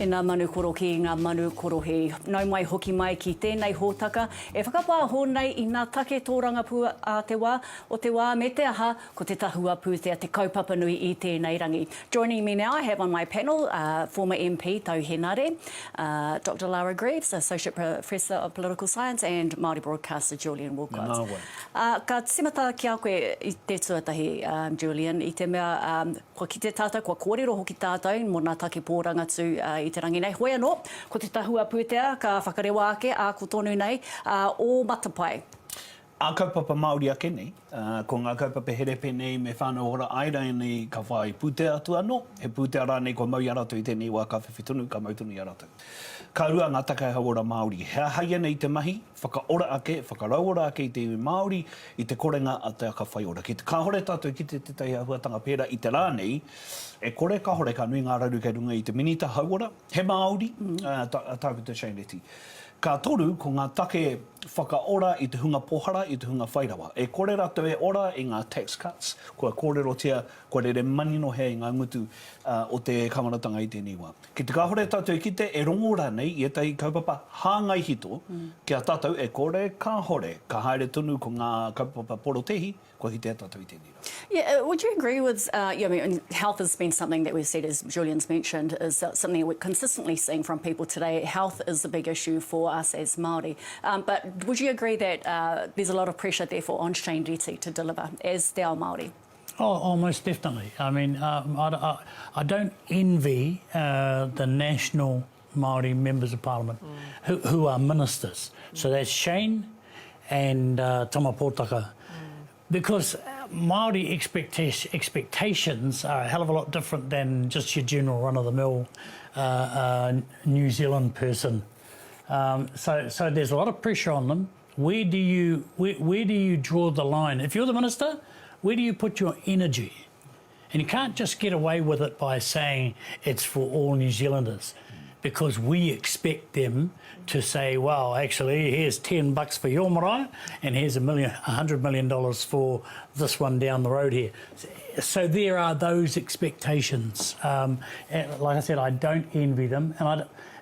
E ngā manu koro ki ngā manu korohi. Nau mai hoki mai ki tēnei hōtaka. E whakapā hōnei I ngā take tōranga pū a te wā. O te wā me te aha, ko te tahua pūtea te kaupapa nui I tēnei rangi. Joining me now, I have on my panel former MP Tau Henare, Dr. Lara Greaves, Associate Professor of Political Science, and Māori broadcaster Julian Wilcox. Ka timata ki a koe I te tuatahi, Julian, I te mea, ko ki te tātou, ko kōrero hoki tātou, mō ngā take pōranga tū I te rangi nei. Hoi anō, ko te tahua pūtea, ka whakarewa ake, a ko tonu nei, o matapai. A kaupapa Māori ake nei, ko ngā kaupapa herepe nei me whānau ora aira nei ka whai pūtea atu anō, he pūtea rā nei ko mau I aratu I tēnei wā ka whiwhitunu, ka mautunu I aratu. Ka rua ngā takaiha ora Māori, hea haia nei te mahi, whakaora ake, whakarauora ake I te iwi Māori, I te korenga a te aka whai ora. Ki te kahore tātou ki te tai ahuatanga pēra I te rā nei, e kore ka hore ka nui ngā raru kei runga I te minita hauora, he Māori, tāpita Shaineti. Ka toru ko ngā take whakaora I te hunga pohara, I te hunga whairawa. E kore rātou e ora I ngā tax cuts, kua kōrero tia, kua re manino he I ngā ngutu o te kamaratanga I tēnei wā. Ki te kahore tātou ki te e rongora nei I etai kaupapa hāngai hito, kia tātou e kore ka hore, ka haere tonu ko ngā kaupapa porotehi, kua ki te tātou I tēnei rā. Yeah, would you agree with, I mean, health has been something that we've said, as Julian's mentioned, is something we're consistently seeing from people today. Health is a big issue for us as Māori. But would you agree that there's a lot of pressure, therefore, on Shane Reti to deliver as Te Ao Māori? Oh, most definitely. I mean, I don't envy the national Māori members of Parliament who are ministers. So that's Shane and Tama Pōtaka. Because Māori expectations are a hell of a lot different than just your general run-of-the-mill New Zealand person. So there's a lot of pressure on them. Where do you draw the line? If you're the minister, where do you put your energy? And you can't just get away with it by saying it's for all New Zealanders, because we expect them to say, well, actually, here's $10 for your marae, and here's $100 million for this one down the road here. So there are those expectations. And like I said, I don't envy them,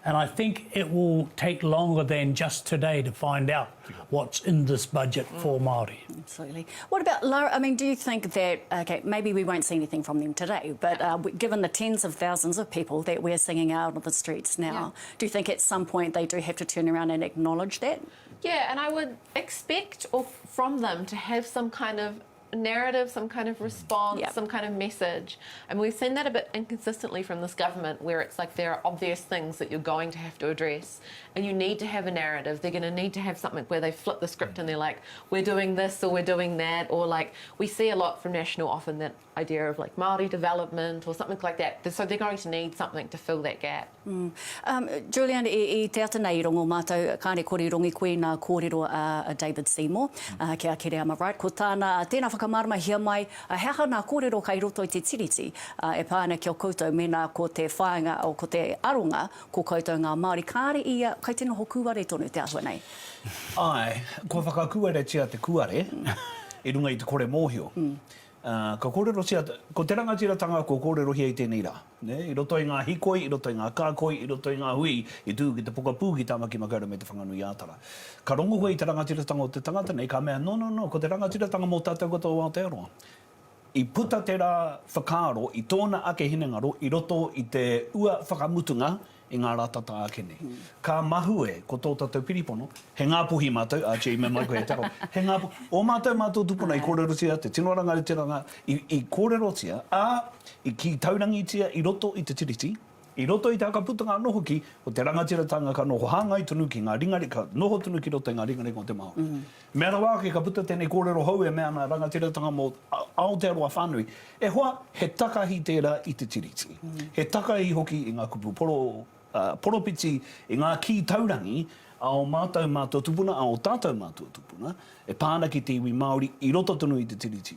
and I think it will take longer than just today to find out what's in this budget for Māori. Absolutely. What about Lara? I mean, do you think that, okay, maybe we won't see anything from them today, but given the tens of thousands of people that we're singing out on the streets now, do you think at some point they do have to turn around and acknowledge that? Yeah, and I would expect from them to have some kind of narrative, some kind of response, some kind of message. And we've seen that a bit inconsistently from this government, where it's like there are obvious things that you're going to have to address and you need to have a narrative. They're going to need to have something where they flip the script and they're like, we're doing this or we're doing that, or like we see a lot from National often that idea of like Māori development or something like that. So they're going to need something to fill that gap. Julian, I te ata nei rongo mātou, kāne kore rongi koe nā kōrero a David Seymour, kia kere ama right, ko tāna tēnā whakamārama hia mai, hea nā kōrero kai roto I te tiriti, e pāna kia koutou mena ko te whāinga o ko te aronga, ko koutou ngā Māori, kāre ia, kai tēnā ho kuare tonu te ahua nei? Ai, ko whakakuare tia te kuare, I runga I te kore mōhio. Ka kōrero tia, ko te rangatiratanga ko kōrero hia I tēnei rā. I roto I ngā hikoi, I roto I ngā kākoi, I roto I ngā hui, I tū ki te pokapū ki tāmaki makaura me te whanganui ātara. Ka rongo koe I te rangatiratanga o te tangata nei, ka mea, no, ko te rangatiratanga mō tātou katoa o Aotearoa. I puta te rā whakaaro, I tōna ake hinengaro, I roto I te ua whakamutunga, I ngā rātata ake nei. Ka mahue, ko tō tātou piripono, he ngā puhi mātou, a me mai koe e taro, he ngā puhi, o mātou tupuna I kōrero tia, te tino ranga te ranga, I kōrero tia, I ki taurangi tia, I roto I te tiriti, I roto I te akaputanga noho ki, o te rangatiratanga ka noho hāngai tunu ki ngā ringari, ka noho tunu ki roto I ngā ringari o te maho. Mea rawa ke ka puta tēnei kōrero hau e mea ngā rangatiratanga mō Aotearoa whānui, e hoa he takahi tērā I te tiriti. He takahi hoki I ngā kupu poropiti I ngā ki taurangi ao mātou tupuna, ao tātou mātou tupuna, e pāna ki te iwi Māori I roto tunu I te tiriti.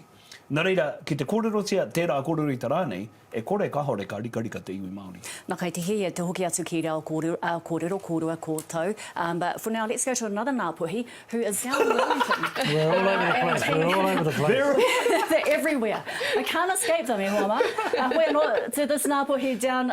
Nā reira, ki te kōrero tia, tērā kōrero I tā rānei, e kore kahore ka rika te iwi Māori. Nā kai te hea te hoki atu ki reo kōrero kōrua kōtau. But for now, let's go to another ngāpuhi who is down in Wellington. We're all over the place. We're all over the place. They're everywhere. I can't escape them, e hoama. We're not to this ngāpuhi down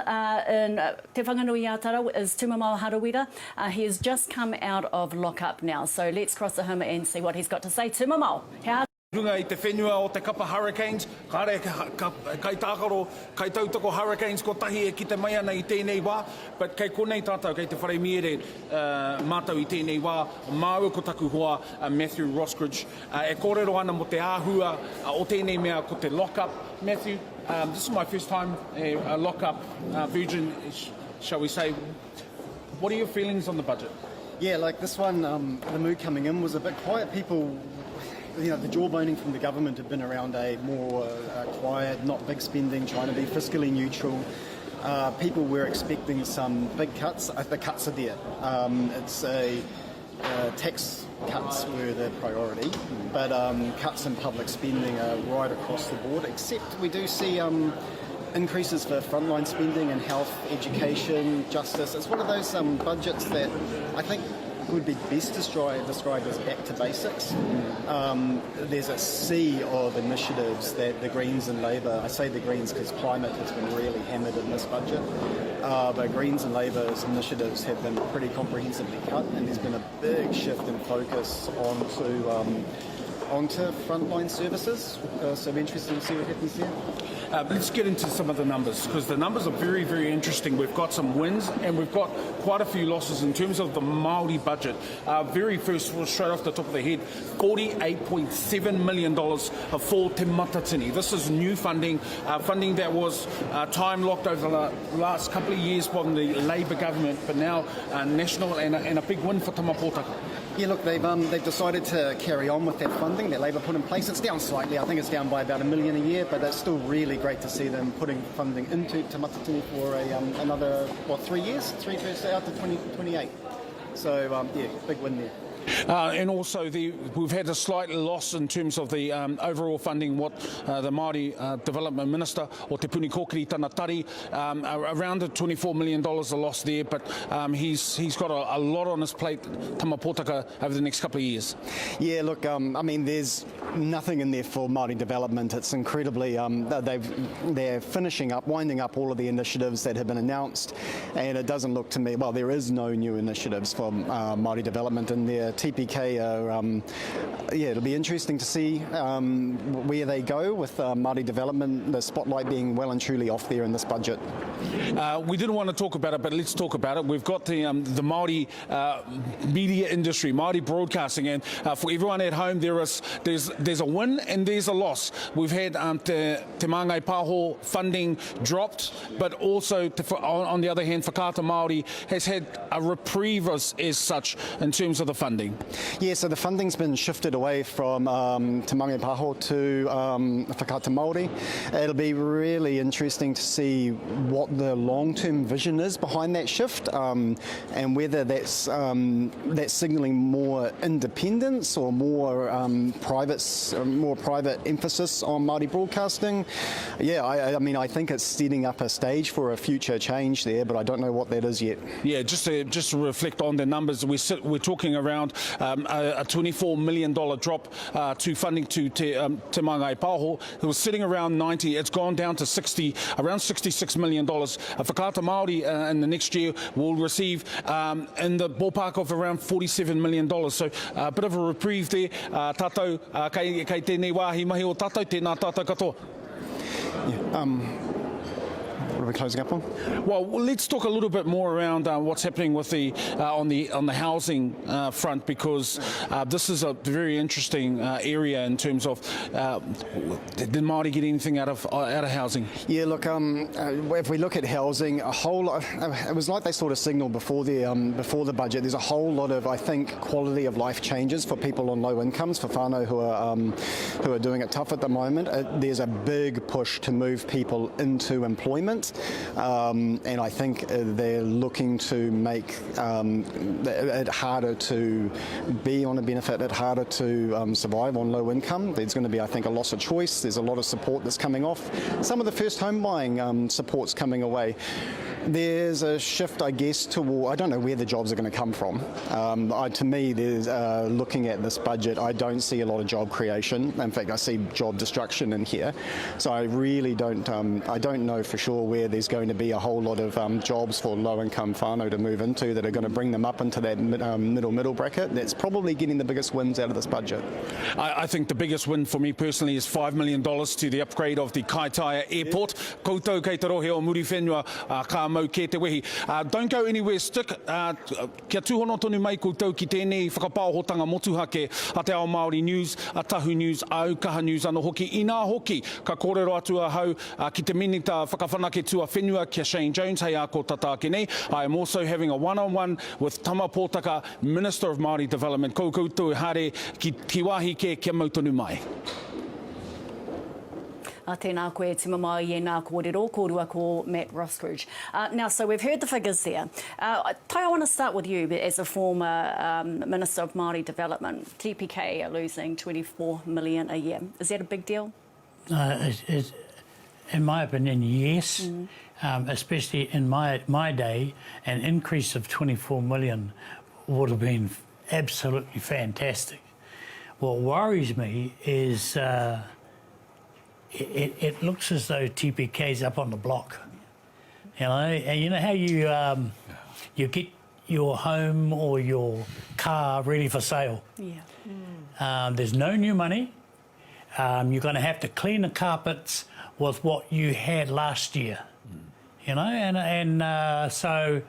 in Te Whanganui a Tara is Tumamau Harawira. He has just come out of lockup now. So let's cross to him and see what he's got to say. Tumamau, how Runga I te whenua o te kapa hurricanes, kare kai tākaro, kai tautoko hurricanes, ko tahi e ki te mai ana I tēnei wā, but kei konei tātou, kei te whare miere mātou I tēnei wā, māua ko taku hoa Matthew Roskridge, e kōrero ana mo te āhua o tēnei mea ko te lock-up. Matthew, this is my first time a lock-up virgin, shall we say. What are your feelings on the budget? Yeah, like this one, the mood coming in was a bit quiet. People, you know, the jawboning from the government had been around a more quiet, not big spending, trying to be fiscally neutral. People were expecting some big cuts. The cuts are there. It's tax cuts were the priority, but cuts in public spending are right across the board, except we do see increases for frontline spending in health, education, justice. It's one of those budgets that I think would be best described as back to basics. There's a sea of initiatives that the Greens and Labour, I say the Greens because climate has been really hammered in this budget, but Greens and Labour's initiatives have been pretty comprehensively cut, and there's been a big shift in focus onto frontline services. So it'll be interesting to see what happens there. Let's get into some of the numbers, because the numbers are very, very interesting. We've got some wins and we've got quite a few losses in terms of the Māori budget. Very first, straight off the top of the head, $48.7 million for Te Matatini. This is new funding, funding that was time locked over the last couple of years from the Labour government, but now national and a big win for Tama Pōtaka. Yeah, look, they've decided to carry on with that funding that Labour put in place. It's down slightly. I think it's down by about $1 million a year, but it's still really great to see them putting funding into Te Matatini for another 3 years, out to 2028. So yeah, big win there. And also we've had a slight loss in terms of the overall funding, what the Māori Development Minister or Te Puni Kōkiri Tana Tari, around the $24 million a loss there, but he's got a lot on his plate, Tama Pōtaka, over the next couple of years. Yeah, look, I mean, there's nothing in there for Māori development. It's incredibly, they're winding up all of the initiatives that have been announced, and it doesn't look to me, well, there is no new initiatives for Māori development in there. TPK yeah, it'll be interesting to see where they go with Māori development, the spotlight being well and truly off there in this budget. We didn't want to talk about it, but let's talk about it. We've got the Māori media industry, Māori broadcasting, and for everyone at home, there's a win and there's a loss. We've had Te Māngai Pāho funding dropped, but also on the other hand, Whakaata Māori has had a reprieve as such in terms of the funding. Yeah, so the funding's been shifted away from Te Māngai Pāho to Whakaata Māori. It'll be really interesting to see what the long-term vision is behind that shift, and whether that's signalling more independence or more private emphasis on Māori broadcasting. Yeah, I mean, I think it's setting up a stage for a future change there, but I don't know what that is yet. Yeah, just to reflect on the numbers, we're talking around a $24 million drop to funding to Te Māngai Pāho. It was sitting around 90. It's gone down to around $66 million. Whakaata Māori in the next year will receive in the ballpark of around $47 million. So a bit of a reprieve there. Tātou, kei tēnei wāhi mahi o tātou, tēnā tātou katoa. Yeah, what are we closing up on? Well, let's talk a little bit more around what's happening with on the housing front, because this is a very interesting area in terms of did Māori get anything out of housing? Yeah, look, if we look at housing, a whole lot. It was like they sort of signalled before the budget. There's a whole lot of, I think, quality of life changes for people on low incomes, for whānau who are doing it tough at the moment. There's a big push to move people into employment. And I think they're looking to make it harder to be on a benefit, it harder to survive on low income. There's going to be, I think, a loss of choice. There's a lot of support that's coming off. Some of the first home buying support's coming away. There's a shift, I guess, toward, I don't know where the jobs are going to come from. To me, there's looking at this budget, I don't see a lot of job creation. In fact, I see job destruction in here. So I really don't know for sure where there's going to be a whole lot of jobs for low-income whānau to move into that are going to bring them up into that middle bracket. That's probably getting the biggest wins out of this budget. I think the biggest win for me personally is $5 million to the upgrade of the Kaitaia Airport. Koutou kei te rohe o muri whenua ka mau ke te wehi. Don't go anywhere, stick. Kia tūhono tonu mai koutou ki tēnei whakapāhotanga motuhake a Te Ao Māori News, a Tahu News, a Aukaha News anō hoki. I nā hoki, ka kōrero atu a hau ki te minita whakawhanake tua whenua kia Shane Jones, hei a ko tata ake nei. I am also having a one-on-one with Tama Pōtaka, Minister of Māori Development. Ko koutou hare ki wāhi ke kia mautonu mai. Tēnā koe tima mai e nā kōrero, kōrua ko Matt Roskridge. Now, so we've heard the figures there. Tai, I want to start with you as a former Minister of Māori Development. TPK are losing $24 million a year. Is that a big deal? In my opinion, yes. Especially in my day, an increase of 24 million would have been absolutely fantastic. What worries me is it looks as though TPK's up on the block. You know, and you know how you get your home or your car ready for sale. Yeah. There's no new money. You're going to have to clean the carpets with what you had last year. You know, and so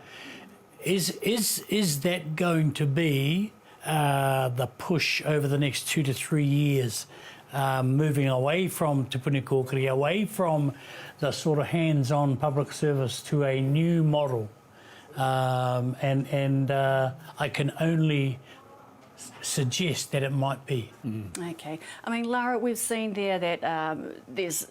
is that going to be the push over the next 2 to 3 years? Moving away from Te Puni Kōkiri, away from the sort of hands-on public service to a new model. And I can only suggest that it might be. Okay. I mean, Lara, we've seen there that there's,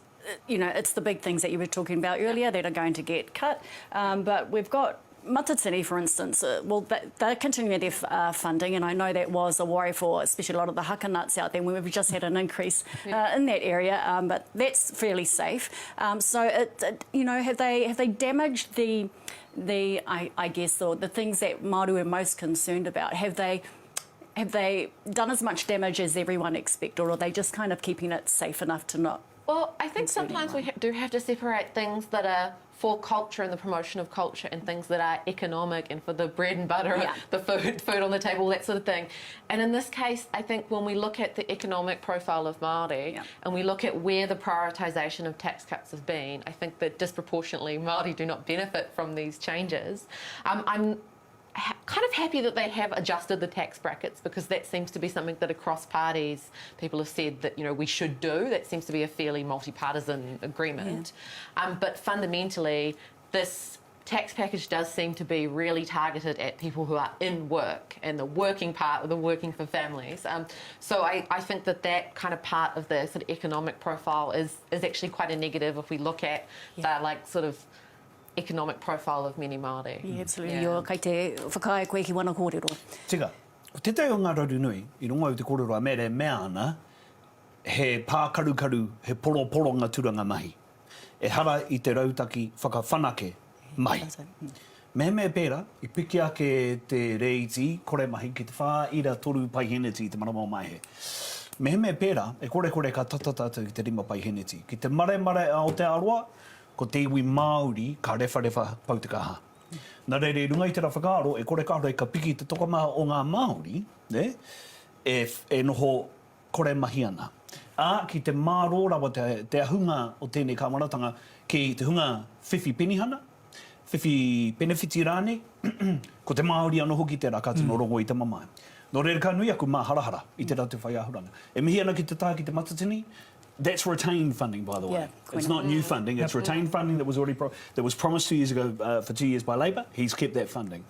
you know, it's the big things that you were talking about earlier that are going to get cut. But we've got Matatini, for instance, well, they're continuing their funding, and I know that was a worry for especially a lot of the haka nuts out there. We've just had an increase in that area, but that's fairly safe. So, you know, have they damaged the I guess the things that Māori are most concerned about? Have they done as much damage as everyone expected, or are they just kind of keeping it safe enough to not? Well, I think sometimes we do have to separate things that are for culture and the promotion of culture and things that are economic and for the bread and butter, the food on the table, that sort of thing. And in this case, I think when we look at the economic profile of Māori and we look at where the prioritisation of tax cuts have been, I think that disproportionately Māori do not benefit from these changes. I'm kind of happy that they have adjusted the tax brackets, because that seems to be something that across parties people have said that, you know, we should do. That seems to be a fairly multi-partisan agreement. But fundamentally, this tax package does seem to be really targeted at people who are in work and the working part of the working for families. So I think that kind of part of the sort of economic profile is actually quite a negative if we look at the like sort of economic profile of many Māori. Yeah, absolutely. Yo, kei te whakae koe ki wana kōrero. Tika, te teo ngā raru nui, I runga o te kōrero a mere mea ana, he pā karu, he poro ngā turanga mahi. E hara I te rautaki whakawhanake mai. Me pēra, I piki ake te reiti, kore mahi ki te whā ira toru paiheneti te marama mai he. Me pēra, e kore ka tatata ki te rima paiheneti. Ki te mare o te aroa, ko te iwi Māori ka rewha pautakaha. Nā reire runga I te rawhakaaro, e kore kāre ka piki te tokomaha o ngā Māori, e noho kore mahi ana. Ki te māro rawa te ahunga o tēnei kāmaratanga, ki te hunga whiwhi penihana, whiwhi benefiti rāne, ko te Māori anō hoki te rakatino rongo I te mamai. Nō reire ka nui aku mā harahara I te ratu whai ahuranga. E mihi ana ki te tā ki te matatini, that's retained funding, by the way. Yeah, it's not new funding. It's retained funding that was already that was promised 2 years ago for 2 years by Labor. He's kept that funding.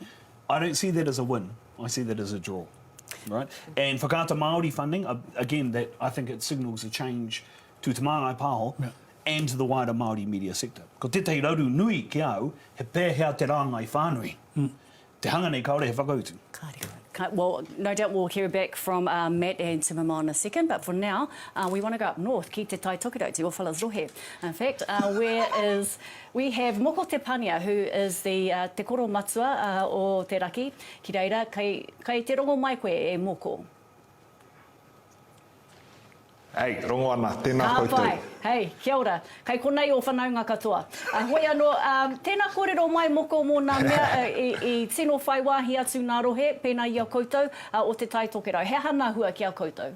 I don't see that as a win. I see that as a draw, right? And whakata Māori funding, again, that I think it signals a change to te māngai pāho. and the wider Māori media sector. Ko tētahi rauru nui ki au, he pēhea te rāngai whānui. Te hanga nei kaore he whakautu. Well, no doubt we'll hear back from Matt and Timama in a second, but for now, we want to go up north, ki te Tai Tokerau, te Ofalas Rohe. In fact, we have Moko Te Pania, who is the Te Koro Matua o Te Raki. Ki reira, kai te rongo mai koe e Moko. Hei, rongo ana, tēnā koutou. Hei, kia ora. Kai konei o whanaunga katoa. Hoi anō, tēnā kōrero mai Moko mō nā mea i tino whai wāhi atu nā rohe, pēnā i a koutou o te Tai Tokerau. He hana hua ki a koutou?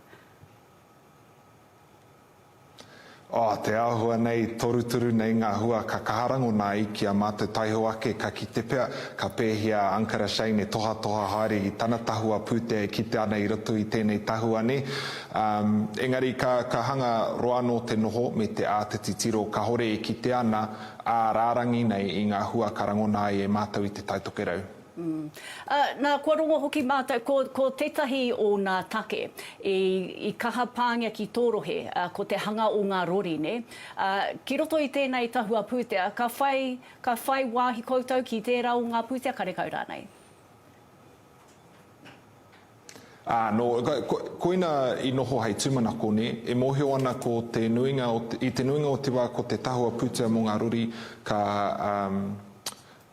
Te āhua nei, toruturu nei ngā hua ka kaharango nā i ki a mātou taiho ake ka ki te pea, ka pēhia Ankara Shane e toha haere i tana tahua pūtea e kite ana i roto i tēnei tahua ne. Engari ka hanga roa no te noho me te ātiti tiro ka hore e kite ana ā rārangi nei i ngā hua karango nā i e mātou i te Tai Tokerau. Nā kua rongo hoki mātou, ko tētahi o ngā take i kaha pāngia ki tōrohe, ko te hanga o ngā rori, ne? Ki roto i tēnei tahua pūtea, ka whai wāhi koutou ki tērā o ngā pūtea karekau rānei? Koina i noho hei tūmanako ne, e mohio ana ko te nuinga i te nuinga o te wā ko te tahua pūtea mō ngā rori ka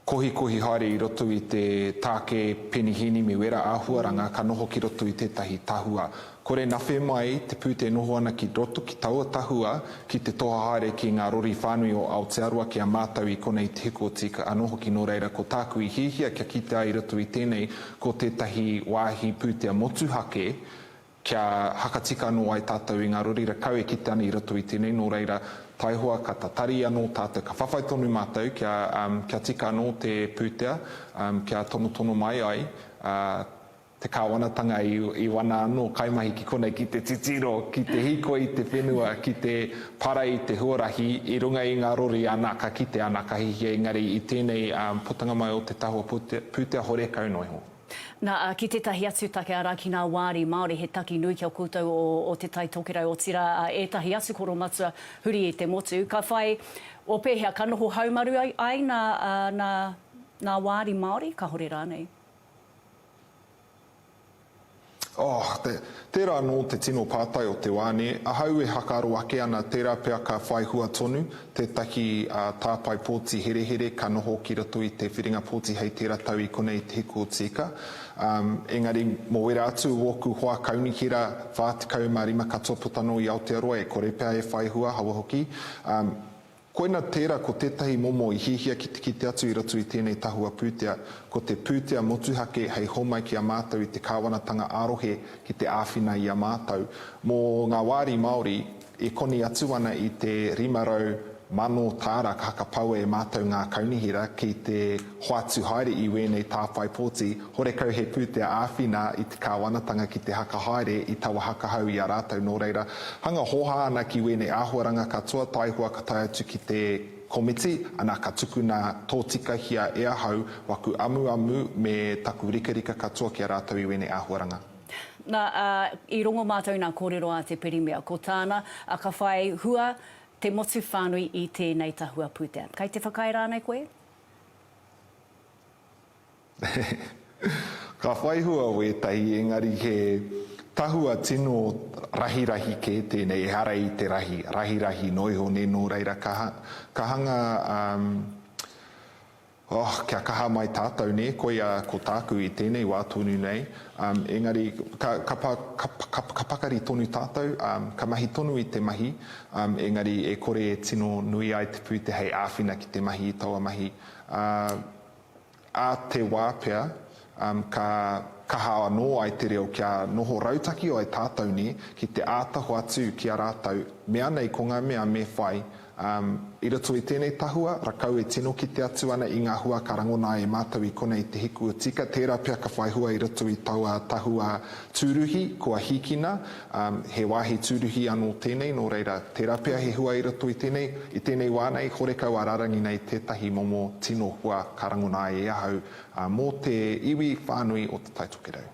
kohi haere i roto i te tāke penihini me wera āhuaranga ka noho ki roto i tētahi tahua. Kore nawhi mai te pūte noho ana ki roto ki taua tahua ki te toha haere ki ngā rori whānui o Aotearoa ki a mātau i konei te hiko tika anoho ki no reira ko tāku i hihia kia kita i roto i tēnei ko tētahi wāhi pūtea motuhake kia hakatika anō ai tātou i ngā rori rakau e kite ana i roto i tēnei no reira taihoa ka tatari anō tātou, ka whawhai tonu mātou, kia tika anō te pūtea, kia tono mai ai, te kāwanatanga i wana anō kaimahi ki konei ki te titiro, ki te hiko i te whenua, ki te para i te huarahi, i runga i ngā rori ana ka kite ana ka hihia engari i tēnei putanga mai o te tahua pūtea hore kau noiho. Nā, ki tētahi atu take ara ki ngā wāri Māori he taki nui kia koutou o te Tai Tokerau o tira ētahi atu koro matua huri i te motu. Ka whai o pēhea ka noho haumaru ai nā wāri Māori, ka hore rānei? Tērā anō te tino pātai o te wāne, ahau e hakaro ake ana tērā pea ka whai hua tonu, tētahi tāpai pōti here ka noho ki roto i te whiringa pōti hei tērā tau i konei te hiko o tika. Engari, mō wera atu woku hoa kauni hira whātikau marima katoa putano i Aotearoa e kore pea e whai hua hawa hoki. Koina tērā ko tētahi momo i hihia ki te kite atu i roto i tēnei tahua pūtea, ko te pūtea motuhake hei homai ki a mātou i te kāwanatanga arohe ki te āwhina i a mātou. Mō ngā wāri Māori e koni atu ana i te 500 mano tāra ka hakapau e mātou ngā kaunihira ki te hoatu haere i wēnei tāwhai pōti, hore kau he pūtea āwhina i te kāwanatanga ki te haka haere i tawa hakahau i a rātou nō reira. Hanga hoha ana ki wēnei āhuaranga katoa, taihua ka tai atu ki te komiti, ana ka tuku nā tōtika hia e ahau, waku amu me taku rika katoa ki a rātou i wēnei āhuaranga. Nā, i rongo mātou nā kōrero a te perimea, ko tāna, ka whai hua, te motu whānui i tēnei tahua pūtea. Kai te whakai rānei koe? Ka whaihua wētahi, engari he tahua tino rahi ke tēnei, hara i te rahi noiho ne nō reira ka hanga kia kaha mai tātou ne, ko tāku i tēnei wā tonu nei. Engari, ka pakari tonu tātou, ka mahi tonu i te mahi, engari e kore e tino nui ai te pūte hei āwhina ki te mahi i taua mahi. A te wā pea, ka kaha anō ai te reo kia noho rautaki o ai tātou ni, ki te ātaho atu ki a rātou, mea nei ko ngā mea me whai, i roto i tēnei tahua, rakau e tino ki te atu ana i ngā hua karangona e mātou i konei te hiku o tika, tērā pia ka whaihua i roto i taua tahua tūruhi, kua hikina, he wāhi tūruhi anō tēnei, nō reira tērā pia he hua i roto i tēnei wānei, horekau a rarangi nei tētahi momo tino hua karangona e ahau, mō te iwi whānui o te Tai Tokerau.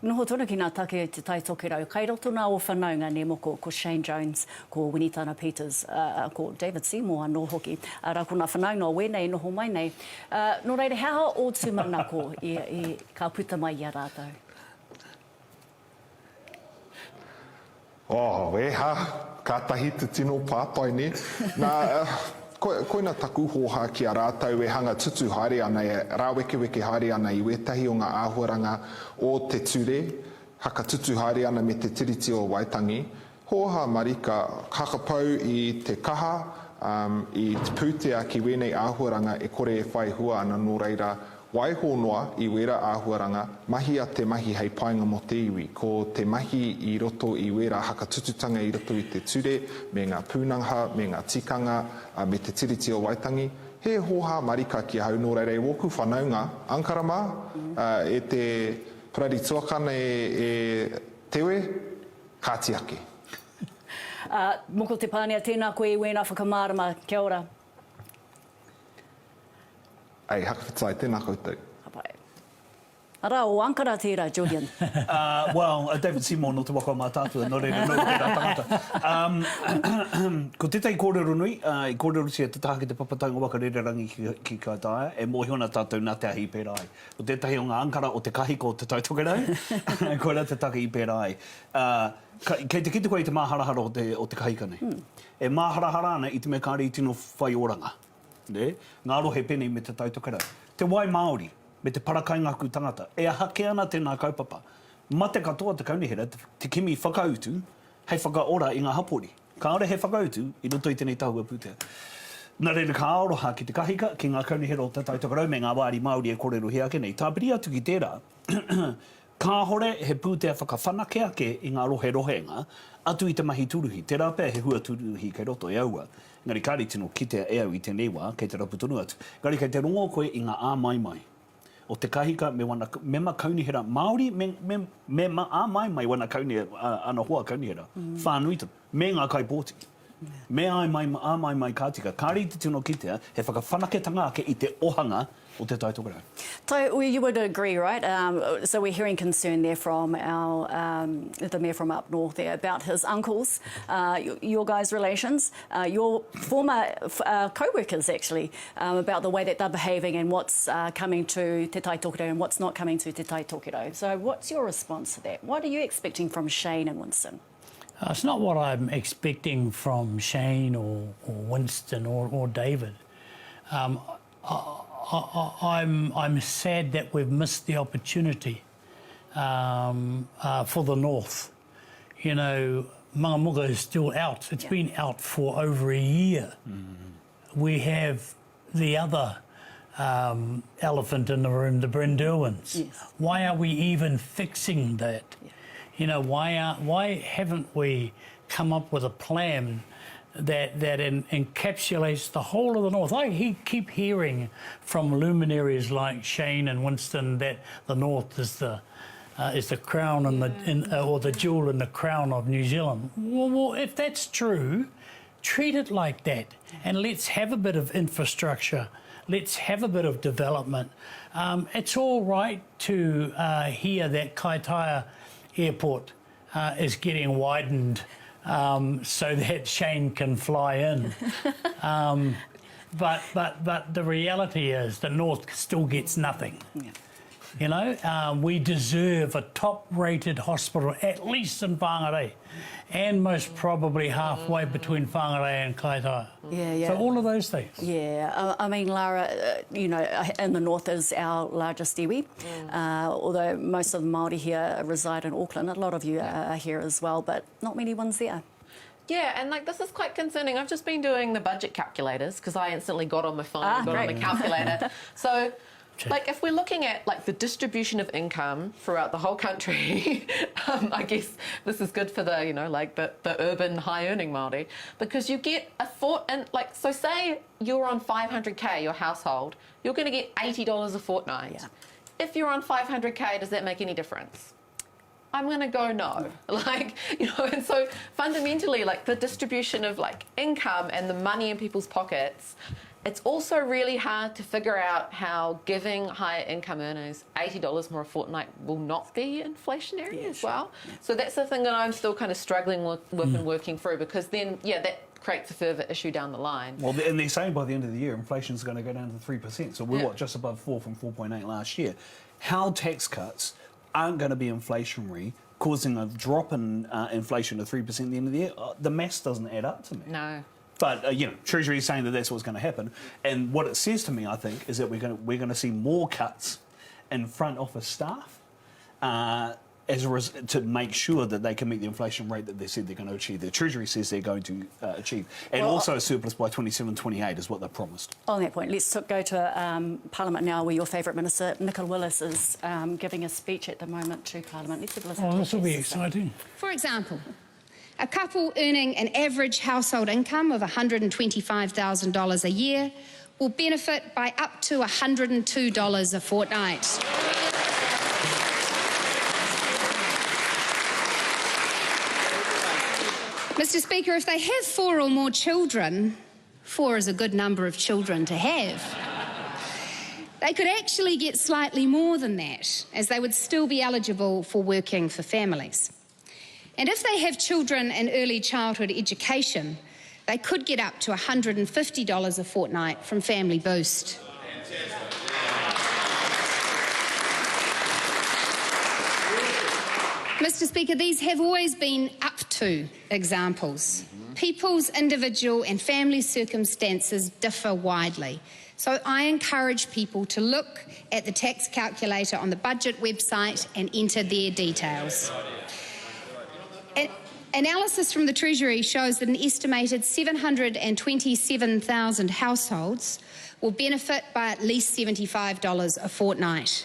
Noho tonu ki ngā take te tai toke rau. Kai roto nā o whanaunga ne moko ko Shane Jones, ko Winitana Peters, ko David Seymour anō hoki. Rā ko nā whanaunga o wēnei noho mai nei. Nō reire, how o tū mana ko i ka puta mai i a rātou? Ka tahi te tino pāpai ne. Koina taku hoha ki a rātau e hanga tutu haere ana, rāweke haere ana i wetahi o ngā āhuaranga o te ture, haka tutu haere ana me te tiriti o Waitangi. Hoha marika kakapau i te kaha, i te pūtea ki wēnei āhuaranga e kore e whai hua ana nō reira, waiho noa i wera āhuaranga, mahi a te mahi hei painga mo te iwi, ko te mahi i roto i wera haka tututanga i roto i te ture, me ngā pūnanga, me ngā tikanga, me te tiriti o Waitangi. He hoha marika ki hau nō reire woku whanaunga, Ankarama, e te parari tuakana e tewe, kāti ake. Moko te pānea, tēnā koe i wēnā whakamārama, kia ora. Ai, hakawhitai, tēnā koutou. Hapai. Ara, o Ankara tērā, Julian. Well, David Seymour no te waka o mā tātua, no reira, no tērā tangata. Ko tētai kōrero nui, i kōrero sia te taha ki te papataunga waka rererangi ki Kaitaia, e mōhiona tātou nā te ahi i pērai. Ko tētahi o ngā Ankara o te kahiko o te tautokerau, koe rā te taka i pērai. Kei te kite koe i te māharahara o te kahika nei. E māharahara ana i te me kāri i tino whai oranga. Ne? Ngā rohe pene me te tautokerau. Te wai Māori, me te parakaingaku tangata, e hake ana tēnā kaupapa. Mate katoa te kaunihera, te kimi whakautu, hei whakaora i ngā hapori. Kāore he whakautu, i roto i tēnei Tahua pūtea. Nā reira ka aroha ki te kahika, ki ngā kaunihera o te tautokerau, me ngā wāri Māori e kōrero he ake nei. Tāpiri atu ki tērā, ka hore he pūtea whakawhanake ake i ngā rohe-rohenga, atu i te mahi turuhi. Te rāpea he hua turuhi kei roto e aua. Ngari kāri tino kitea e au i tēnei wā, kei te raputunu atu. Ngari kei te rongo koe i ngā āmaimai. O te kahika me ma kaunihera Māori, me ma āmaimai wana kaunihera, ana hoa kaunihera. Whānuitu, me ngā kaipōti. Me āmaimai kātika. Kāri te tino kitea, he whakawhanaketanga ake i te ohanga o te tautokerau. So you would agree, right? So we're hearing concern there from the mayor from up north there about his uncles, your guys' relations, your former co-workers actually, about the way that they're behaving and what's coming to Te Tai Tokerau and what's not coming to Te Tai Tokerau. So what's your response to that? What are you expecting from Shane and Winston? It's not what I'm expecting from Shane or Winston or David. I'm sad that we've missed the opportunity for the North. You know, Mangamuka is still out. It's been out for over a year. We have the other elephant in the room, the Brindilwins. Yes. Why are we even fixing that? Yeah. You know, why haven't we come up with a plan that encapsulates the whole of the North? I keep hearing from luminaries like Shane and Winston that the North is the crown and or the jewel in the crown of New Zealand. Well, if that's true, treat it like that, and let's have a bit of infrastructure. Let's have a bit of development. It's all right to hear that Kaitaia Airport is getting widened so that Shane can fly in. But the reality is the North still gets nothing. Yeah. You know, we deserve a top-rated hospital, at least in Whangarei, and most probably halfway between Whangarei and Kaitaia. Yeah. So all of those things. Yeah, I mean, Lara, you know, in the north is our largest iwi, although most of the Māori here reside in Auckland. A lot of you are here as well, but not many ones there. Yeah, and like this is quite concerning. I've just been doing the budget calculators because I instantly got on my phone and got on the calculator. So, like, if we're looking at like the distribution of income throughout the whole country, I guess this is good for the, you know, like the urban high earning Māori, because you get like, so say you're on 500k your household, you're going to get $80 a fortnight. Yeah. If you're on 500k, does that make any difference? I'm going to go no. Like, you know, and so fundamentally, like the distribution of like income and the money in people's pockets it's also really hard to figure out how giving higher income earners $80 more a fortnight will not be inflationary as well. So that's the thing that I'm still kind of struggling with and working through, because then, that creates a further issue down the line. Well, and they're saying by the end of the year, inflation's going to go down to 3%. So we're, just above 4 from 4.8 last year. How tax cuts aren't going to be inflationary, causing a drop in inflation to 3% at the end of the year, the maths doesn't add up to me. No. But, Treasury is saying that that's what's going to happen. And what it says to me, I think, is that we're going to see more cuts in front office staff to make sure that they can meet the inflation rate that they said they're going to achieve. The Treasury says they're going to achieve. And also a surplus by 27-28 is what they've promised. On that point, let's go to Parliament now, where your favourite Minister, Nicola Willis, is giving a speech at the moment to Parliament. Let's have a listen. Oh, this will be exciting. For example, a couple earning an average household income of $125,000 a year will benefit by up to $102 a fortnight. Mr. Speaker, if they have 4 or more children, 4 is a good number of children to have, they could actually get slightly more than that, as they would still be eligible for working for families. And if they have children in early childhood education, they could get up to $150 a fortnight from Family Boost. Mr. Speaker, these have always been up to examples. People's individual and family circumstances differ widely. So I encourage people to look at the tax calculator on the budget website and enter their details. Analysis from the Treasury shows that an estimated 727,000 households will benefit by at least $75 a fortnight,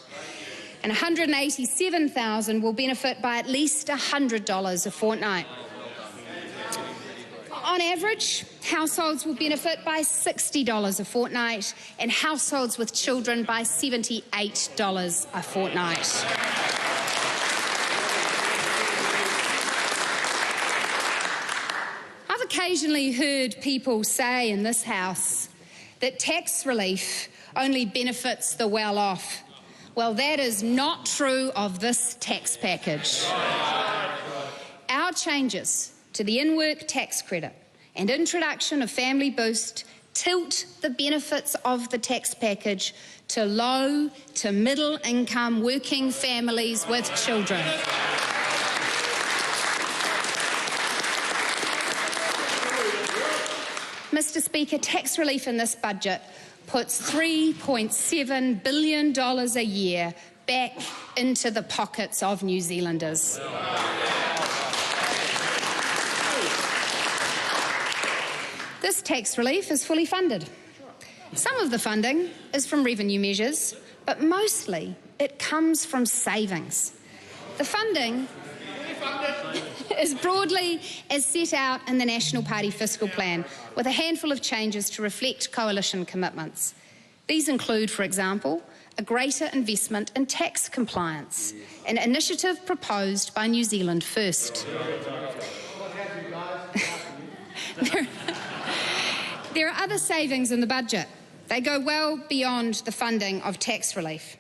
and 187,000 will benefit by at least $100 a fortnight. On average, households will benefit by $60 a fortnight, and households with children by $78 a fortnight. I've occasionally heard people say in this House that tax relief only benefits the well-off. Well, that is not true of this tax package. Our changes to the in-work tax credit and introduction of Family Boost tilt the benefits of the tax package to low to middle income working families with children. Mr. Speaker, tax relief in this budget puts $3.7 billion a year back into the pockets of New Zealanders. This tax relief is fully funded. Some of the funding is from revenue measures, but mostly it comes from savings. The funding is broadly as set out in the National Party fiscal plan, with a handful of changes to reflect coalition commitments. These include, for example, a greater investment in tax compliance, an initiative proposed by New Zealand First. There are other savings in the budget. They go well beyond the funding of tax relief.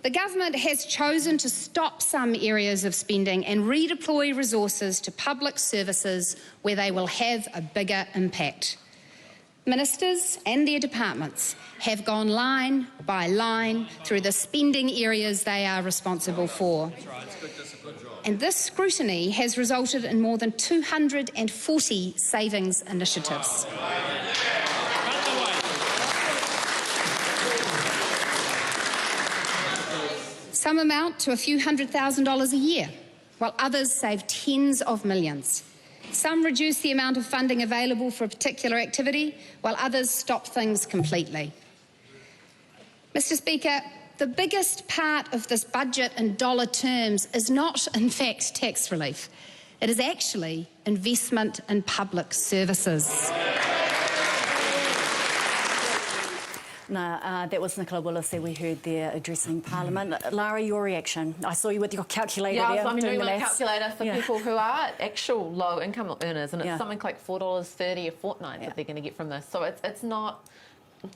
The government has chosen to stop some areas of spending and redeploy resources to public services where they will have a bigger impact. Ministers and their departments have gone line by line through the spending areas they are responsible for. And this scrutiny has resulted in more than 240 savings initiatives. Some amount to a few $100,000 a year, while others save tens of millions. Some reduce the amount of funding available for a particular activity, while others stop things completely. Mr. Speaker, the biggest part of this budget in dollar terms is not, in fact, tax relief. It is actually investment in public services. That was Nicola Willis that we heard there addressing Parliament. Lara, your reaction? I saw you with your calculator there. Yeah, so I'm doing my maths. calculator for people who are actual low-income earners, and it's something like $4.30 a fortnight that they're going to get from this. So it's not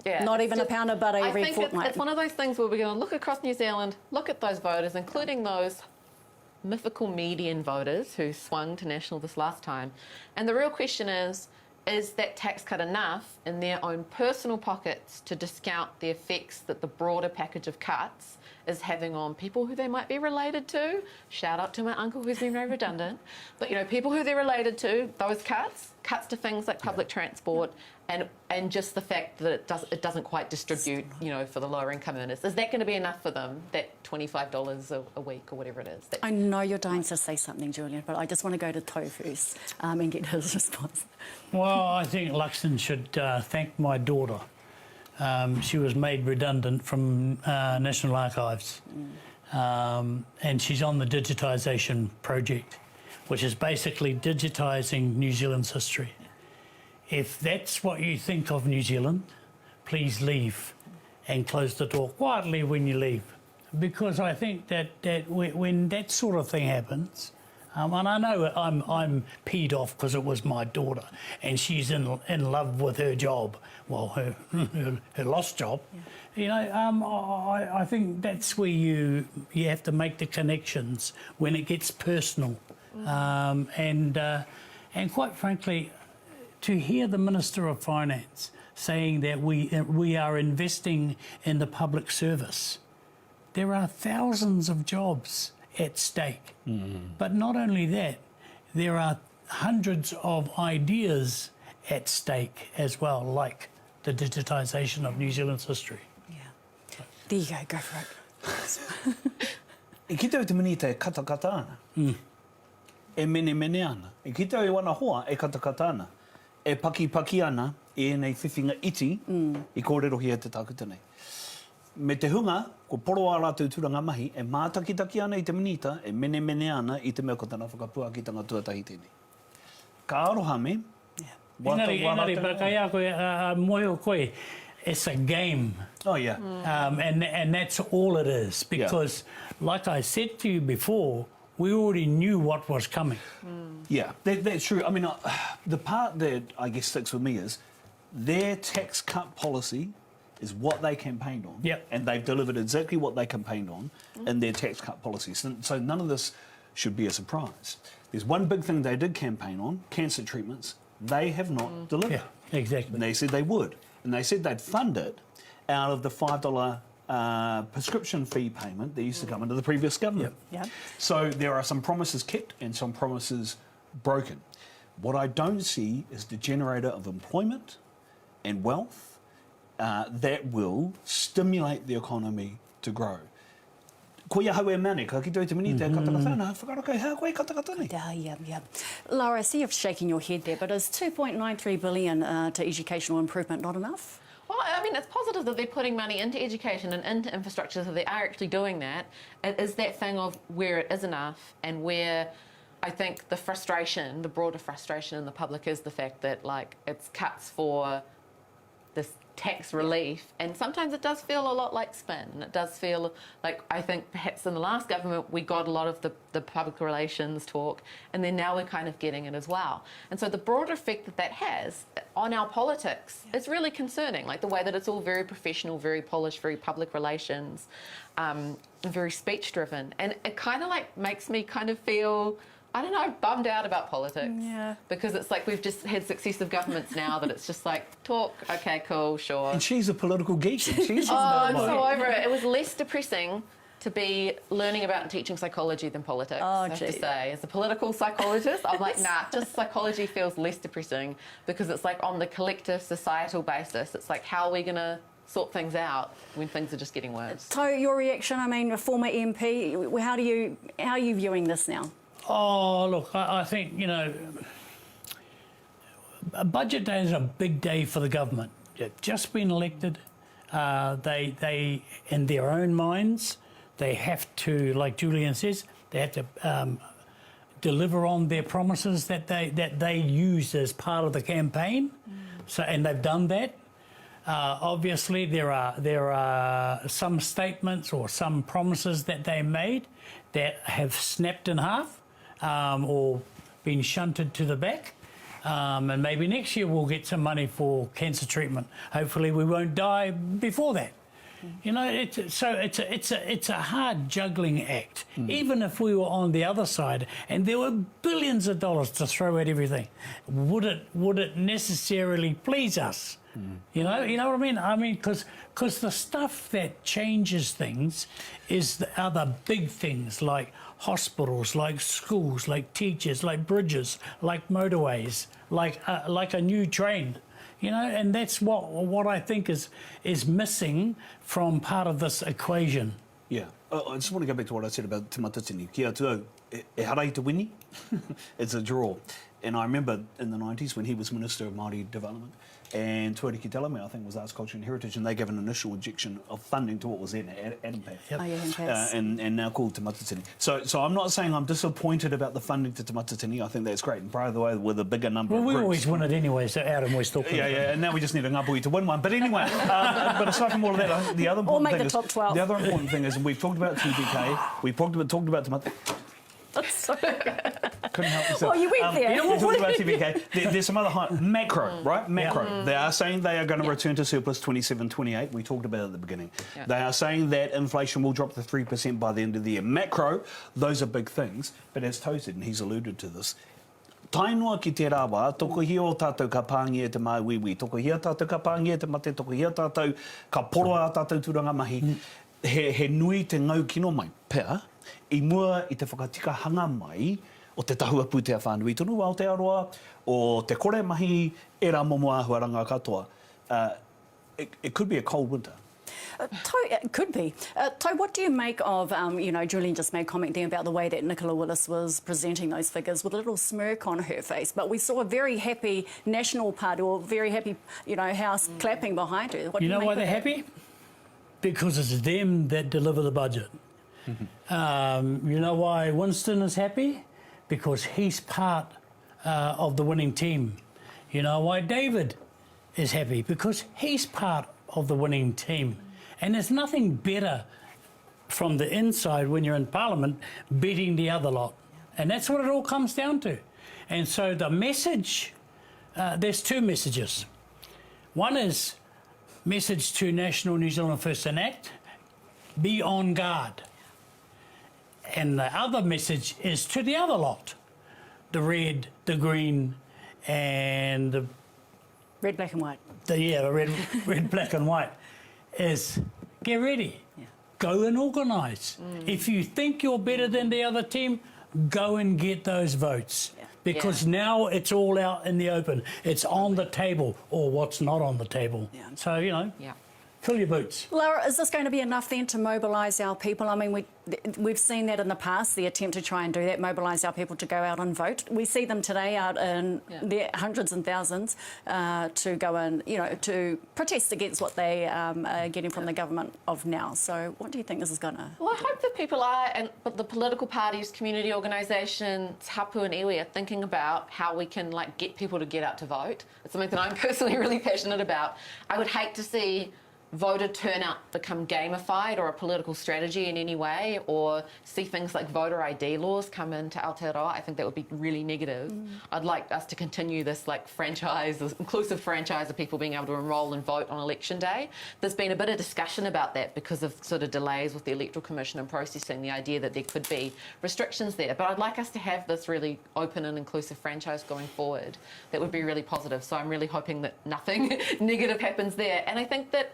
Yeah, Not it's even just- a pound of butter every I think fortnight. it's one of those things where we're going to look across New Zealand, look at those voters, including those mythical median voters who swung to National this last time. And the real question is that tax cut enough in their own personal pockets to discount the effects that the broader package of cuts is having on people who they might be related to? Shout out to my uncle who's been very redundant. But, you know, people who they're related to, those cuts to things like public transport, and just the fact that it doesn't quite distribute, you know, for the lower income earners. Is that going to be enough for them, that $25 a week or whatever it is? I know you're dying to say something, Julian, but I just want to go to Tahu first and get his response. Well, I think Luxon should thank my daughter. She was made redundant from National Archives, and she's on the digitisation project, which is basically digitising New Zealand's history. If that's what you think of New Zealand, please leave and close the door quietly when you leave. Because I think that when that sort of thing happens, and I know I'm peed off because it was my daughter and she's in love with her job, well, her lost job. Yeah. You know, I think that's where you have to make the connections when it gets personal. And quite frankly, to hear the Minister of Finance saying that we are investing in the public service, there are thousands of jobs at stake. But not only that, there are hundreds of ideas at stake as well, like the digitisation of New Zealand's history. Yeah. There you go for it. I kita o te minita e katakata ana. E mene ana. I kita o i wana hoa e katakata ana. E paki ana e nei whiwhinga iti I kōrero hia te tākuta nei. Me te hunga, ko poro a rātou turanga mahi, e mātakitaki ana I te minita, e mene ana I te mea ko tana whakapuakitanga tuatahi tēnei. Ka aroha me. Engari, but kai a koe, moe o koe, it's a game. Oh, yeah. And that's all it is. Because, like I said to you before, we already knew what was coming. Yeah, that's true. I mean, the part that I guess sticks with me is their tax cut policy is what they campaigned on. Yep. And they've delivered exactly what they campaigned on in their tax cut policies. So none of this should be a surprise. There's one big thing they did campaign on, cancer treatments. They have not delivered. Yeah, exactly. And they said they would. And they said they'd fund it out of the $5 prescription fee payment that used to come under the previous government. Yep. So there are some promises kept and some promises broken. What I don't see is the generator of employment and wealth that will stimulate the economy to grow. Ko ia hau e mane, ka kito I te minita e katakatana, whakarokai hea koe katakatane. Yeah. Laura, I see you're shaking your head there, but is $2.93 billion to educational improvement not enough? Well, I mean, it's positive that they're putting money into education and into infrastructure, so they are actually doing that. It is that thing of where it is enough and where I think the frustration, the broader frustration in the public is the fact that, like, it's cuts for this tax relief, and sometimes it does feel a lot like spin, and it does feel like, I think perhaps in the last government we got a lot of the public relations talk, and then now we're kind of getting it as well. And so the broader effect that has on our politics is really concerning, like the way that it's all very professional, very polished, very public relations, very speech driven, and it kind of like makes me kind of feel, I don't know, bummed out about politics. Yeah. Because it's like we've just had successive governments now that it's just like, talk, okay, cool, sure. And she's a political geek. She's I'm so over it. It was less depressing to be learning about and teaching psychology than politics, I have to say. As a political psychologist, I'm like, nah, just psychology feels less depressing because it's like on the collective societal basis, it's like, how are we going to sort things out when things are just getting worse? Tahu, your reaction, I mean, a former MP, how are you viewing this now? Oh, look, I think, you know, budget day is a big day for the government. They've just been elected. They, in their own minds, they have to, like Julian says, they have to deliver on their promises that they used as part of the campaign. So, and they've done that. Obviously, there are some statements or some promises that they made that have snapped in half or been shunted to the back. And maybe next year we'll get some money for cancer treatment. Hopefully we won't die before that. You know, it's a hard juggling act. Even if we were on the other side and there were billions of dollars to throw at everything, would it necessarily please us? You know what I mean? I mean, because the stuff that changes things are the big things, like hospitals, like schools, like teachers, like bridges, like motorways, like a new train. You know, and that's what I think is missing from part of this equation. Yeah. I just want to go back to what I said about Te Matatini. Kia tū, e harai te wini, it's a draw. And I remember in the 90s when he was Minister of Māori Development, and Tuariki Ki Teleme, I think, was Arts, Culture and Heritage, and they gave an initial injection of funding to what was then ADMPAF. Yep. Oh, yeah, and now called Te Matatini. So I'm not saying I'm disappointed about the funding to Te Matatini. I think that's great. And by the way, with a bigger number of we groups. always win it anyway, so Adam was talking about and now we just need a ngāpui to win one. But anyway, but aside from all of that, the other important thing the top 12. The other important thing is, and we've talked about TBK, we've talked about Te Matatini. That's so Couldn't help myself. Well, you went there. We're talking about TBK. There's some other macro, right? Macro. Yeah. They are saying they are going to return to surplus 27-28. We talked about it at the beginning. Yeah. They are saying that inflation will drop to 3% by the end of the year. Macro, those are big things. But as Tau said, and he's alluded to this, tainua ki te rawa, toko hia o tātou ka pāngia te maiwiwi, toko hia tātou ka pāngia te mate, toko hia tātou ka poro a tātou turanga mahi. He nui te ngau kino mai pea, I mua I te whakatika hanga mai o te tahua pūtea whānui tonu o Aotearoa, o te kore mahi e rā momo āhuaranga katoa. It could be a cold winter. It could be. Tau, what do you make of, Julian just made comment there about the way that Nicola Willis was presenting those figures with a little smirk on her face, but we saw a very happy National Party, or very happy, House clapping behind her. What do you know make why they're happy? Because it's them that deliver the budget. You know why Winston is happy? Because he's part of the winning team. You know why David is happy? Because he's part of the winning team. And there's nothing better from the inside when you're in Parliament beating the other lot. And that's what it all comes down to. And so the message, there's two messages. One is message to National New Zealand First and Act, be on guard. And the other message is to the other lot, the red, the green, and the... Red, black and white. The red, black and white, is get ready. Yeah. Go and organise. If you think you're better than the other team, go and get those votes. Yeah. Because now it's all out in the open. It's on the table, or what's not on the table. Yeah. So, fill your boots. Laura, is this going to be enough then to mobilise our people? I mean, we've seen that in the past, the attempt to try and do that, mobilise our people to go out and vote. We see them today out in their hundreds and thousands to go and, to protest against what they are getting from the government of now. So what do you think this is going to... Well, I hope that people are, and the political parties, community organisations, hapu and iwi are thinking about how we can, get people to get out to vote. It's something that I'm personally really passionate about. I would hate to see voter turnout become gamified or a political strategy in any way, or see things like voter ID laws come into Aotearoa. I think that would be really negative. I'd like us to continue this franchise, this inclusive franchise of people being able to enrol and vote on election day. There's been a bit of discussion about that because of sort of delays with the Electoral Commission and processing, the idea that there could be restrictions there. But I'd like us to have this really open and inclusive franchise going forward. That would be really positive. So I'm really hoping that nothing negative happens there. And I think that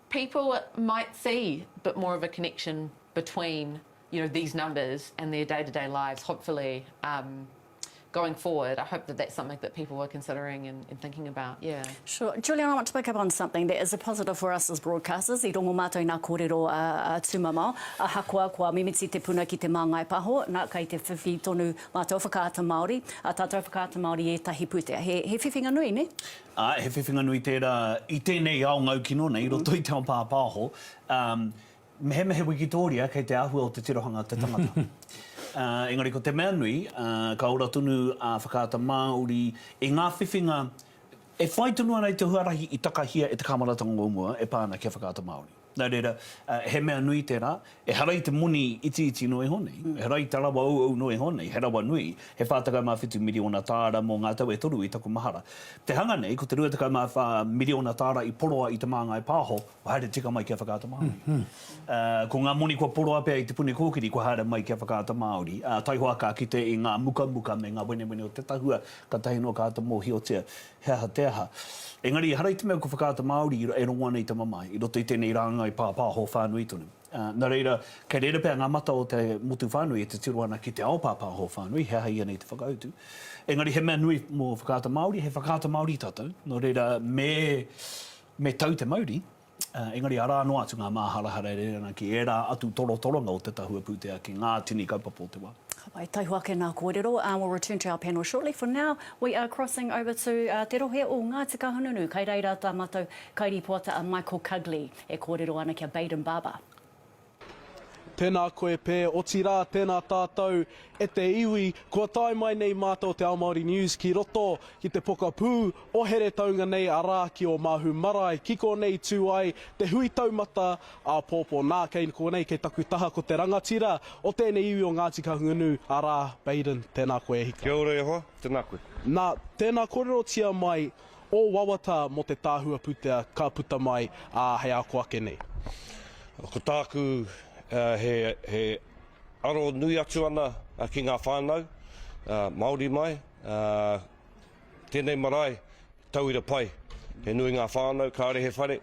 people might see a bit more of a connection between, these numbers and their day-to-day lives, hopefully, going forward. I hope that that's something that people are considering and thinking about, Sure. Julian, I want to pick up on something that is a positive for us as broadcasters. I rongo mātou nā kōrero a tūmamau, a hakua kua mimiti te puna ki te māngai paho, nā kai te whiwhi tonu mātou whakaata Māori, a tātou whakaata Māori e tahi pūtea. He whiwhinga nui, ne? He whiwhinga nui tērā, I tēnei ao ngau kino nei, roto I te ao pāpāho, mehe wikitoria kei te ahua o te tirohanga te tangata. Engari ko te mea nui, ka ora tunu a whakaata Māori, e ngā whiwhinga, e whai tunu anei te huarahi I takahia e te kamaratanga o mua, e pāna kia whakaata Māori. Nā reira, he mea nui tērā, e harai te moni iti no e honei, he rai te rawa au no e honei, he rawa nui, he whātaka mā whitu miliona tāra mō ngā tau e toru i taku mahara. Te hanga nei, ko te ruataka mā miliona tāra i poroa i te māngai pāho, o haere tika mai kia whakaata Māori. Ko ngā moni kua poroa pia i te puni kōkiri, ko haere mai kia whakaata Māori. Tahua ka kite i ngā muka me ngā wene o te tahua, ka tahi no ka ata mō hiotea, heaha te aha. Engari, harai te mea ko whakaata Māori e rongoa nei te mamai, i roto i tēnei rāngai pāho whānui tonu. Nā reira, kei reira pia ngā mata o te motu whānui e te tiruana ki te ao pāho whānui, hea ia nei te whakautu. Engari, he mea nui mō whakaata Māori, he whakaata Māori tātou. Nā reira, me tau te Māori, engari, ara no atu ngā māharahara reira ki e rā atu torotoronga o te tahua pūtea ki ngā tini kaupapa o te wā. Hai, Tahua ke nā kōrero. We'll return to our panel shortly. For now, we are crossing over to te rohe o Ngāti Kahungunu. Kai reira tā mātou kairi puata a Michael Cugley e kōrero ana kia Baden Barber. Tēnā koe pē, o tira, tēnā tātou, e te iwi, kua tai mai nei mātou Te Ao Māori News ki roto, ki te pokapū, o here taunga nei a rā ki o Mahu Marae, kiko nei tū ai, te hui taumata a pōpō. Nā kei ko nei, kei taku taha ko te rangatira, o tēnei iwi o Ngāti Kahungunu, a rā, Baden, tēnā koe hika. Kia ora e hoa, tēnā koe. Nā, tēnā kōrero tia mai, o wawata mo te tāhua putea, ka puta mai a hei a koake nei. Ko tāku, he aro nui atu ana ki ngā whānau, Māori mai, tēnei marae, tauira pai. He nui ngā whānau, kāre he whare,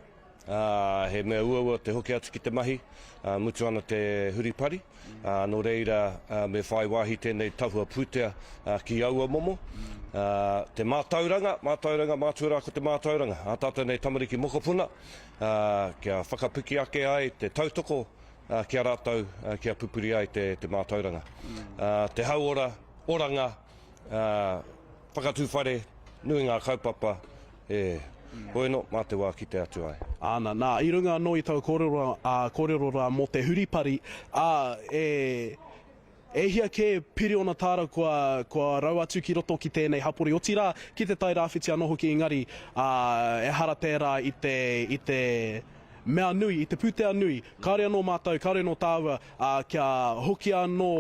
he mea uaua te hoki atu ki te mahi, mutu ana te huripari, no reira me whai wāhi tēnei tahua pūtea ki aua momo. Te mātauranga, mātura ko te mātauranga, a tātou nei tamariki mokopuna, kia whakapiki ake ai te tautoko, kia rātou, kia pupuri ai te mātauranga. Te hauora, oranga, whakatūwhare, nui ngā kaupapa, Oeno, mā te wā ki te atu ai. Āna, nā, i runga anō i tau kōrero rā mō te huripari, e hia ke piriona tāra kua rau atu ki roto ki tēnei hapori. O tira, ki te tai rāwhiti anō hoki ingari, e hara tērā i te mea nui, i te pūtea nui, kāre anō mātou, kāre anō tāua, kia hoki anō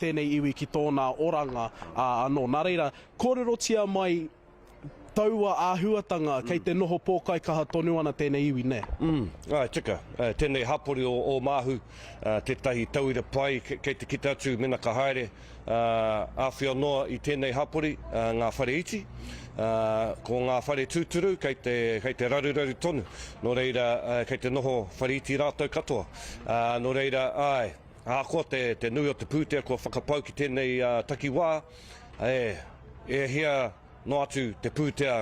tēnei iwi ki tōna oranga anō. Nā reira, kōrero tia mai taua āhuatanga kei te noho pōkai kaha tonu ana tēnei iwi, ne? Ai, tika. Tēnei hapori o Māhu, tētahi tauira pai, kei te kita atu mena ka haere, āwhia noa i tēnei hapori, ngā whare iti, ko ngā whare tūturu, kei te raruraru tonu, no reira, kei te noho whare iti rātou katoa. No reira, ai, ākoa te nui o te pūtea, kua whakapau ki tēnei takiwā, e hia no atu te pūtea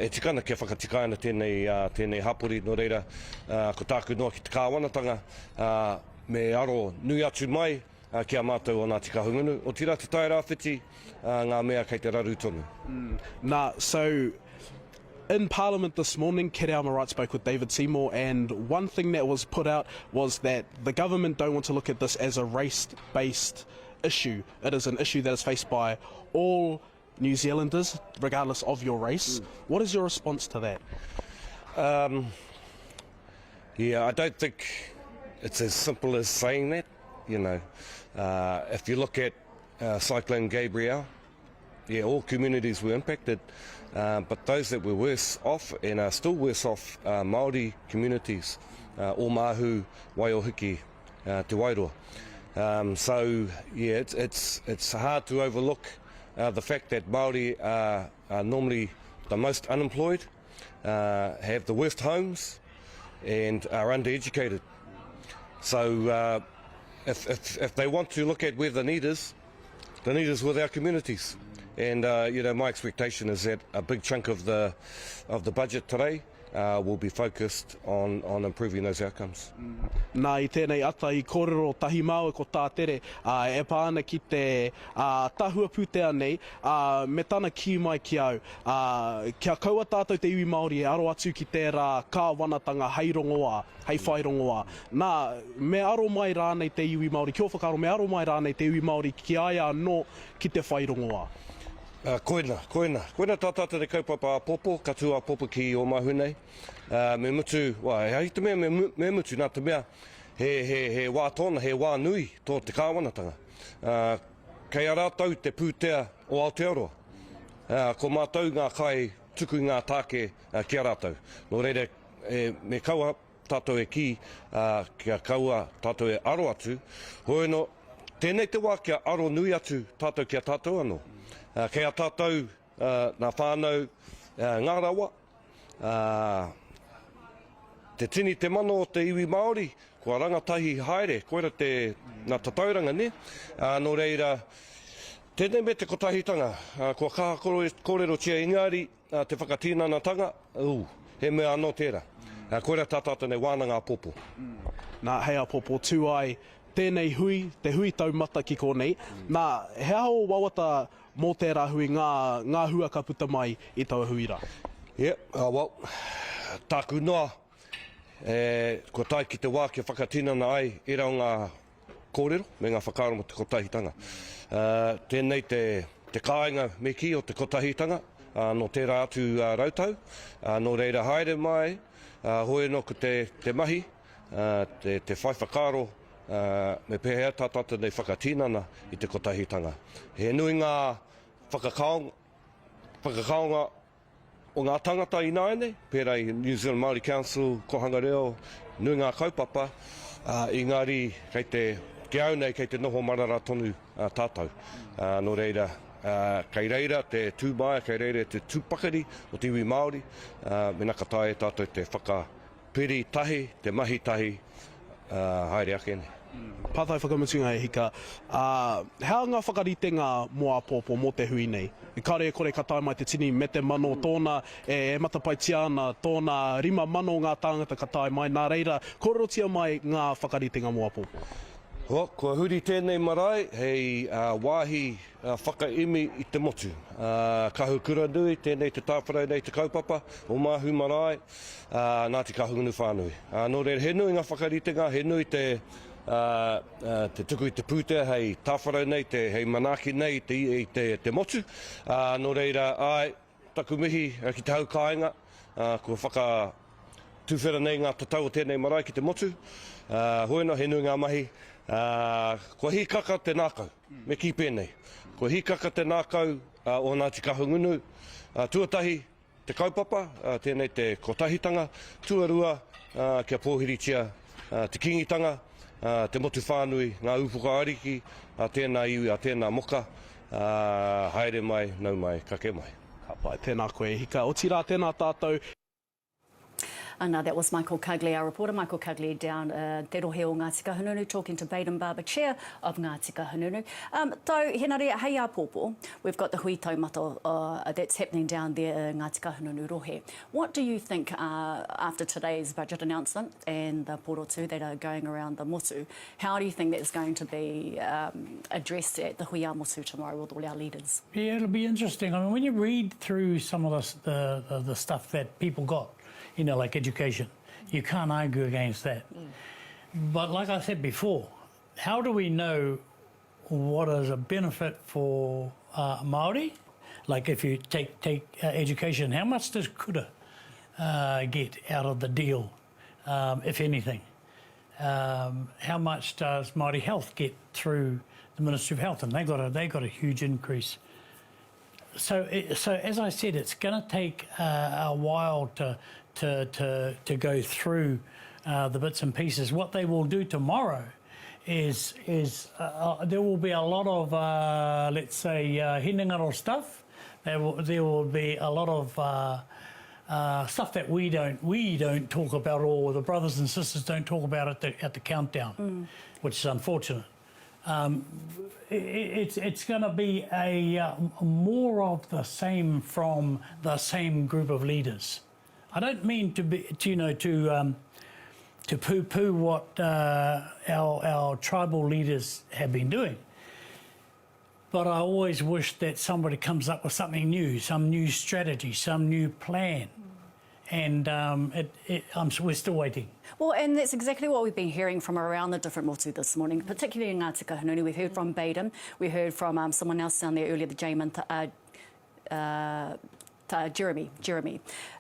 e tikana kia whakatikaina tēnei hapori, no reira, ko tāku noa ki te kāwanatanga, me aro nui atu mai kia mātou o Ngāti Kahungunu. O tira te tai rāwhiti, ngā mea kei te raru tonu. So, in Parliament this morning, Te Ao Māori spoke with David Seymour, and one thing that was put out was that the government don't want to look at this as a race-based issue. It is an issue that is faced by all New Zealanders, regardless of your race. What is your response to that? Yeah, I don't think it's as simple as saying that. You know, if you look at Cyclone Gabrielle, yeah, all communities were impacted, but those that were worse off and are still worse off are Māori communities, o Mahu, Waiohiki, Te Wairoa. So, yeah, it's hard to overlook the fact that Māori are normally the most unemployed, have the worst homes, and are undereducated. So if they want to look at where the need is with our communities. And you know, my expectation is that a big chunk of the budget today will be focused on improving those outcomes. Nā i tēnei ata i kōrero tahi māua ko tā tere, e pāna ki te tahua pūtea nei, me tana ki mai ki au. Kia kaua tātou te iwi Māori e aro atu ki tērā kāwanatanga hei rongoa, hei whai rongoa. Nā, me aro mai rānei te iwi Māori, kia whakaro me aro mai rānei te iwi Māori ki aia anō ki te whai rongoa. Koina tātata te kaupapa a popo, katua popo ki o mahunei. Me mutu, hei te mea me mutu nā te mea, he wā tōna, he wā nui tō te kāwanatanga. Kei a rātau te pūtea o Aotearoa. Ko mātou ngā kai tuku ngā tāke ki a rātau. Nō reire, me kaua tātou e ki, kia kaua tātou e aro atu. Hoeno, tēnei te wā kia aro nui atu tātou kia tātou anō. Kei a tātou nā whānau ngā rawa, te tini te mano o te iwi Māori, kua rangatahi haere, koera nā tatauranga ne. Nō reira, tēnei me te kotahitanga, kua kaha kōrero tia ingari, te whakatīnanatanga, he mea anō tērā. Koera tātata nei wānanga popo. Nā hei a popo tū ai, tēnei hui, te hui taumata ki konei. Nā, he aho wawata mō tērā hui ngā hua ka puta mai i taua huira. Well, tāku noa, kua tai ki te wā kia whakatinana ai i rau ngā kōrero, me ngā whakaaro mo te kotahitanga. Tēnei te kāinga me ki o te kotahitanga, no tērā atu rautau, no reira haere mai, hoi no ko te mahi, te whai whakaaro, me pēhea tātata nei whakatinana i te kotahitanga. He nui ngā whakakaonga o ngā tangata i nāene, pērā i New Zealand Māori Council, kohanga reo, nui ngā kaupapa, engari kei au nei kei te noho marara tonu tātou. Nō reira, kei reira te tūmaia, kei reira te tūpakari o te iwi Māori, me naka tae tātou te whakapiri tahi, te mahi tahi, haere ake nei. Pātai whakamutunga e hika. Hea ngā whakaritenga moa popo mō te hui nei? Kare kore ka tae mai te tini me te mano tōna e matapaitiana, tōna 5 mano ngā tāngata ka tae mai. Nā reira, korotia mai ngā whakaritenga moa popo. Kua huri tēnei marae, hei wāhi whakaimi i te motu. Kahu kura nui, tēnei te tāwharau nei te kaupapa, o māhu marae, nā te kahu ngunu whānui. Nō reira, he nui ngā whakaritenga, he nui te tuku i te pūtea, hei tāwharau nei, hei manaki nei i te motu. Nō reira, taku mihi ki te hau kāinga, kua whakatūwhera nei ngā tatau o tēnei marae ki te motu. Hoena, he nui ngā mahi, kua hikaka te nākau, me ki pēnei. Kua hikaka te nākau o nā te kahungunu, tuatahi te kaupapa, tēnei te kotahitanga, tuarua kia pōhiritia te kingitanga, te motu whānui, ngā upuka ariki, tēnā iwi, tēnā moka, haere mai, nau mai, kake mai. Ka pai, tēnā koe hika. O tira tēnā tātou. And that was Michael Cugley, our reporter. Michael Cugley down Te Rohe o Ngā Tika Hanunu, talking to Baden Barber, chair of Ngā Tika Hanunu. Tau, henare, hei a pōpō, we've got the hui taumata that's happening down there, Ngā Tika Hanunu Rohe. What do you think after today's budget announcement and the porotu that are going around the motu, how do you think that's going to be addressed at the hui a motu tomorrow with all our leaders? Yeah, it'll be interesting. I mean, when you read through some of the stuff that people got, you know, like education, you can't argue against that. But like I said before, how do we know what is a benefit for Māori? Like if you take education, how much does Kura get out of the deal, if anything? How much does Māori Health get through the Ministry of Health? And they got a huge increase. So as I said, it's going to take a while to go through the bits and pieces. What they will do tomorrow is there will be a lot of let's say hinengaro stuff. There will be a lot of stuff that we don't talk about, or the brothers and sisters don't talk about at the countdown, which is unfortunate. It's going to be a more of the same from the same group of leaders. I don't mean to poo-poo what our tribal leaders have been doing, but I always wish that somebody comes up with something new, some new strategy, some new plan. And we're still waiting. Well, and that's exactly what we've been hearing from around the different motu this morning, particularly in Ngā Tika Hanunu. We've heard from Baden, we heard from someone else down there earlier, the Jeremy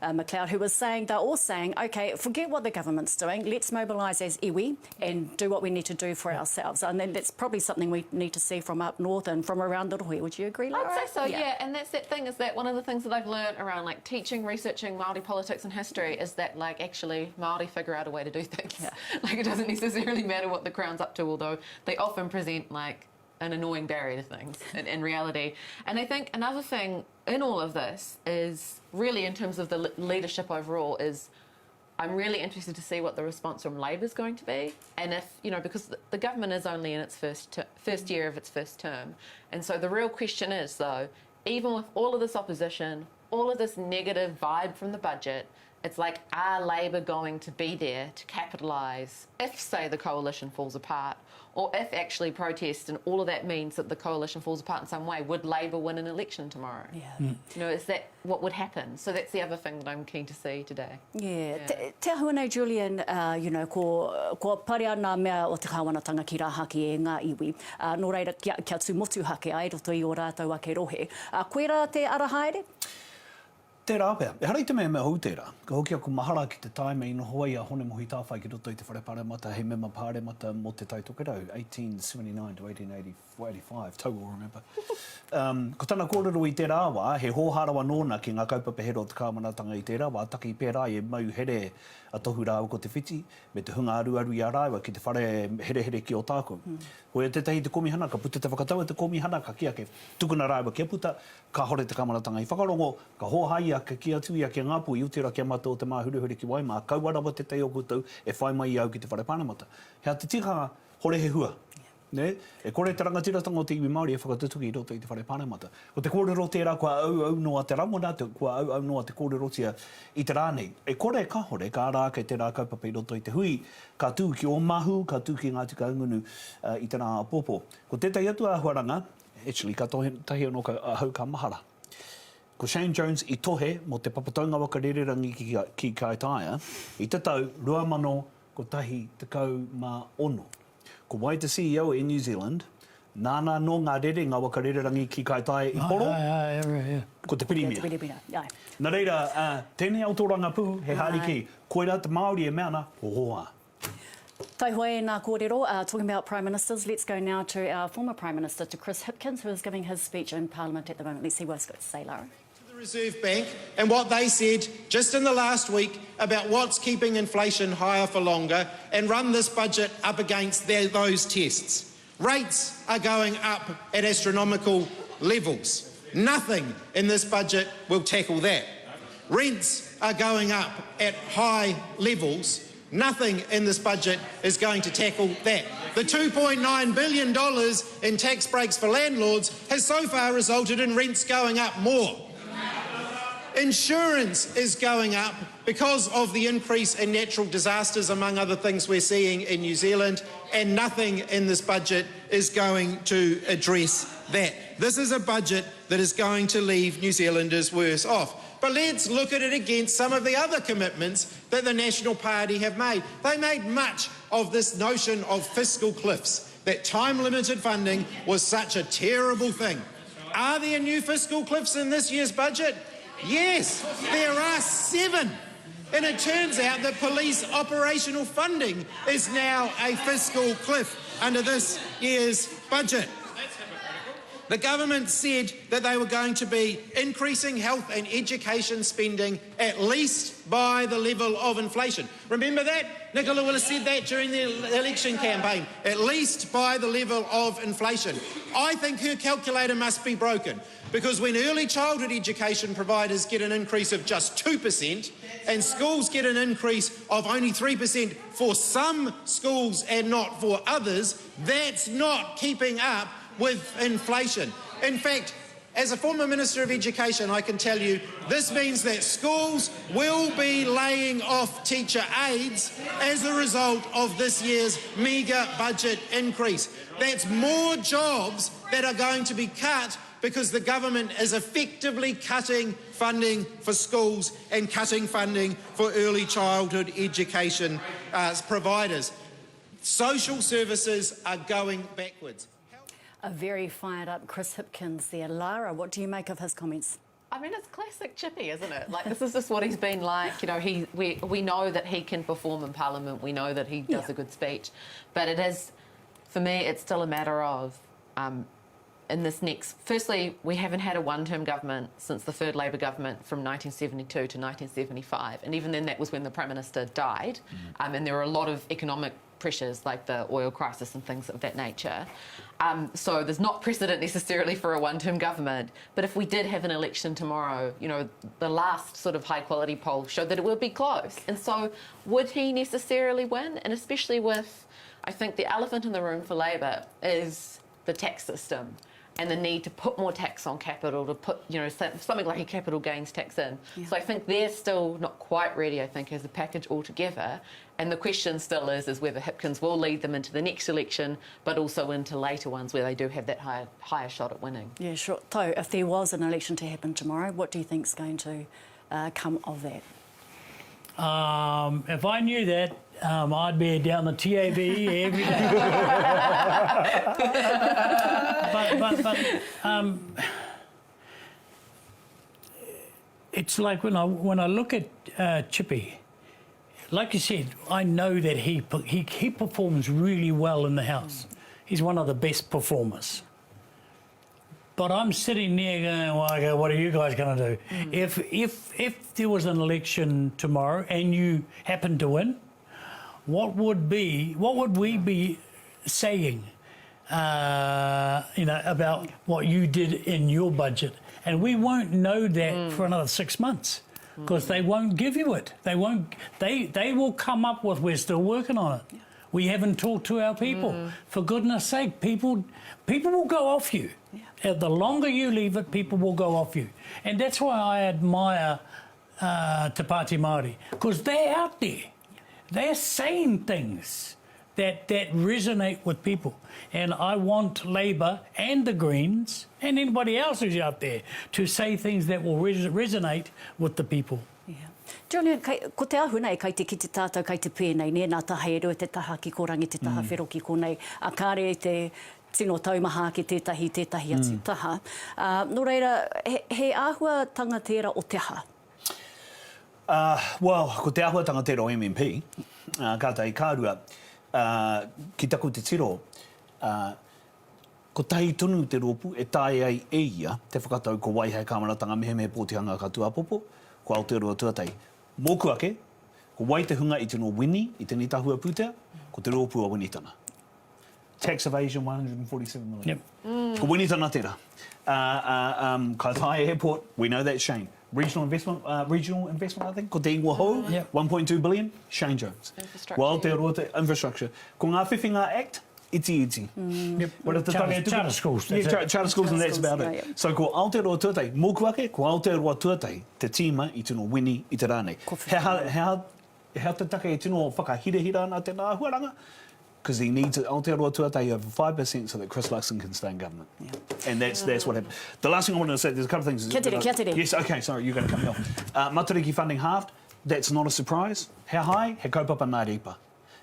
McLeod, who was saying, they're all saying, okay, forget what the government's doing, let's mobilise as iwi and do what we need to do for ourselves. And then that's probably something we need to see from up north and from around the Rohe. Would you agree, Laura? I'd say so, yeah. And that's that thing, is that one of the things that I've learned around like teaching, researching Māori politics and history is that like actually Māori figure out a way to do things. Yeah. Like it doesn't necessarily matter what the Crown's up to, although they often present like an annoying barrier to things in reality. And I think another thing in all of this is really in terms of the leadership overall is I'm really interested to see what the response from Labor is going to be. And if, you know, because the government is only in its first year of its first term. And so the real question is, though, even with all of this opposition, all of this negative vibe from the budget, it's like, are Labor going to be there to capitalise if, say, the coalition falls apart? Or if actually protest and all of that means that the coalition falls apart in some way, would Labor win an election tomorrow? Yeah. You know, is that what would happen? So that's the other thing that I'm keen to see today. Yeah. Te ahua nei, Julian, you know, ko pare ana mea o te kāwanatanga ki rā hake e ngā iwi. Nō reira, kia tū motu hake ai, roto i o rātou ake rohe. Koe rā te ara haere? Tērā pēr. E harei te mea hau tērā. Ka hoki aku mahara ki te taime ino hoa ia hone mohi tāwhai ki roto i te whare pāremata, he mema pāremata mō te taitokerau, 1879 to 1885, Tahua, remember. Ko tana kōrero i tērā wā, he hōharawa nōna ki ngā kaupapa hero o te kāmanatanga i tērā wā, taki i pērā e mau here a tohu rāu ko te whiti, me te hunga aru i a rāua ki te whare here ki o tākou. Hoi tētahi te komi hanaka, puta te whakataua te komi hanaka kia ke tukuna rāua kia puta, ka hore te kāmanatanga i whakarongo, ka hōhai a ka ki atu i a kia ngāpu i utira kia mata o te māhuruhure ki Waima, kauarawa te teo koutou e whai mai i au ki te whare pānemata. Hea te tikanga hore he hua. Ne? E kore te rangatiratanga o te iwi Māori e whakatutuki i roto i te whare pānemata. Ko te kōrero tērā kua au noa te ramona, kua au noa te kōrero tia i te rānei. E kore ka hore, ka rā kei te rā kaupapa i roto i te hui, ka tū ki o mahu, ka tū ki ngā tika ungunu i te rā pōpō. Ko tētai atu a huaranga, actually, ka tahi anō ka hau ka mahara. Ko Shane Jones i tohe mo te papataunga waka rererangi ki Kaitaia, i te tau 2016. Ko wai te CEO in New Zealand, nāna no ngā rere ngā waka rererangi ki Kaitaia i poro, ko te pirimia. Nā reira, tēnei autoranga pū, he hariki, koera te Māori e meana, hoa. Tahua e nā kōrero, talking about Prime Ministers, let's go now to our former Prime Minister, to Chris Hipkins, who is giving his speech in Parliament at the moment. Let's see what he's got to say, Lara. The Reserve Bank and what they said just in the last week about what's keeping inflation higher for longer and run this budget up against those tests. Rates are going up at astronomical levels. Nothing in this budget will tackle that. Rents are going up at high levels. Nothing in this budget is going to tackle that. The $2.9 billion in tax breaks for landlords has so far resulted in rents going up more. Insurance is going up because of the increase in natural disasters, among other things we're seeing in New Zealand, and nothing in this budget is going to address that. This is a budget that is going to leave New Zealanders worse off. But let's look at it against some of the other commitments that the National Party have made. They made much of this notion of fiscal cliffs, that time-limited funding was such a terrible thing. Are there new fiscal cliffs in this year's budget? Yes, there are 7. And it turns out that police operational funding is now a fiscal cliff under this year's budget. The government said that they were going to be increasing health and education spending at least by the level of inflation. Remember that? Nicola Willis said that during the election campaign, at least by the level of inflation. I think her calculator must be broken, because when early childhood education providers get an increase of just 2% and schools get an increase of only 3% for some schools and not for others, that's not keeping up with inflation. In fact, as a former Minister of Education, I can tell you this means that schools will be laying off teacher aides as a result of this year's meagre budget increase. That's more jobs that are going to be cut because the government is effectively cutting funding for schools and cutting funding for early childhood education providers. Social services are going backwards. A very fired up Chris Hipkins there. Lara, what do you make of his comments? I mean, it's classic Chippy, isn't it? Like, this is just what he's been like. You know, we know that he can perform in Parliament. We know that he does a good speech. But it is, for me, it's still a matter of, in this next... Firstly, we haven't had a one-term government since the third Labour government from 1972 to 1975. And even then, that was when the Prime Minister died. And there were a lot of economic pressures like the oil crisis and things of that nature. So there's not precedent necessarily for a one-term government. But if we did have an election tomorrow, you know, the last sort of high-quality poll showed that it would be close. And so would he necessarily win? And especially with, I think the elephant in the room for Labour is the tax system and the need to put more tax on capital, to put, you know, something like a capital gains tax in. So I think they're still not quite ready, I think, as a package altogether. And the question still is whether Hipkins will lead them into the next election, but also into later ones where they do have that higher shot at winning. Yeah, sure. Tau, if there was an election to happen tomorrow, what do you think's going to come of that? If I knew that, I'd be down the TAB every day. but it's like when I look at Chippy, like you said, I know that he performs really well in the House. He's one of the best performers. But I'm sitting there going, well, okay, what are you guys going to do? If there was an election tomorrow and you happen to win, what would we be saying, you know, about what you did in your budget? And we won't know that for another 6 months because they won't give you it. They won't. They will come up with, we're still working on it. Yeah. We haven't talked to our people. For goodness sake, people will go off you. Yeah. The longer you leave it, people will go off you. And that's why I admire Te Pāti Māori, because they're out there. They're saying things that resonate with people. And I want Labour and the Greens and anybody else who's out there to say things that will resonate with the people. Julian, ko te ahu nei, kai te ki te tātou, kai te pēnei, nā taha e rua te taha ki korangi te taha whero ki konei, a kāre te tino taumaha ki tētahi atu taha. Nō reira, he āhua tangatera o te aha? Well, ko te āhua tangatera o MMP, kātai kārua, ki taku te tiro, ko tahi tunu te ropu, e tae ai e ia, te whakatau ko waihai kāmaratanga mehe pōtihanga ka tuapopo, ko Aotearoa tuatai. Mōku ake, ko wai te hunga i tino wini, i tini tahua pūtea, ko te rōpua winitana. Tax evasion, 147 million. Yep. Ko winitana tera. Kaitaia Airport, we know that's Shane. Regional investment, I think, ko te Ingoa Yep. 1.2 billion, Shane Jones. Infrastructure. Ko Aotearoa te infrastructure. Ko ngā Whiwhinga Act, iti. Yep. What if the Charter schools. Charter schools, and that's about it. Yeah. So ko Aotearoa tuatai, mōku ake, ko Aotearoa tuatai, te tīma i tino wini i te rānei. Hea te take e tino whakahirehira ana tēnā ahuaranga? Because he needs Aotearoa tuatai over 5% so that Chris Luxon can stay in government. Yeah. And that's what happened. The last thing I wanted to say, there's a couple of things. Kia tere. Yes, okay, sorry, you're going to cut me off. Matariki funding halved, that's not a surprise. How high? He kaupapa ngā ripa.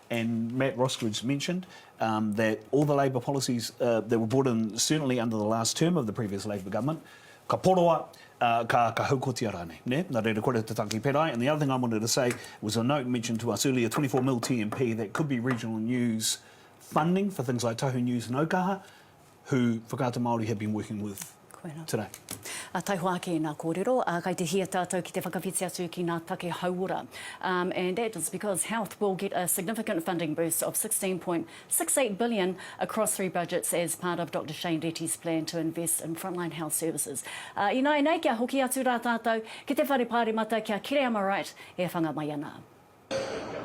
And Matt Roskridge mentioned that all the Labour policies that were brought in, certainly under the last term of the previous Labour government, ka poroa, ka haukotia rānei. Nā reira kore te taki perai. And the other thing I wanted to say was a note mentioned to us earlier, 24 mil TMP, that could be regional news funding for things like Tahu News and Aukaha, who Whakaata Māori have been working with today. Tahua ake nā kōrero, kai te hia tātou ki te whakawhiti atu ki nā take hauora. And that is because health will get a significant funding boost of 16.68 billion across 3 budgets as part of Dr. Shane Detti's plan to invest in frontline health services. I nei kia hoki atu rā tātou, ki te whare pāremata kia kire ama right e whanga mai ana.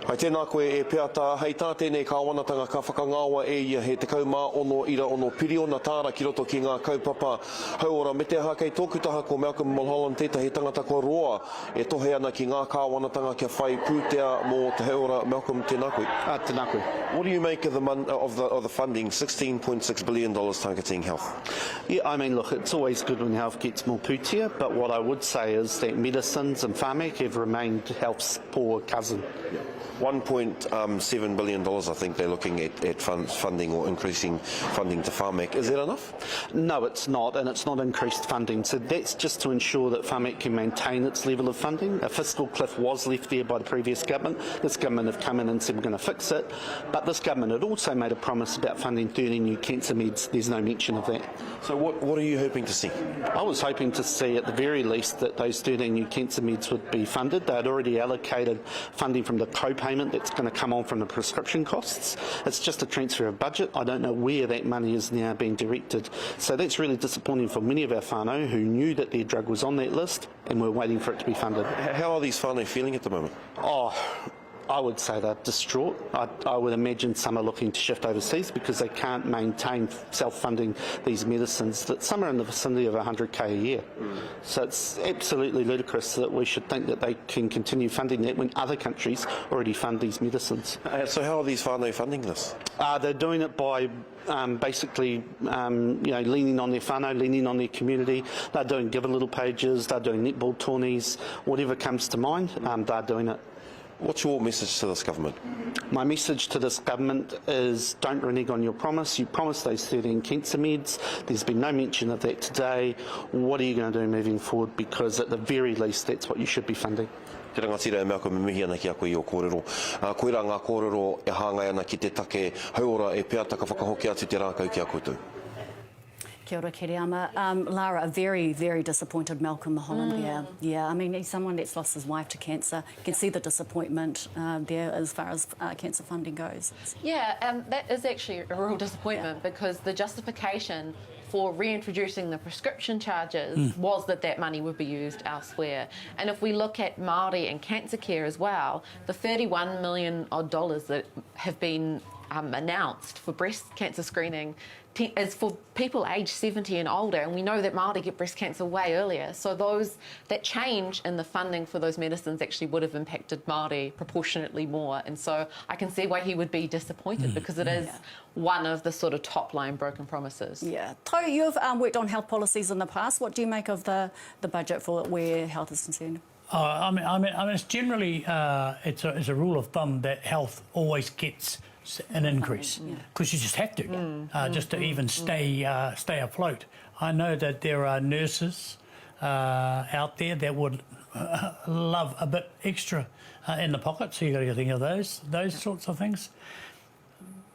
Hai tēnā koe e peata, hei tā tēnei kāwanatanga ka whakangāwa e ia he te kaumā ono ira ono piriona tāra ki roto ki ngā kaupapa hauora. Me te aha kei tōku taha ko Malcolm Mulholland, tētahi tangata ko roa e tohe ana ki ngā kāwanatanga kia whai pūtea mō te hauora. Malcolm, tēnā koe. Tēnā koe. What do you make of the funding, $16.6 billion targeting health? Yeah, I mean, look, it's always good when health gets more pūtea, but what I would say is that medicines and whāme have remained health's poor cousin. Yeah. $1.7 billion, I think they're looking at funding or increasing funding to Whāmek. Is that enough? No, it's not, and it's not increased funding. So that's just to ensure that Whāmek can maintain its level of funding. A fiscal cliff was left there by the previous government. This government have come in and said we're going to fix it. But this government had also made a promise about funding 30 new cancer meds. There's no mention of that. So what are you hoping to see? I was hoping to see at the very least that those 13 new cancer meds would be funded. They had already allocated funding from the co-payment that's going to come on from the prescription costs. It's just a transfer of budget. I don't know where that money is now being directed. So that's really disappointing for many of our whānau who knew that their drug was on that list and were waiting for it to be funded. How are these whānau feeling at the moment? Oh, I would say they're distraught. I would imagine some are looking to shift overseas because they can't maintain self-funding these medicines that some are in the vicinity of 100k a year. So it's absolutely ludicrous that we should think that they can continue funding that when other countries already fund these medicines. So how are these whānau funding this? They're doing it by basically leaning on their whānau, leaning on their community. They're doing Give a Little pages, they're doing netball tourneys, whatever comes to mind, they're doing it. What's your message to this government? My message to this government is don't renege on your promise. You promised those 13 cancer meds. There's been no mention of that today. What are you going to do moving forward? Because at the very least, that's what you should be funding. Te rangatira e mea koe mihi ana ki a koe i o kōrero. Koe rā ngā kōrero e hāngai ana ki te take hauora e peataka whakahoki atu te rākau ki a koutou. Kia ora, Kiriama. Lara, a very, very disappointed Malcolm Holland there. Yeah, I mean, he's someone that's lost his wife to cancer. You can see the disappointment there as far as cancer funding goes. Yeah, that is actually a real disappointment because the justification for reintroducing the prescription charges was that money would be used elsewhere. And if we look at Māori and cancer care as well, the $31 million odd that have been announced for breast cancer screening is for people aged 70 and older, and we know that Māori get breast cancer way earlier. So that change in the funding for those medicines actually would have impacted Māori proportionately more. And so I can see why he would be disappointed because it is one of the sort of top line broken promises. Yeah. Tahu, you've worked on health policies in the past. What do you make of the budget for where health is concerned? I mean, it's generally it's a rule of thumb that health always gets an increase because you just have to just to even stay afloat. I know that there are nurses out there that would love a bit extra in the pocket, so you got to think of those sorts of things.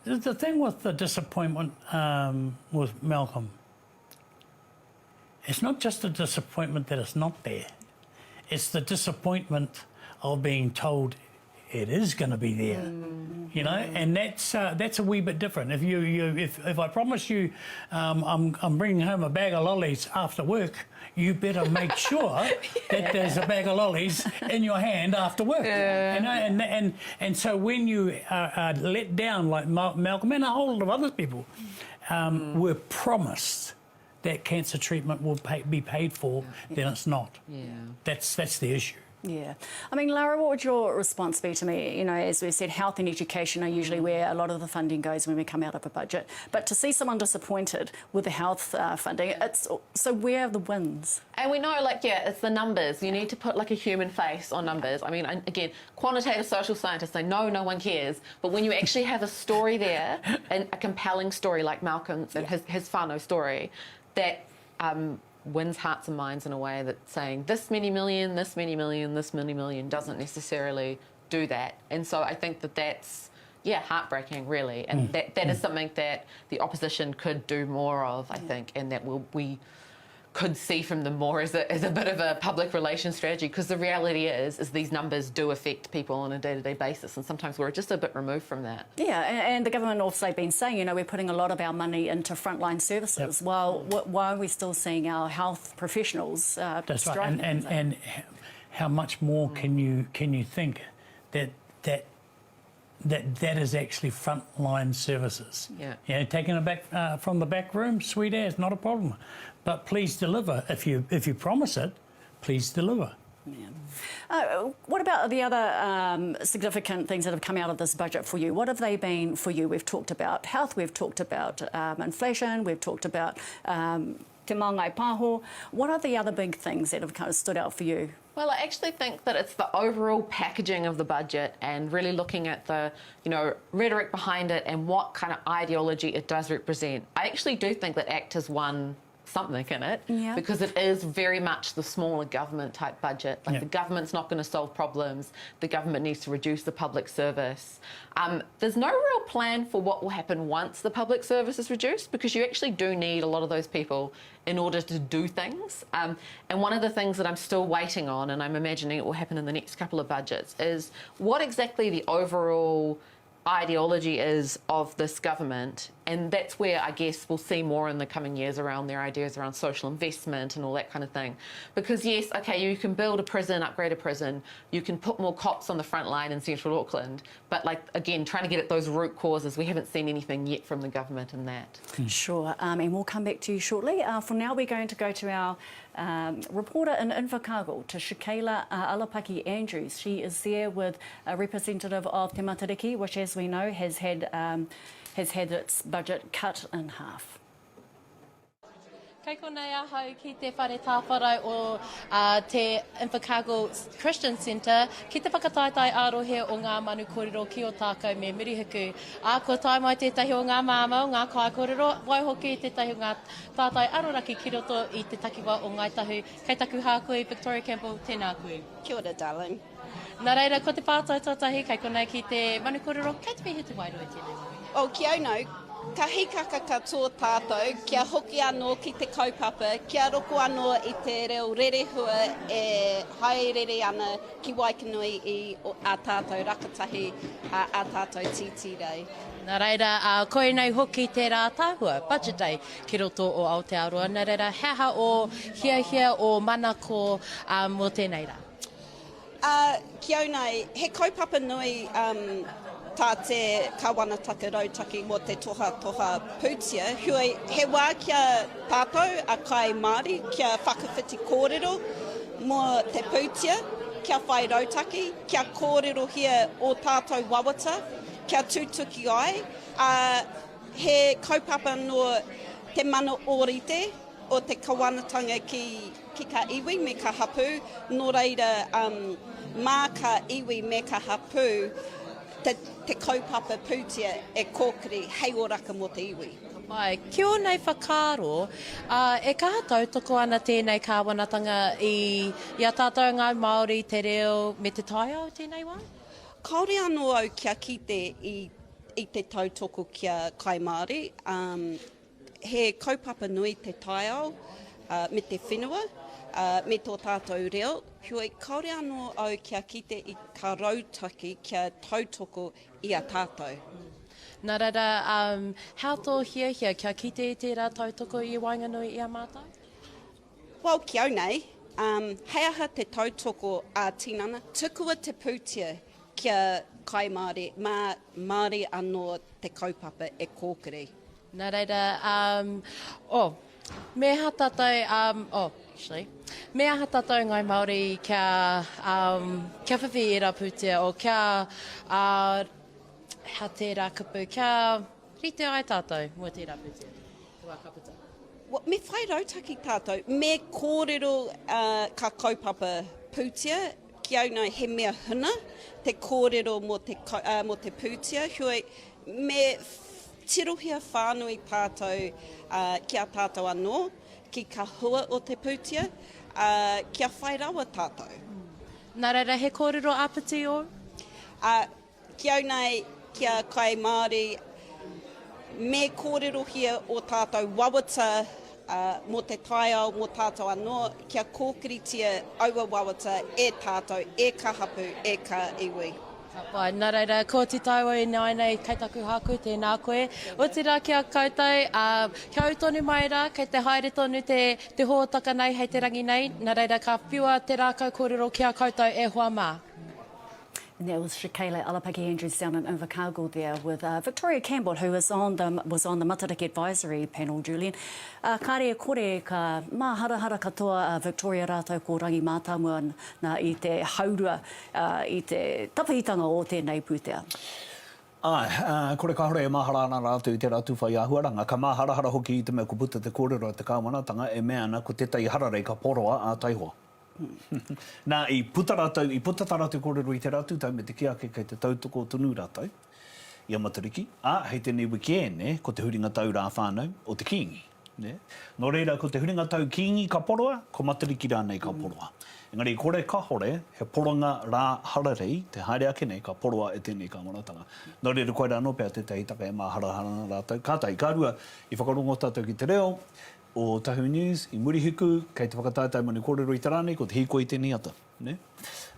The thing with the disappointment with Malcolm, it's not just a disappointment that it's not there. It's the disappointment of being told it is going to be there, you know, and that's a wee bit different. If I promise you, I'm bringing home a bag of lollies after work, you better make sure that there's a bag of lollies in your hand after work. You know, and so when you are let down like Malcolm and a whole lot of other people were promised that cancer treatment will be paid for, then it's not. That's the issue. Yeah. I mean, Lara, what would your response be to me? You know, as we said, health and education are usually where a lot of the funding goes when we come out of a budget. But to see someone disappointed with the health funding, so where are the wins? And we know, it's the numbers. You need to put, a human face on numbers. I mean, again, quantitative social scientists say, no one cares. But when you actually have a story there, and a compelling story like Malcolm's and his whānau story, that wins hearts and minds in a way that saying this many million, this many million, this many million doesn't necessarily do that. And so I think that's heartbreaking, really. And that is something that the opposition could do more of, I think, and that we could see from them more as a bit of a public relations strategy, because the reality is these numbers do affect people on a day-to-day basis, and sometimes we're just a bit removed from that. Yeah, and the government also been saying, you know, we're putting a lot of our money into frontline services. Well, why are we still seeing our health professionals That's striking? Right, and how much more can you think that is actually frontline services? Yeah. You know, taking it back from the back room, sweet as, not a problem. But please deliver. If you promise it, please deliver. Yeah. What about the other significant things that have come out of this budget for you? What have they been for you? We've talked about health, we've talked about inflation, we've talked about te māngai pāho. What are the other big things that have kind of stood out for you? Well, I actually think that it's the overall packaging of the budget and really looking at the, rhetoric behind it and what kind of ideology it does represent. I actually do think that ACT has won something in it because it is very much the smaller government type budget. Like the government's not going to solve problems. The government needs to reduce the public service. There's no real plan for what will happen once the public service is reduced because you actually do need a lot of those people in order to do things. And one of the things that I'm still waiting on, and I'm imagining it will happen in the next couple of budgets, is what exactly the overall ideology is of this government, and that's where I guess we'll see more in the coming years around their ideas around social investment and all that kind of thing. Because yes, okay, you can build a prison, upgrade a prison, you can put more cops on the front line in central Auckland, but like again, trying to get at those root causes, we haven't seen anything yet from the government in that. Sure, and we'll come back to you shortly. For now, we're going to go to our reporter in Invercargill, to Shikaila Alapaki Andrews. She is there with a representative of Te Matariki, which, as we know, has had its budget cut in half. Kei konei ahau ki te whare tāwharai o te Invercargill Christian Centre ki te whakataitai arohe o ngā manu kōrero ki o tākau me mirihiku. Ko tai mai tētahi o ngā māmau, ngā kai kōrero, wai hoki tētahi o ngā tātai aroraki ki roto i te takiwa o Ngai Tahu. Kei taku hā koe, Victoria Campbell, tēnā koe. Kia ora, darling. Nā reira, ko te pātai tātahi, kei konei ki te manu kōrero, kei te mihi te wairua tēnei. Kia au, ka hikaka ka tō tātou, kia hoki anō ki te kaupapa, kia roko anō i te reo rerehua e haerere ana ki Waikanui i a tātou rakatahi a tātou tītirei. Nā reira, koe nei hoki te rā Tahua, Budget Day, ki roto o Aotearoa. Nā reira, heha o hia o manako mō tēnei rā. Kia au nei, he kaupapa nui tā te kawanataka rautaki mō te toha pūtia. He wā kia tātou a kai Māori, kia whakawhiti kōrero mō te pūtia, kia whai rautaki, kia kōrero hia o tātou wawata, kia tūtuki ai. He kaupapa no te mana ōrite o te kawanatanga ki ka iwi me ka hapū, nō reira mā ka iwi me ka hapū, te kaupapa pūtia e kōkiri hei o raka mō te iwi. Ai, kia o nei whakaro, e kaha tautoko ana tēnei kāwanatanga i a tātou ngā Māori te reo me te tai au tēnei wā? Kaore anō au kia kite i te tautoko kia kai Māori. He kaupapa nui te tai au me te whenua, me tō tātou reo. Hoi, kaore anō au kia kite i ka rautaki kia tautoko i a tātou. Nā reira, how tō hia kia kite i tērā tautoko i Wainganui i a mātou? Well, kia au nei, hei aha te tautoko a tinana, tukua te pūtia kia kai Māori, mā Māori anō te kaupapa e kōkiri. Nā reira, me ha tātou, me aha tātou ngai Māori kia whawhiera pūtia o kia ha tērā kupu, kia rite ai tātou mua tērā pūtia, tua kapita. Me whai rautaki tātou, me kōrero ka kaupapa pūtia, ki au nei he mea huna, te kōrero mo te pūtia, hoi me tirohia whānui tātou kia tātou anō, ki ka hua o te pūtia, kia whai rawa tātou. Nā reira, he kōrero apiti o? Kia au nei, kia kai Māori, me kōrero hia o tātou wawata mō te taiao, mō tātou anō, kia kōkiritia aua wawata e tātou, e ka hapu, e ka iwi. Pai, nā reira, ko te taiwa i nai nei, kei taku haku, tēnā koe. O te rā kia koutou, kia au tonu mai rā, kei te haere tonu te hōtaka nei, hei te rangi nei. Nā reira, ka whiua te rākau kōrero kia koutou e hoa mā. And that was Shikaila Alapaki Andrews down in Invercargill there with Victoria Campbell, who was on the Matariki Advisory panel, Julian. Kāre kore ka mā harahara katoa Victoria rātou ko rangi mātamua na i te haurua, i te tapahitanga o tēnei pūtea. Kore ka hore e mahara ana rātou I te rātu whai āhuaranga. Ka maharahara hoki I te mea ko puta te kōrero te kāwanatanga e mea ana ko te tai hararei ka poroa a Tahua. Nā I puta tā rātou kōrero I te rātu tau me te kiake kei te tautoko tunu rātou. Ia matariki. Hei tēnei wiki ko te huringa tau rā whānau o te kingi. Ne? Nō reira, ko te huringa tau kingi ka poroa, ko matariki rānei ka poroa. Engari, kore ka hore, he poronga rā hararei, te haere ake nei, ka poroa e tēnei ka manatanga. Nō reira, koe rā nopea te tahitaka e maharahana rātou. Kātai, kā rua, I whakarongo tātou ki te reo, o Tahu News, I murihiku, kei te whakatātai mani kōrero I te rānei, ko te hiko I tēnei ata. Ne?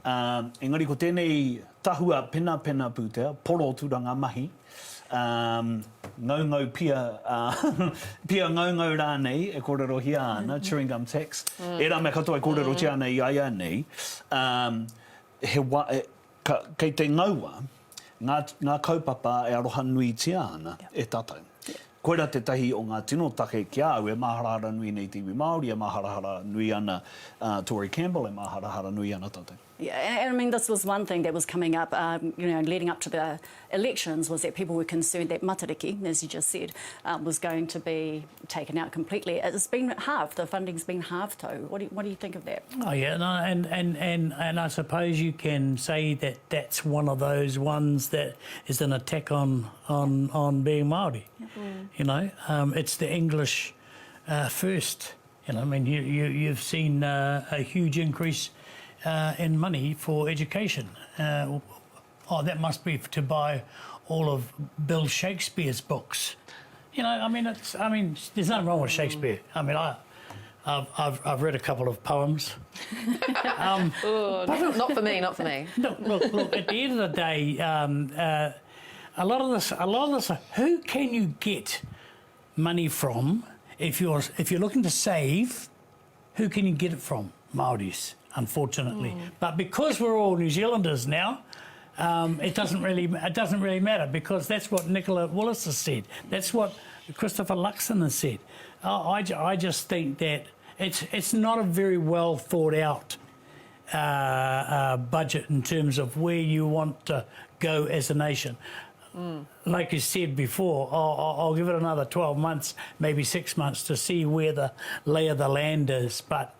Engari, ko tēnei tahua pena pūtea, poro tūranga mahi, ngau pia ngau rānei e kōrero hia ana, chewing gum tax. E rā mea katoa e kōrero tia nei aia nei. Kei te ngaua, ngā kaupapa e aroha nui tia ana e tātou. Koera te tahi o ngā tino take ki au e maharahara nui nei te iwi Māori, e maharahara nui ana Tory Campbell, e maharahara nui ana tātou. Yeah, and I mean, this was one thing that was coming up, leading up to the elections, was that people were concerned that matariki, as you just said, was going to be taken out completely. It's been halved. The funding's been halved, though. What do you think of that? Oh yeah, no, and I suppose you can say that that's one of those ones that is an attack on being Māori. It's the English first. I mean, you've seen a huge increase in money for education. That must be to buy all of Bill Shakespeare's books. I mean, there's nothing wrong with Shakespeare. I mean, I've read a couple of poems. Not for me, not for me. Look, at the end of the day, a lot of this, who can you get money from if you're looking to save? Who can you get it from? Māoris, unfortunately. But because we're all New Zealanders now, it doesn't really matter, because that's what Nicola Willis has said. That's what Christopher Luxon has said. I just think that it's not a very well thought out budget in terms of where you want to go as a nation. Like you said before, I'll give it another 12 months, maybe 6 months, to see where the lay of the land is. But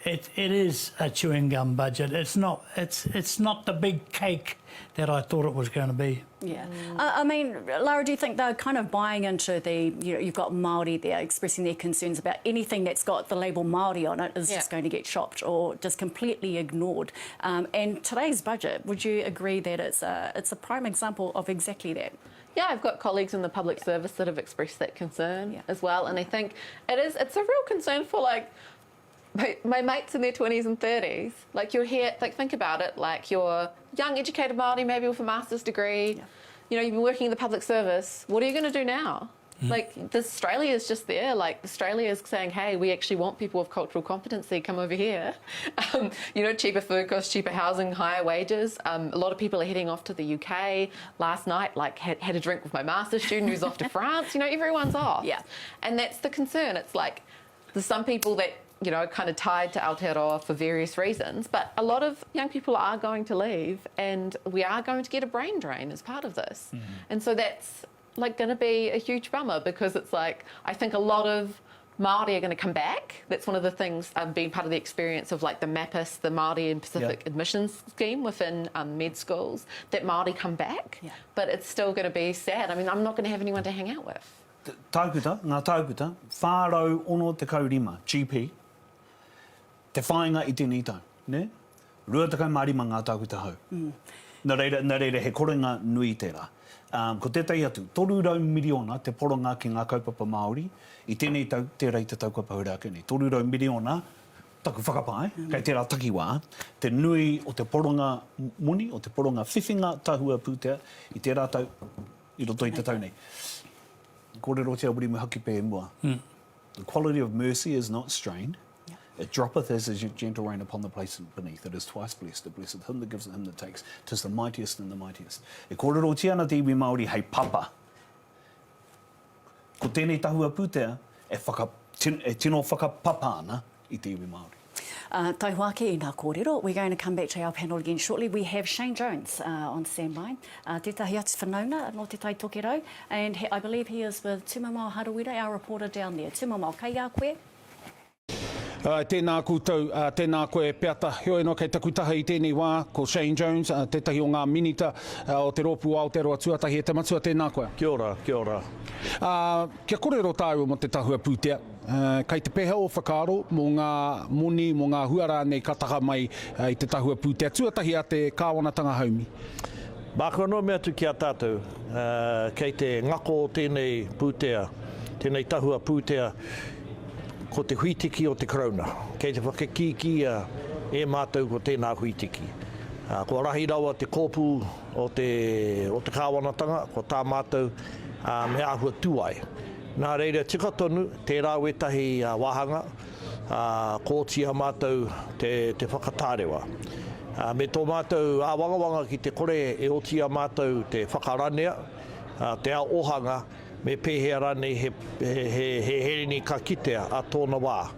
it is a chewing gum budget. It's not the big cake that I thought it was going to be. Yeah. I mean, Lara, do you think they're kind of buying into the, you've got Māori there expressing their concerns about anything that's got the label Māori on it is just going to get chopped or just completely ignored? And today's budget, would you agree that it's a prime example of exactly that? Yeah, I've got colleagues in the public service that have expressed that concern as well, and I think it's a real concern for, like, my mates in their 20s and 30s. Like, you're here, like, think about it, like, you're young, educated Māori, maybe with a master's degree. You've been working in the public service. What are you going to do now? Like, Australia is just there. Like, Australia is saying, hey, we actually want people of cultural competency, come over here. Cheaper food costs, cheaper housing, higher wages. A lot of people are heading off to the UK. Last night, like, had a drink with my master's student who's off to France. Everyone's off. Yeah. And that's the concern. It's like, there's some people that, kind of tied to Aotearoa for various reasons, but a lot of young people are going to leave, and we are going to get a brain drain as part of this. And so that's, like, going to be a huge bummer, because it's like, I think a lot of Māori are going to come back. That's one of the things, being part of the experience of, like, the MAPIS, the Māori and Pacific admissions scheme within med schools, that Māori come back, but it's still going to be sad. I mean, I'm not going to have anyone to hang out with. Ngā tākuta, whārau ono te kaurima, GP, te whāinga I tēnei tau, ne? Rua takau mārima ngā tākuta hau. Nā reira, he korenga nui tērā. Ko tētai atu, 300 miliona te poronga ki ngā kaupapa Māori, I tēnei tau, tērei te taukapa hura ake nei. 300 miliona, taku whakapae, kei tērā takiwā, te nui o te poronga muni, o te poronga whiwhinga tahua pūtea, I tērā tau, I roto I te tau nei. Kōrero te awiri me haki pē mua. The quality of mercy is not strained. It droppeth as a gentle rain upon the place beneath. It is twice blessed. It blesseth him that gives and him that takes. 'Tis the mightiest and the mightiest. E kōrero te ana te iwi Māori hei papa. Ko tēnei tahua pūtea, e tino whakapapa ana I te iwi Māori. Tahua ki nā kōrero. We're going to come back to our panel again shortly. We have Shane Jones on standby. Tētahi atu whanauna no te tai tokerau. And I believe he is with Tumamau Harawira, our reporter down there. Tumamau, kai a koe? Tēnā koutou, tēnā koe peata. Heo no kei takutaha I tēnei wā, ko Shane Jones, tētahi o ngā minita o te ropu Aotearoa tuatahi e te matua. Tēnā koe. Kia ora, kia ora. Kia kōrero tāu mo te tahua pūtea. Kei te peha o whakaaro mō ngā moni, mō ngā huara nei kataka mai I te tahua pūtea. Tuatahi a te kāwanatanga haumi. Mākua no mea tu kia tātou. Kei te ngako o tēnei pūtea, tēnei tahua pūtea, ko te huitiki o te krauna. Kei te whakakikia e mātou ko tēnā huitiki. Ko rahi rawa te kōpū o te kāwanatanga, ko tā mātou me āhua tuai. Nā reira tika tonu, te rāwetahi wahanga, kōtia mātou te whakatārewa. Me tō mātou wangawanga ki te kore e otia mātou te whakaranea, te ao ohanga, me pēhea rane he herini ka kitea a tōna wā.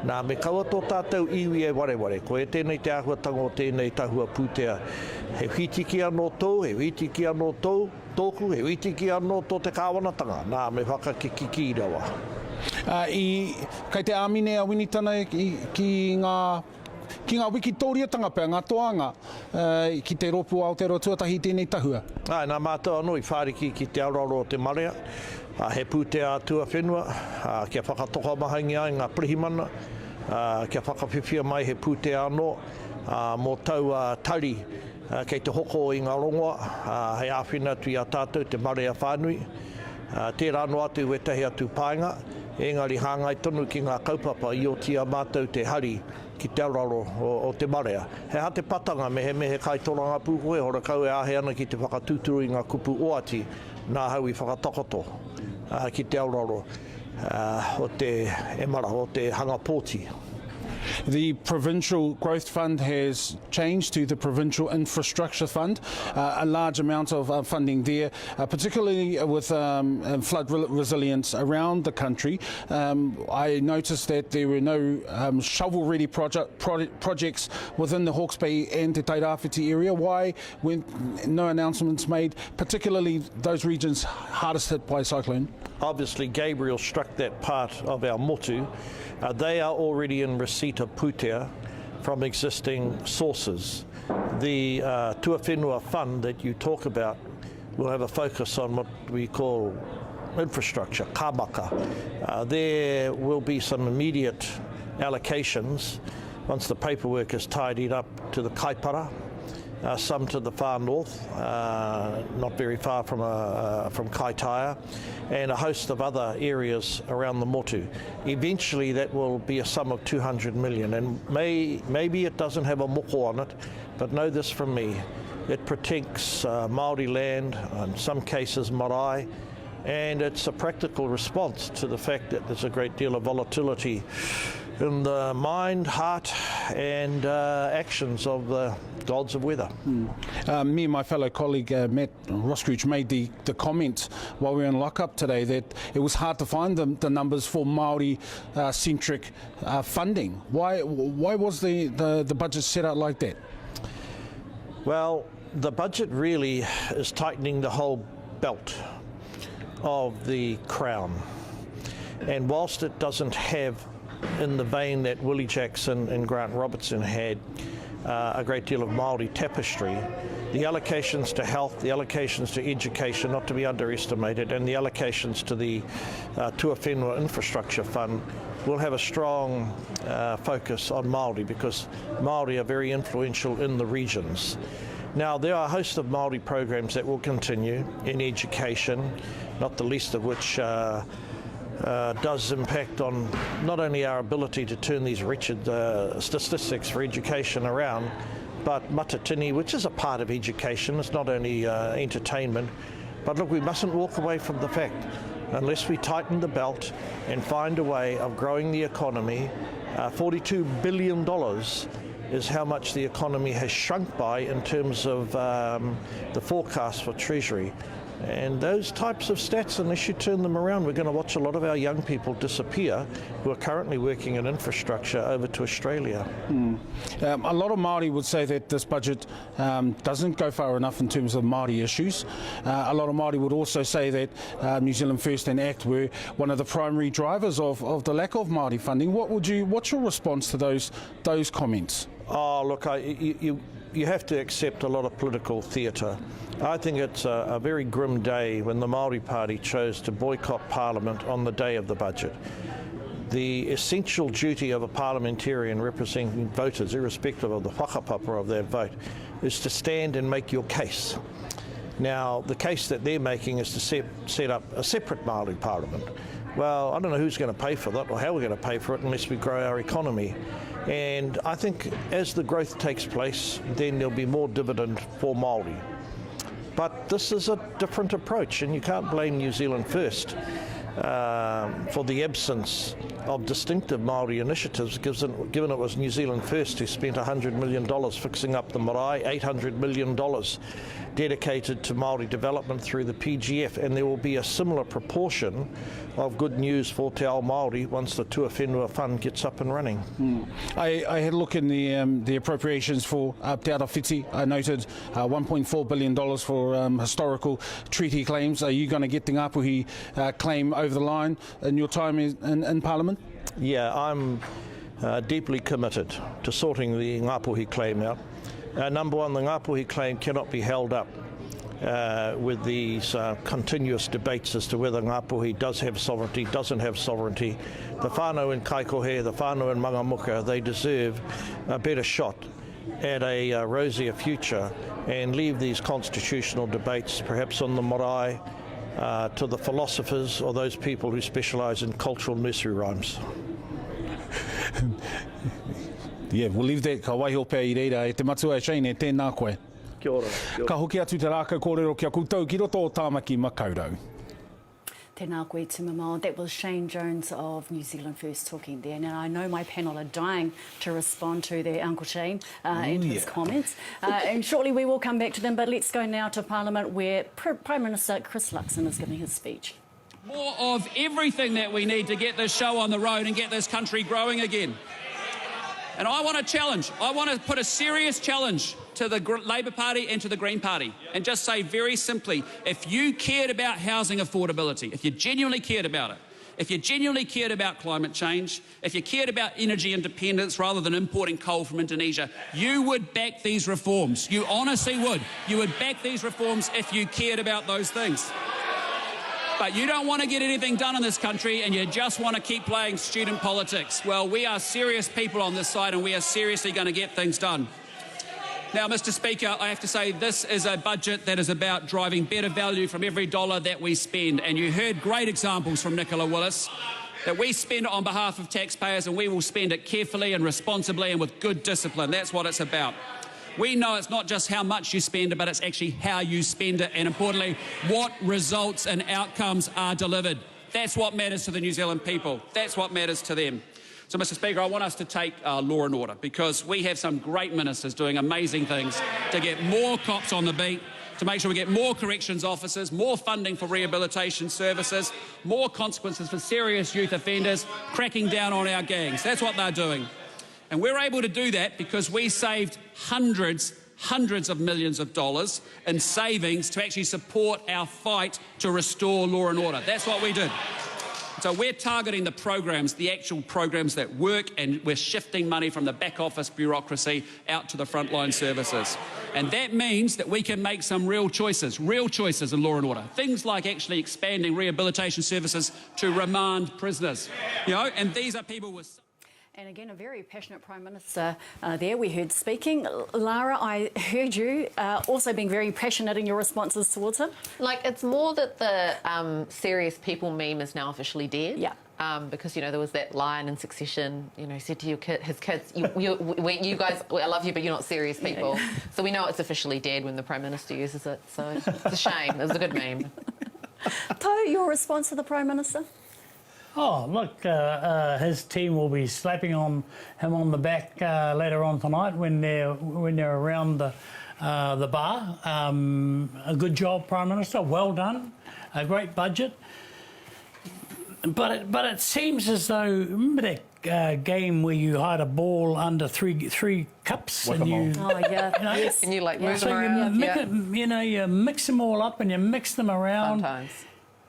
Nā me kaua tō tātou iwi e wareware, ko e tēnei te āhuatanga o tēnei tahua pūtea. He whitiki anō tōu, he whitiki anō tōu, tōku, he whitiki anō tō te kāwanatanga. Nā me whakakiki rawa. Kei te āmine a winitana ki ngā wikitōriatanga pēr, ngā toanga ki te ropu Aotearoa tuatahi tēnei tahua. Nā mātou anō I whāriki ki te auraro o te marea. He pūtea atua whenua, kia whakatoka mahangi ai ngā prihimana, kia whakawhiwhia mai he pūtea anō, mō tau tari kei te hoko I ngā rongoa, hei āwhina atu I a tātou te marea whānui. Tērā no atu wetahi atu pāinga, engari hāngai tonu ki ngā kaupapa I o tia mātou te hari ki te auraro o te marea. He ha te patanga mehe kaitoranga pūkoe, hora kau e ahe ana ki te whakatūturu I ngā kupu oati, nā hau I whakatokoto ki te auraro o te emara, o te hanga pōti. The Provincial Growth Fund has changed to the Provincial Infrastructure Fund, a large amount of funding there, particularly with flood resilience around the country. I noticed that there were no shovel-ready projects within the Hawke's Bay and Te Tairawhiti area. Why were no announcements made, particularly those regions hardest hit by cyclone? Obviously, Gabriel struck that part of our motu. They are already in receipt of pūtea from existing sources. The Tuawhenua Fund that you talk about will have a focus on what we call infrastructure, kāmaka. There will be some immediate allocations once the paperwork is tidied up to the Kaipara, some to the far north, not very far from Kaitaia, and a host of other areas around the motu. Eventually that will be a sum of 200 million, and maybe it doesn't have a moko on it, but know this from me, it protects Māori land, in some cases marae, and it's a practical response to the fact that there's a great deal of volatility in the mind, heart and actions of the gods of weather. Me and my fellow colleague Matt Roscrooge made the comment while we were in lockup today that it was hard to find the numbers for Māori-centric funding. Why was the budget set out like that? Well, the budget really is tightening the whole belt of the Crown. And whilst it doesn't have in the vein that Willie Jackson and Grant Robertson had a great deal of Māori tapestry, the allocations to health, the allocations to education, not to be underestimated, and the allocations to the Tuawhenua Infrastructure Fund will have a strong focus on Māori, because Māori are very influential in the regions. Now, there are a host of Māori programs that will continue in education, not the least of which does impact on not only our ability to turn these wretched statistics for education around, but matatini, which is a part of education. It's not only entertainment. But look, we mustn't walk away from the fact, unless we tighten the belt and find a way of growing the economy, $42 billion is how much the economy has shrunk by in terms of the forecast for Treasury. And those types of stats, unless you turn them around, we're going to watch a lot of our young people disappear who are currently working in infrastructure over to Australia. A lot of Māori would say that this budget doesn't go far enough in terms of Māori issues. A lot of Māori would also say that New Zealand First and ACT were one of the primary drivers of the lack of Māori funding. What's your response to those comments? Oh, look, you have to accept a lot of political theatre. I think it's a very grim day when the Māori Party chose to boycott Parliament on the day of the budget. The essential duty of a parliamentarian representing voters, irrespective of the whakapapa of their vote, is to stand and make your case. Now, the case that they're making is to set up a separate Māori Parliament. Well, I don't know who's going to pay for that or how we're going to pay for it unless we grow our economy. And I think as the growth takes place, then there'll be more dividend for Māori. But this is a different approach, and you can't blame New Zealand First for the absence of distinctive Māori initiatives, given it was New Zealand First who spent $100 million fixing up the marae, $800 million dedicated to Māori development through the PGF, and there will be a similar proportion of good news for Te Ao Māori once the Tua Whenua Fund gets up and running. I had a look in the appropriations for Te Arawhiti. I noted $1.4 billion for historical treaty claims. Are you going to get the Ngāpuhi claim over the line in your time in Parliament? Yeah, I'm deeply committed to sorting the Ngāpuhi claim out. Number one, the Ngāpuhi claim cannot be held up with these continuous debates as to whether Ngāpuhi does have sovereignty, doesn't have sovereignty. The whānau in Kaikohe, the whānau in Mangamuka, they deserve a better shot at a rosier future, and leave these constitutional debates perhaps on the marae to the philosophers or those people who specialise in cultural nursery rhymes. Yeah, we'll leave that. Ka waiho pēr I reira, e te matua e Shane, e tēnā koe. Kia ora. Ka hoki atu te rākau kōrero kia koutou ki roto o tāmaki makaurau. Tēnā koe te mamao. That was Shane Jones of New Zealand First talking there. Now, I know my panel are dying to respond to their Uncle Shane and his comments. And shortly we will come back to them, but let's go now to Parliament where Prime Minister Chris Luxon is giving his speech. More of everything that we need to get this show on the road and get this country growing again. And I want to challenge, I want to put a serious challenge to the Labour Party and to the Green Party and just say very simply, if you cared about housing affordability, if you genuinely cared about it, if you genuinely cared about climate change, if you cared about energy independence rather than importing coal from Indonesia, you would back these reforms. You honestly would. You would back these reforms if you cared about those things. But you don't want to get anything done in this country and you just want to keep playing student politics. Well, we are serious people on this side and we are seriously going to get things done. Now, Mr. Speaker, I have to say this is a budget that is about driving better value from every dollar that we spend. And you heard great examples from Nicola Willis that we spend on behalf of taxpayers and we will spend it carefully and responsibly and with good discipline. That's what it's about. We know it's not just how much you spend, but it's actually how you spend it, and importantly, what results and outcomes are delivered. That's what matters to the New Zealand people. That's what matters to them. So, Mr. Speaker, I want us to take law and order, because we have some great ministers doing amazing things to get more cops on the beat, to make sure we get more corrections officers, more funding for rehabilitation services, more consequences for serious youth offenders, cracking down on our gangs. That's what they're doing. And we're able to do that because we saved hundreds of millions of dollars in savings to actually support our fight to restore law and order. That's what we did. So we're targeting the programs, the actual programs that work, and we're shifting money from the back office bureaucracy out to the frontline services. And that means that we can make some real choices in law and order. Things like actually expanding rehabilitation services to remand prisoners. You know, and these are people with... And again, a very passionate Prime Minister there we heard speaking. Lara, I heard you also being very passionate in your responses towards him. Like, it's more that the serious people meme is now officially dead. Yeah. Because, you know, there was that line in Succession, you know, said to his kids, you guys, I love you, but you're not serious people. Yeah. So we know it's officially dead when the Prime Minister uses it. So it's a shame. It was a good meme. Tahu, your response to the Prime Minister? Oh, look, his team will be slapping him on the back later on tonight when they're around the bar. A good job, Prime Minister. Well done. A great budget. But it seems as though, remember that game where you hide a ball under three cups and you, Yes. And you like move them around. You mix them all up and you mix them around. Sometimes.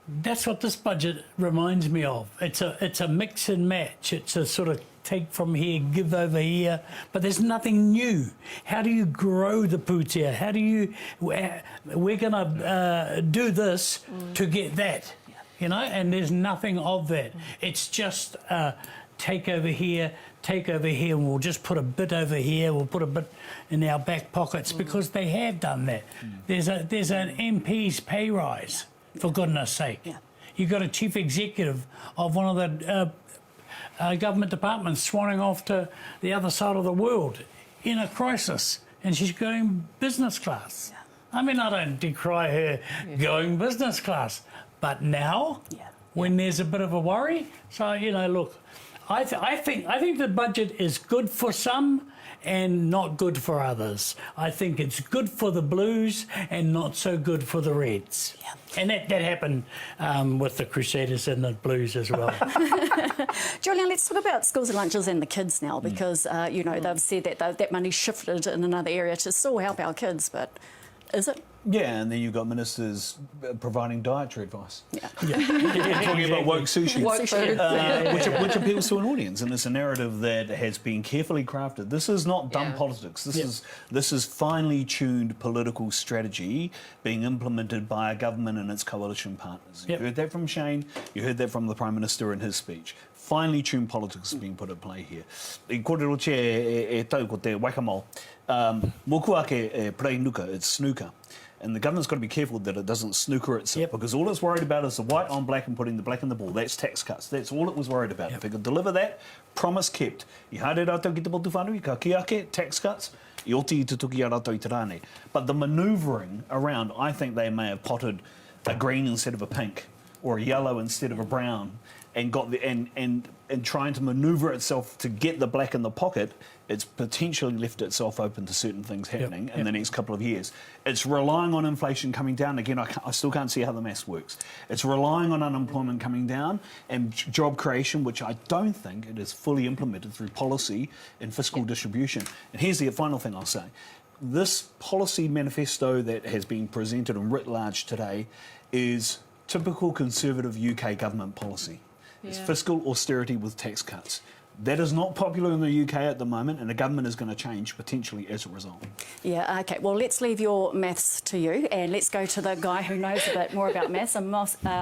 That's what this budget reminds me of. It's a mix and match. It's a sort of take from here, give over here, but there's nothing new. How do you grow the pūtea? How do you? We're going to do this to get that, and there's nothing of that. It's just take over here, and we'll just put a bit over here. We'll put a bit in our back pockets because they have done that. There's an MP's pay rise, for goodness sake. Yeah. You've got a chief executive of one of the government departments swanning off to the other side of the world in a crisis, and she's going business class. Yeah. I mean, I don't decry her going business class, but now, when there's a bit of a worry, so look, I think the budget is good for some and not good for others. I think it's good for the Blues and not so good for the Reds. Yeah. And that happened with the Crusaders and the Blues as well. Julian, let's talk about schools and lunches and the kids now, because they've said that that money shifted in another area to still help our kids, but is it? Yeah, and then you've got ministers providing dietary advice. Talking about woke sushi, which appeals to an audience, and it's a narrative that has been carefully crafted. This is not dumb politics. This is finely tuned political strategy being implemented by a government and its coalition partners. You heard that from Shane. You heard that from the Prime Minister in his speech. Finely tuned politics is being put at play here. I kōrero che tau ko te whakamau. Moku ake prei nuka, it's snooker. And the government's got to be careful that it doesn't snooker itself, because all it's worried about is the white on black and putting the black in the ball. That's tax cuts. That's all it was worried about. If it could deliver that, promise kept. I haere rātou ki te potu whānui, ka ki ake, tax cuts, I oti I te tuki a rātou I te rāne. But the manoeuvring around, I think they may have potted a green instead of a pink, or a yellow instead of a brown, and got the and trying to manoeuvre itself to get the black in the pocket, it's potentially left itself open to certain things happening in the next couple of years. It's relying on inflation coming down. Again, I still can't see how the maths works. It's relying on unemployment coming down and job creation, which I don't think it is fully implemented through policy and fiscal distribution. And here's the final thing I'll say. This policy manifesto that has been presented and writ large today is typical Conservative UK government policy. It's fiscal austerity with tax cuts. That is not popular in the UK at the moment, and the government is going to change potentially as a result. Yeah, OK. Well, let's leave your maths to you, and let's go to the guy who knows a bit more about maths. And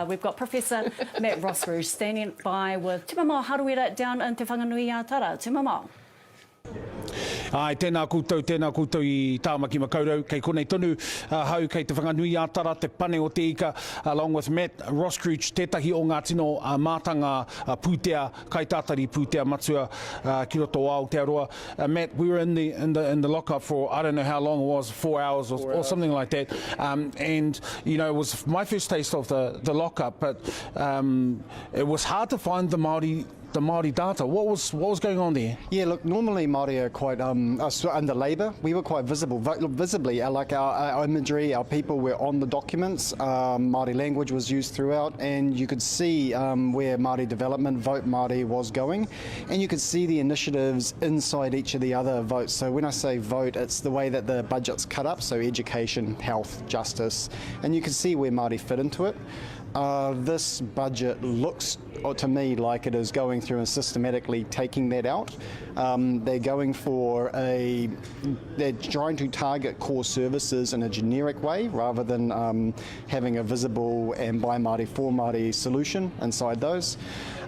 we've got Professor Matt Rossrouge standing by with Te Mamao Haruera down in Te Whanganui-a-Tara. Te Mamao. Ai, tēnā koutou I tāmaki makaurau, kei konei tonu hau kei te Whanganui-a-Tara, te pane o te ika, along with Matt Rossrouge, tētahi o ngā tino mātanga pūtea, kai tātari pūtea matua ki roto o Aotearoa. Matt, we were in the lockup for, I don't know how long it was, 4 hours or something like that, and it was my first taste of the lockup, but it was hard to find the Māori data. What was going on there? Yeah, look, normally Māori are quite under Labour. We were quite visibly, our imagery, our people were on the documents. Māori language was used throughout, and you could see where Māori development, Vote Māori, was going, and you could see the initiatives inside each of the other votes. So when I say vote, it's the way that the budget's cut up, so education, health, justice, and you can see where Māori fit into it. This budget looks to me like it is going through and systematically taking that out. They're going for they're trying to target core services in a generic way rather than having a visible and by Māori for Māori solution inside those.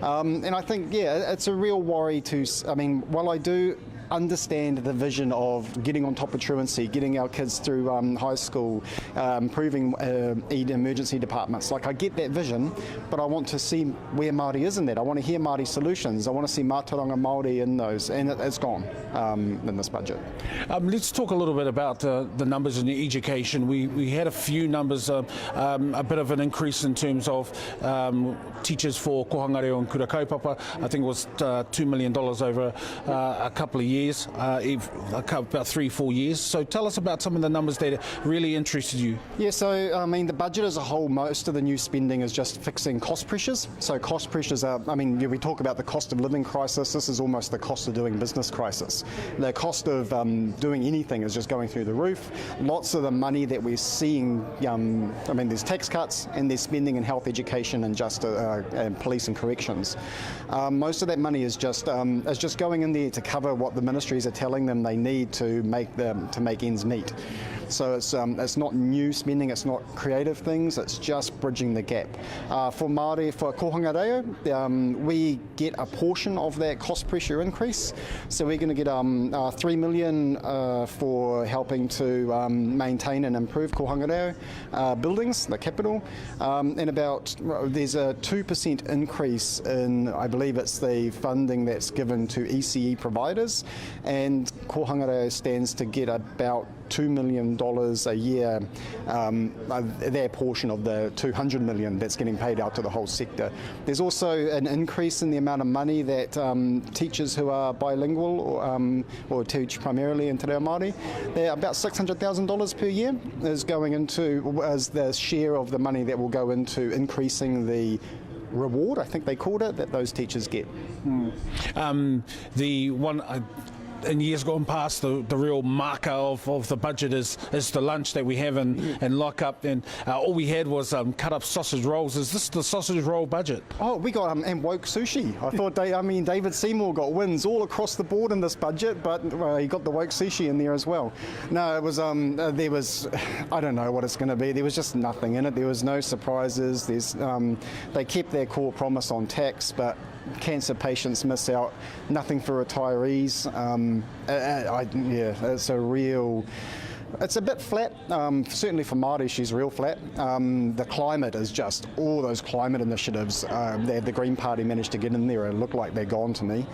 And I think, it's a real worry while I do understand the vision of getting on top of truancy, getting our kids through high school, improving emergency departments. I get that vision, but I want to see where Māori is in that. I want to hear Māori solutions. I want to see mātauranga Māori in those, and it's gone in this budget. Let's talk a little bit about the numbers in education. We had a few numbers, a bit of an increase in terms of teachers for kohanga reo and kura kaupapa. I think it was $2 million over a couple of years. years, about 3-4 years. So tell us about some of the numbers that really interested you. Yeah, so I mean the budget as a whole, most of the new spending is just fixing cost pressures. So cost pressures are, I mean, we talk about the cost of living crisis, this is almost the cost of doing business crisis. The cost of doing anything is just going through the roof. Lots of the money that we're seeing, I mean there's tax cuts and there's spending in health, education and and police and corrections. Most of that money is just going in there to cover what the ministries are telling them they need to make ends meet. So it's not new spending, it's not creative things, it's just bridging the gap. For Māori, for Kohanga Reo, we get a portion of that cost pressure increase. So we're going to get $3 million for helping to maintain and improve Kohanga Reo buildings, the capital, and there's a 2% increase in, I believe it's the funding that's given to ECE providers, and Kohanga Reo stands to get about $2 million a year, their portion of the $200 million that's getting paid out to the whole sector. There's also an increase in the amount of money that teachers who are bilingual or teach primarily in Te Ao Māori, they're about $600,000 per year is going into as the share of the money that will go into increasing the reward, I think they called it, that those teachers get. The one in years gone past, the real marker of the budget is the lunch that we have in lock-up, and all we had was cut up sausage rolls. Is this the sausage roll budget? Oh, we got and woke sushi. I thought, David Seymour got wins all across the board in this budget, but he got the woke sushi in there as well. No, it was there was, I don't know what it's going to be. There was just nothing in it. There was no surprises. They kept their core promise on tax, but cancer patients miss out. Nothing for retirees. It's a bit flat. Certainly for Māori, she's real flat. The climate is just all those climate initiatives. The Green Party managed to get in there. It looked like they're gone to me.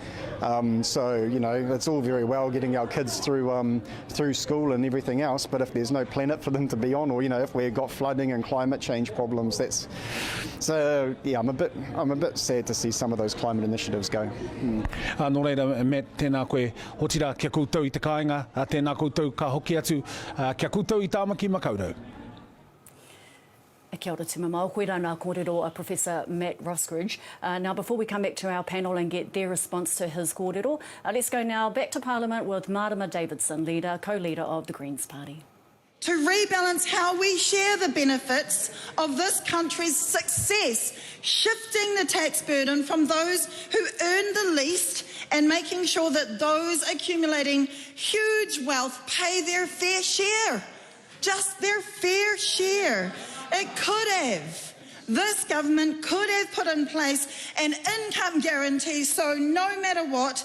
So it's all very well getting our kids through school and everything else, but if there's no planet for them to be on, or if we've got flooding and climate change problems, I'm a bit sad to see some of those climate initiatives go. Nō reira, Matt, tēnā koe hotira kia koutou I te kāinga, tēnā koutou ka hoki atu, kia koutou I tāmaki makaurau. Kia ora tuma mau, koe rāna kōrero, Professor Matt Roskridge. Now, before we come back to our panel and get their response to his kōrero, let's go now back to Parliament with Marama Davidson, co-leader of the Greens Party. To rebalance how we share the benefits of this country's success, shifting the tax burden from those who earn the least and making sure that those accumulating huge wealth pay their fair share, just their fair share. It could have. This government could have put in place an income guarantee so no matter what,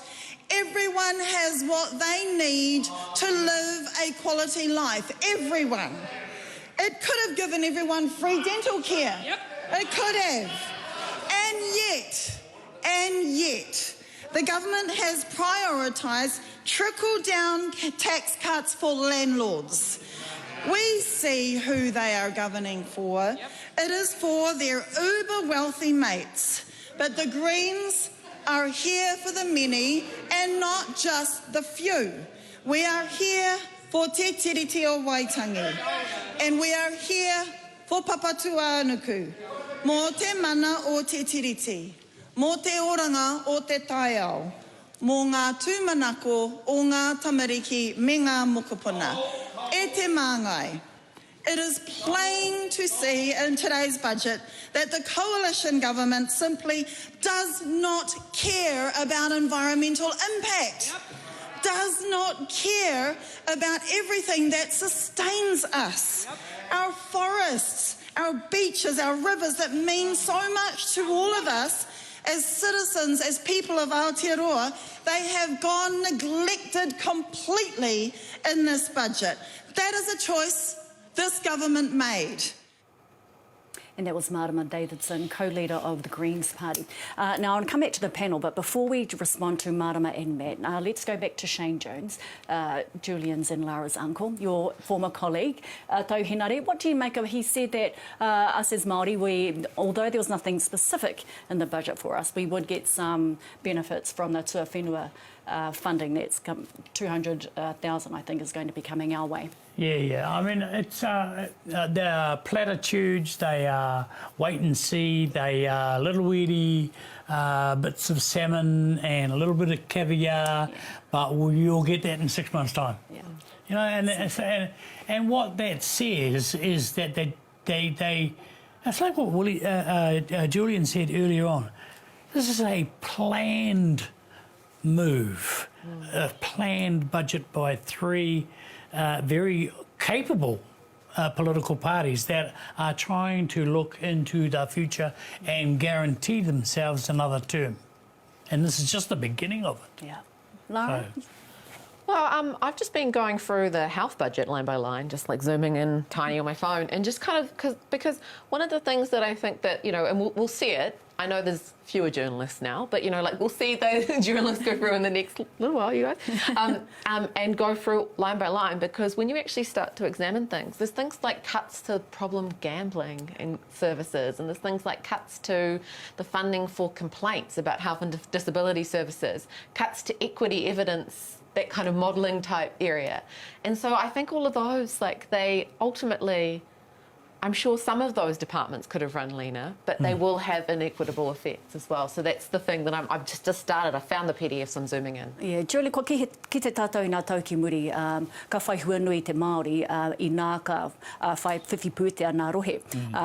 everyone has what they need to live a quality life. Everyone. It could have given everyone free dental care. Yep. It could have. And yet, the government has prioritised trickle-down tax cuts for landlords. We see who they are governing for. Yep. It is for their uber-wealthy mates. But the Greens are here for the many and not just the few. We are here for Te Tiriti o Waitangi. And we are here for Papatua Anuku. Mō te mana o Te Tiriti. Mō te oranga o te Tai Ao. Mō ngā tūmanako o ngā tamariki me ngā mokopuna. E te māngai. It is plain to see in today's budget that the coalition government simply does not care about environmental impact, does not care about everything that sustains us, our forests, our beaches, our rivers that mean so much to all of us as citizens, as people of Aotearoa. They have gone neglected completely in this budget. That is a choice this government made. And that was Marama Davidson, co-leader of the Greens Party. Now, I'll come back to the panel, but before we respond to Marama and Matt, let's go back to Shane Jones, Julian's and Lara's uncle, your former colleague, Tau Henare. What do you make of, he said that us as Māori, although there was nothing specific in the budget for us, we would get some benefits from the tuawhenua funding that's come, 200,000 I think is going to be coming our way. Yeah. I mean, it's they are platitudes, they are wait and see, they are little weedy bits of salmon and a little bit of caviar, but you'll get that in 6 months' time. Yeah. You know, and what that says is that they it's like what Julian said earlier on. This is a planned move, a planned budget by three very capable political parties that are trying to look into the future and guarantee themselves another term. And this is just the beginning of it. Yeah. Lara? Well, I've just been going through the health budget line by line, just like zooming in tiny on my phone, and just kind of because one of the things that I think that, you know, and we'll see it. I know there's fewer journalists now, but, you know, like we'll see those journalists go through in the next little while, you guys, and go through line by line, because when you actually start to examine things, there's things like cuts to problem gambling and services, and there's things like cuts to the funding for complaints about health and disability services, cuts to equity evidence, that kind of modelling type area. And so I think all of those, like, they ultimately, I'm sure some of those departments could have run leaner, but they will have inequitable effects as well. So that's the thing that I've just started. I found the PDFs, I'm zooming in. Yeah, Julie, ko ki te tātou i nā tau ki muri, ka whai hua nui te Māori i nā ka whai whiwhi pūtea nā rohe.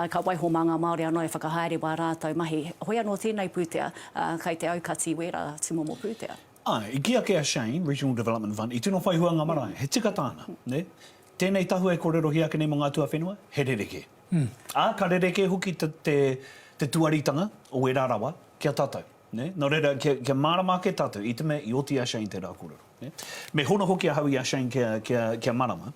Ka waiho mā ngā Māori anō e whakahaere wā rātou mahi. Hoi anō tēnei pūtea, kei te aukati wera timomo pūtea. I kia kia Shane, Regional Development Fund, I tino whai hua ngā marae, he tika tāna, ne? Tēnei tahu e kōrero hiake nei mō ngā tua whenua, he rereke. Ka rereke hoki te tuaritanga o e rarawa kia tātou. Ne? Nō reira, kia marama ke tātou, I te me I oti a Shane te rā kōrero. Ne? Me hono hoki a haui a Shane kia marama.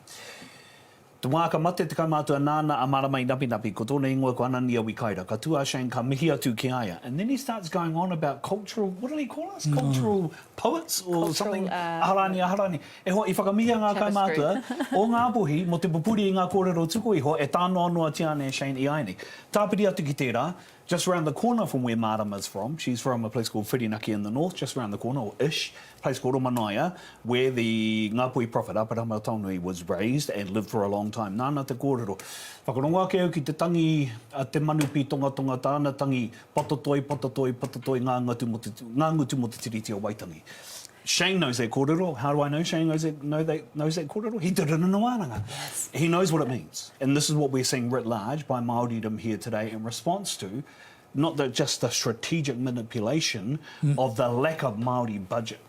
Te wā ka mate te kaumātua nāna a marama I napi, ko tōna ingoa ko anania wikaira, ka tua Shane ka mihi atu ki aia. And then he starts going on about cultural, what do he call us? Cultural poets or something? Aharani. E ho, I whakamihia ngā kaumātua, o ngā pohi, mo te pupuri I ngā kōrero tuku iho, e tāno anō tiane Shane I aine. Tāpiri atu ki tērā, just around the corner from where Marama's from, she's from a place called Whirinaki in the north, just around the corner, or ish, a place called Omanaia, where the Ngāpui prophet Aparama Taunui was raised and lived for a long time. Nāna te kōrero. Whakaronga ke au ki te tangi, te manupi tonga tāna tangi, patotoi, ngā ngutu mo te tiriti o Waitangi. Shane knows that kōrero. How do I know Shane knows that kōrero? He did it in Wānanga. Yes. He knows what it means. And this is what we're seeing writ large by Māoridom here today in response to not just the strategic manipulation of the lack of Māori budget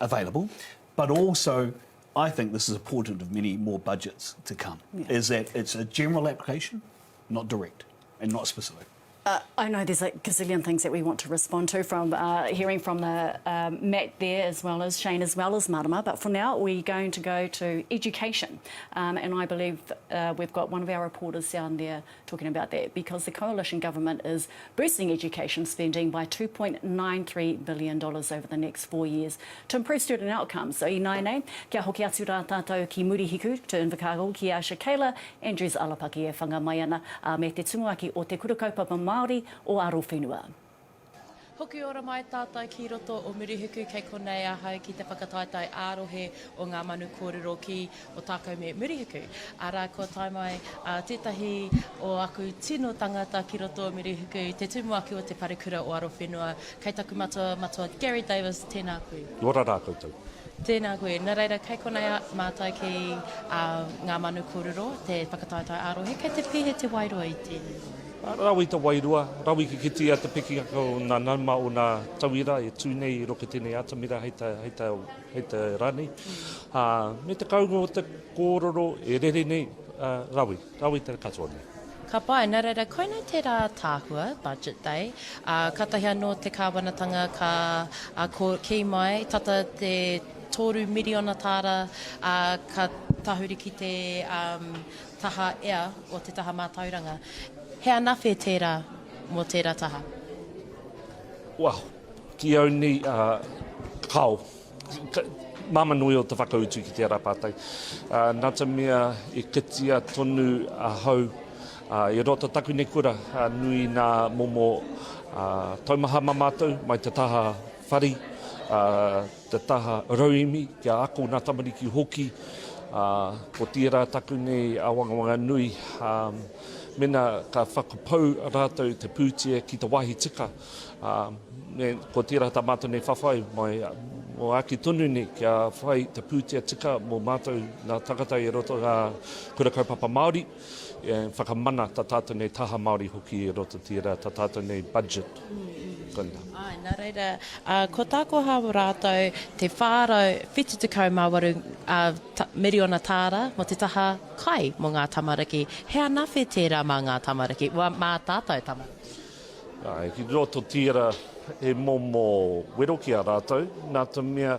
available, but also I think this is a portent of many more budgets to come, is that it's a general application, not direct and not specific. I know there's a gazillion things that we want to respond to from hearing from Matt there, as well as Shane, as well as Marama. But for now, we're going to go to education. And I believe we've got one of our reporters down there talking about that, because the coalition government is boosting education spending by $2.93 billion over the next 4 years to improve student outcomes. So, I nei, kia hoki atu rā tātou ki Murihiku, to Invercargill, ki Asha Kayla, Andrews Alapaki e whanga mai ana, me te tumuaki o te kura kaupapa Māori o aro whenua. Hoki ora mai tātai ki roto o Murihiku kei konei ahau ki te whakataitai ārohe o ngā manu kōrero ki o tākau me Murihiku. Ara ko tai mai tētahi o aku tino tangata ki roto o Murihiku, te tumuaki o te parekura o aro whenua, kei taku matua Gary Davis, tēnā koe. Lora rā koutou. Tēnā koe. Nā reira, kei konei mātai ki ngā manu kōrero, te whakataitai ārohe, kei te pihe te wairoa I tēnei. Rawi te wairua, rawi ki kiti a te piki ako nā nauma o nā tauira e tūnei I roka tēnei atamira hei te rani. Me te kaunga o te kōrero e rere nei, rawi te katoa nei. Ka pai, nā reira, koinei te rā Tahua, Budget Day. Katahi anō te kāwanatanga ka ki mai, tata te 3 miliona tāra ka tahuri ki te taha ea o te taha mātauranga. He anawhi tērā mō tērā taha? Wow, ki au ni kau. Mama nui o te whakautu ki tērā pātai. Nā te mea e kitia tonu a hau. I rota taku ne kura nui nā momo taumaha mamātou mai te taha whari te taha rauimi, kia ako nā tamariki hoki, ko tira taku nei awangawanga nui, mena ka whakapau rātou te pūtia ki te wahi tika. Ko tira ta mātou nei whawhai, mo aki tonu nei kia whai te pūtia tika mo mātou nā takata i roto a kura kaupapa Māori, whakamana ta tātou nei taha Māori hoki i roto tira, ta tātou nei budget. Ai, nā reira, ko tāko hawa rātou te whārau whitu te kaumawaru miriona tāra mo te taha kai mo ngā tamariki. Hea nawhi tērā mā ngā tamariki, mā tātou tamariki? Ai, ki roto tira e momo wero ki a rātou, nā te mea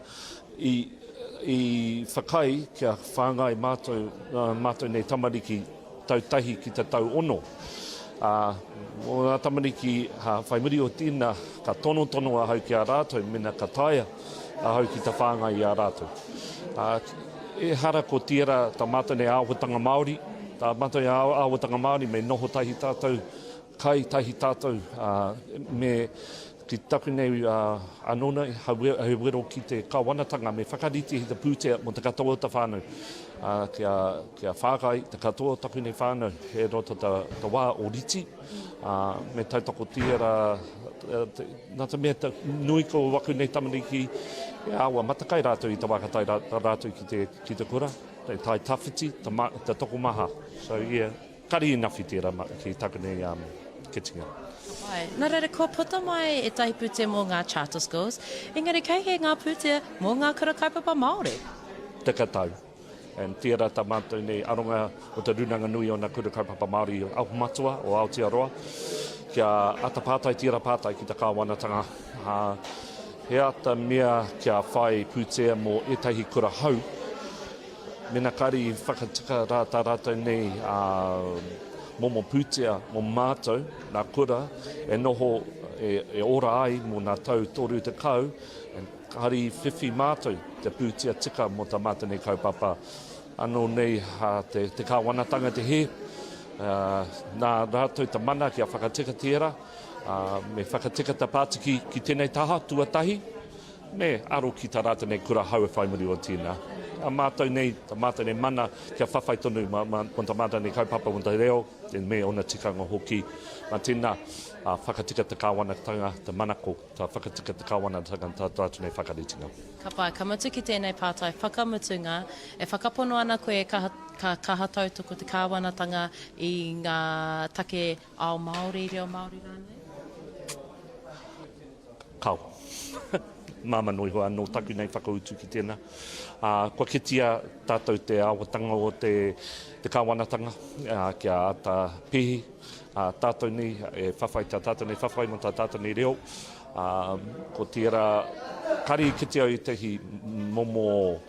i whakai kia whāngai mātou nei tamariki tautahi ki te tau ono. Mo ngā tamariki whai muri o tīna ka tono a hau ki a rātou, mena ka taia a hau ki te whāngai i a rātou. E hara ko tira ta mātou nei āhuatanga Māori, ta mātou nei āhuatanga Māori me noho tahi tātou, kai tahi tātou, me ki taku nei anona hau wero ki te kawanatanga, me whakariti hi te pūtea mo te katoa ta whānau. Kia whākai, te katoa taku nei whānau, he roto ta wā o riti, me tautako tira, nā te mea nui ko waku nei tamariki, e awa matakai rātou i te wakatai rātou ki te kura, te tai tawhiti, te toko maha. So yeah, kari i nawhi tira ki taku nei kitinga. Ai, nā reira, ko puta mai e tahi pūtea mō ngā charter schools, engari kei he ngā pūtea mō ngā kura kaupapa Māori? Te katau. And tira ta mātou nei aronga o te runanga nui o nā kura kaupapa Māori o Aumatua o Aotearoa, kia ata pātai, tira pātai ki te kāwanatanga. He ata mea kia whai pūtea mō etahi kura hau, mena kari whakatika rātou nei momo pūtea mō mātou, nā kura, e noho e ora ai mō nā tau toru te kau, kari whiwhi mātou te pūtea tika mō ta mātou nei kaupapa. Anō nei te kāwanatanga te he, nā rātou ta mana kia whakatika tira, me whakatika ta pātiki ki tēnei taha, tuatahi, me aro ki ta rātou nei kura hau e whaimuri o tīna. Ta mātou nei mana kia whawhai tonu mo ta mātou nei kaupapa mo ta reo, te me ona tikanga hoki. Mā tēnā, whakatika te kāwanatanga, te manako, ta whakatika te kāwanatanga ta rātou nei whakaritinga. Ka pai, ka mutu ki tēnei pātai whakamutunga, e whakapono ana koe ka kahatau tuku te kāwanatanga i ngā take ao Māori, reo Māori rānei? Kau. Māma noi hoa no taku nei whakautu ki tēnā. Kua kitia tātou te awatanga o te kāwanatanga, kia ata pehi, tātou nei e whawhai tātou nei whawhai mo tātou nei reo. Ko tira kari kitia i tehi momo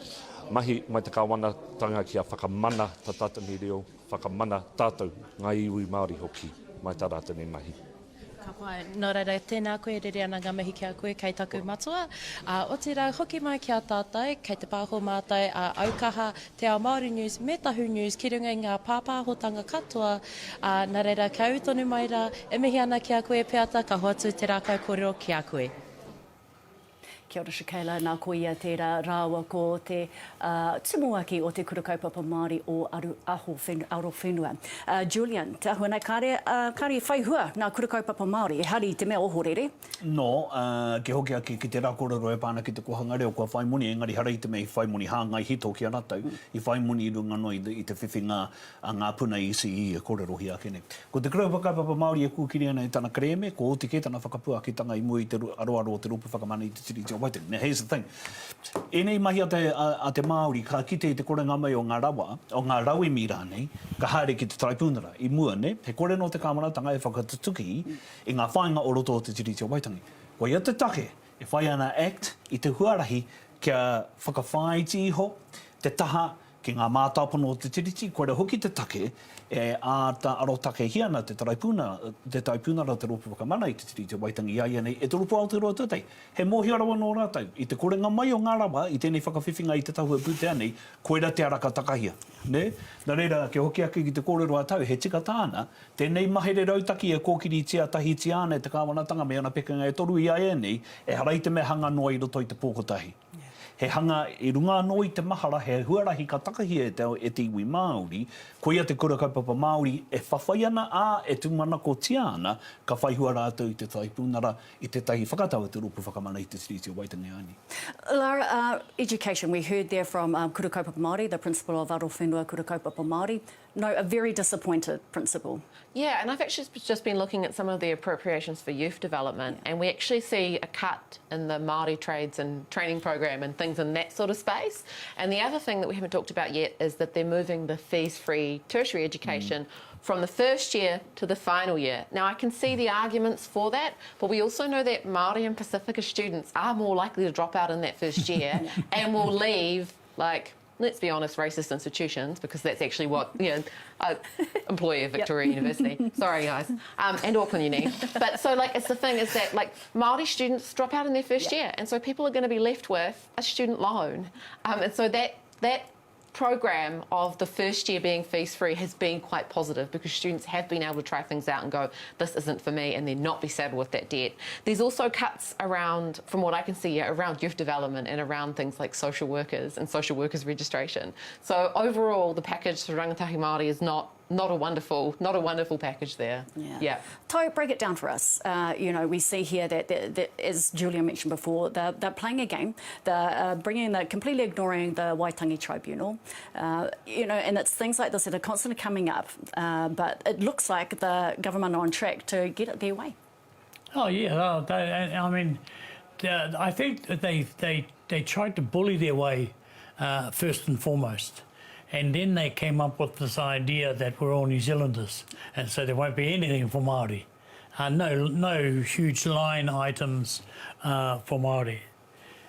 mahi mai te kāwanatanga kia whakamana tātou nei reo, whakamana tātou ngā iwi Māori hoki mai tā rātou nei mahi. Ka pai, nō reira, tēnā koe rere ana ngā mihi kia koe kei taku matua. O te rā, hoki mai kia tātai, kei te pāho mātai, Aukaha, Te Ao Māori News, me Tahu News, ki runga i ngā pāpāhotanga katoa. Nā reira, ka utonu mai rā, e mihi ana kia koe peata, ka hoatu te rākau kōrero kia koe. Kia ora Shakaila, nā ko ia tērā rāua ko te timuaki o te kura kaupapa Māori o aro whenua. Julian, Tahua nei kāre whaihua nā kura kaupapa Māori, e hari te mea ohorere? No, ke hoki aki ki te rākōrero e pāna ki te kohanga reo kua whaimuni, engari harei te mea i whaimuni hāngai hito ki a rātou, i whaimuni i runga noi i te whiwhinga a ngā puna i isi i e kōrero hi ake nei. Ko te kura kaupapa Māori e kūkiri ana i tana kreme, ko oti ke tana whakapua ki tanga i mui te aroaro o te rupu whakamana i te tiri te waiting. Now, here's the thing. E nei mahi a te Māori, ka kite i te kore ngā mai o ngā rawa, o ngā rauimi rānei, ka haere ki te tribunara. I mua, ne? He kore no te kāmaratanga e whakatutuki i ngā whainga o roto o te tiri te waitangi. Ko ia te take, e whai ana act i te huarahi kia whakawhaiti iho, te taha ki ngā mātāpono o te tiriti, koe re hoki te take, a ta aro take hiana te taipūnara te ropu whakamana i te tiriti o Waitangi Iaia nei, e te rupu Aotearoa tūtei. He mohi arawa nō rātou, i te korenga mai o ngā rawa, i tēnei whakawhiwhinga i te Tahua pūtea nei, koe ra te araka takahia. Ne? Nā reira, ke hoki ake ki te kōrero a tau, he tika tāna, tēnei mahere rautaki e kōkiri tia tahi tiane te kāwanatanga me ana pekinga e toru i aia nei, e harai te me hanga noa i roto i te pōkotahi. He hanga i runga anō i te mahara, he huarahi ka takahia e te iwi Māori, ko ia te kura kaupapa Māori e whawhai ana e tūmana ko tiana, ka whaihua rātou i te taipūnara i te tahi whakatau te rupu whakamana i te tiriti o Waitangi Ani. Lara, education, we heard there from Kura Kaupapa Māori, the principal of Aro Whenua Kura Kaupapa Māori. No, a very disappointed principal. Yeah, and I've actually just been looking at some of the appropriations for youth development, and we actually see a cut in the Māori trades and training program and things in that sort of space. And the other thing that we haven't talked about yet is that they're moving the fees-free tertiary education from the first year to the final year. Now, I can see the arguments for that, but we also know that Māori and Pacifica students are more likely to drop out in that first year and will leave, like, let's be honest, racist institutions, because that's actually what, employee of Victoria University. Sorry, guys. And Auckland Uni. But so, like, it's the thing is that, like, Māori students drop out in their first year, and so people are going to be left with a student loan. And so that program of the first year being fees-free has been quite positive because students have been able to try things out and go, this isn't for me, and then not be saddled with that debt. There's also cuts around, from what I can see, around youth development and around things like social workers and social workers registration. So overall, the package for Rangatahi Māori is not a wonderful package there. Yeah. Tau, break it down for us. We see here that as Julia mentioned before, they're playing a game. They're completely ignoring the Waitangi Tribunal. And it's things like this that are constantly coming up. But it looks like the government are on track to get it their way. Oh yeah, I think that they tried to bully their way first and foremost. And then they came up with this idea that we're all New Zealanders, and so there won't be anything for Māori. No huge line items for Māori.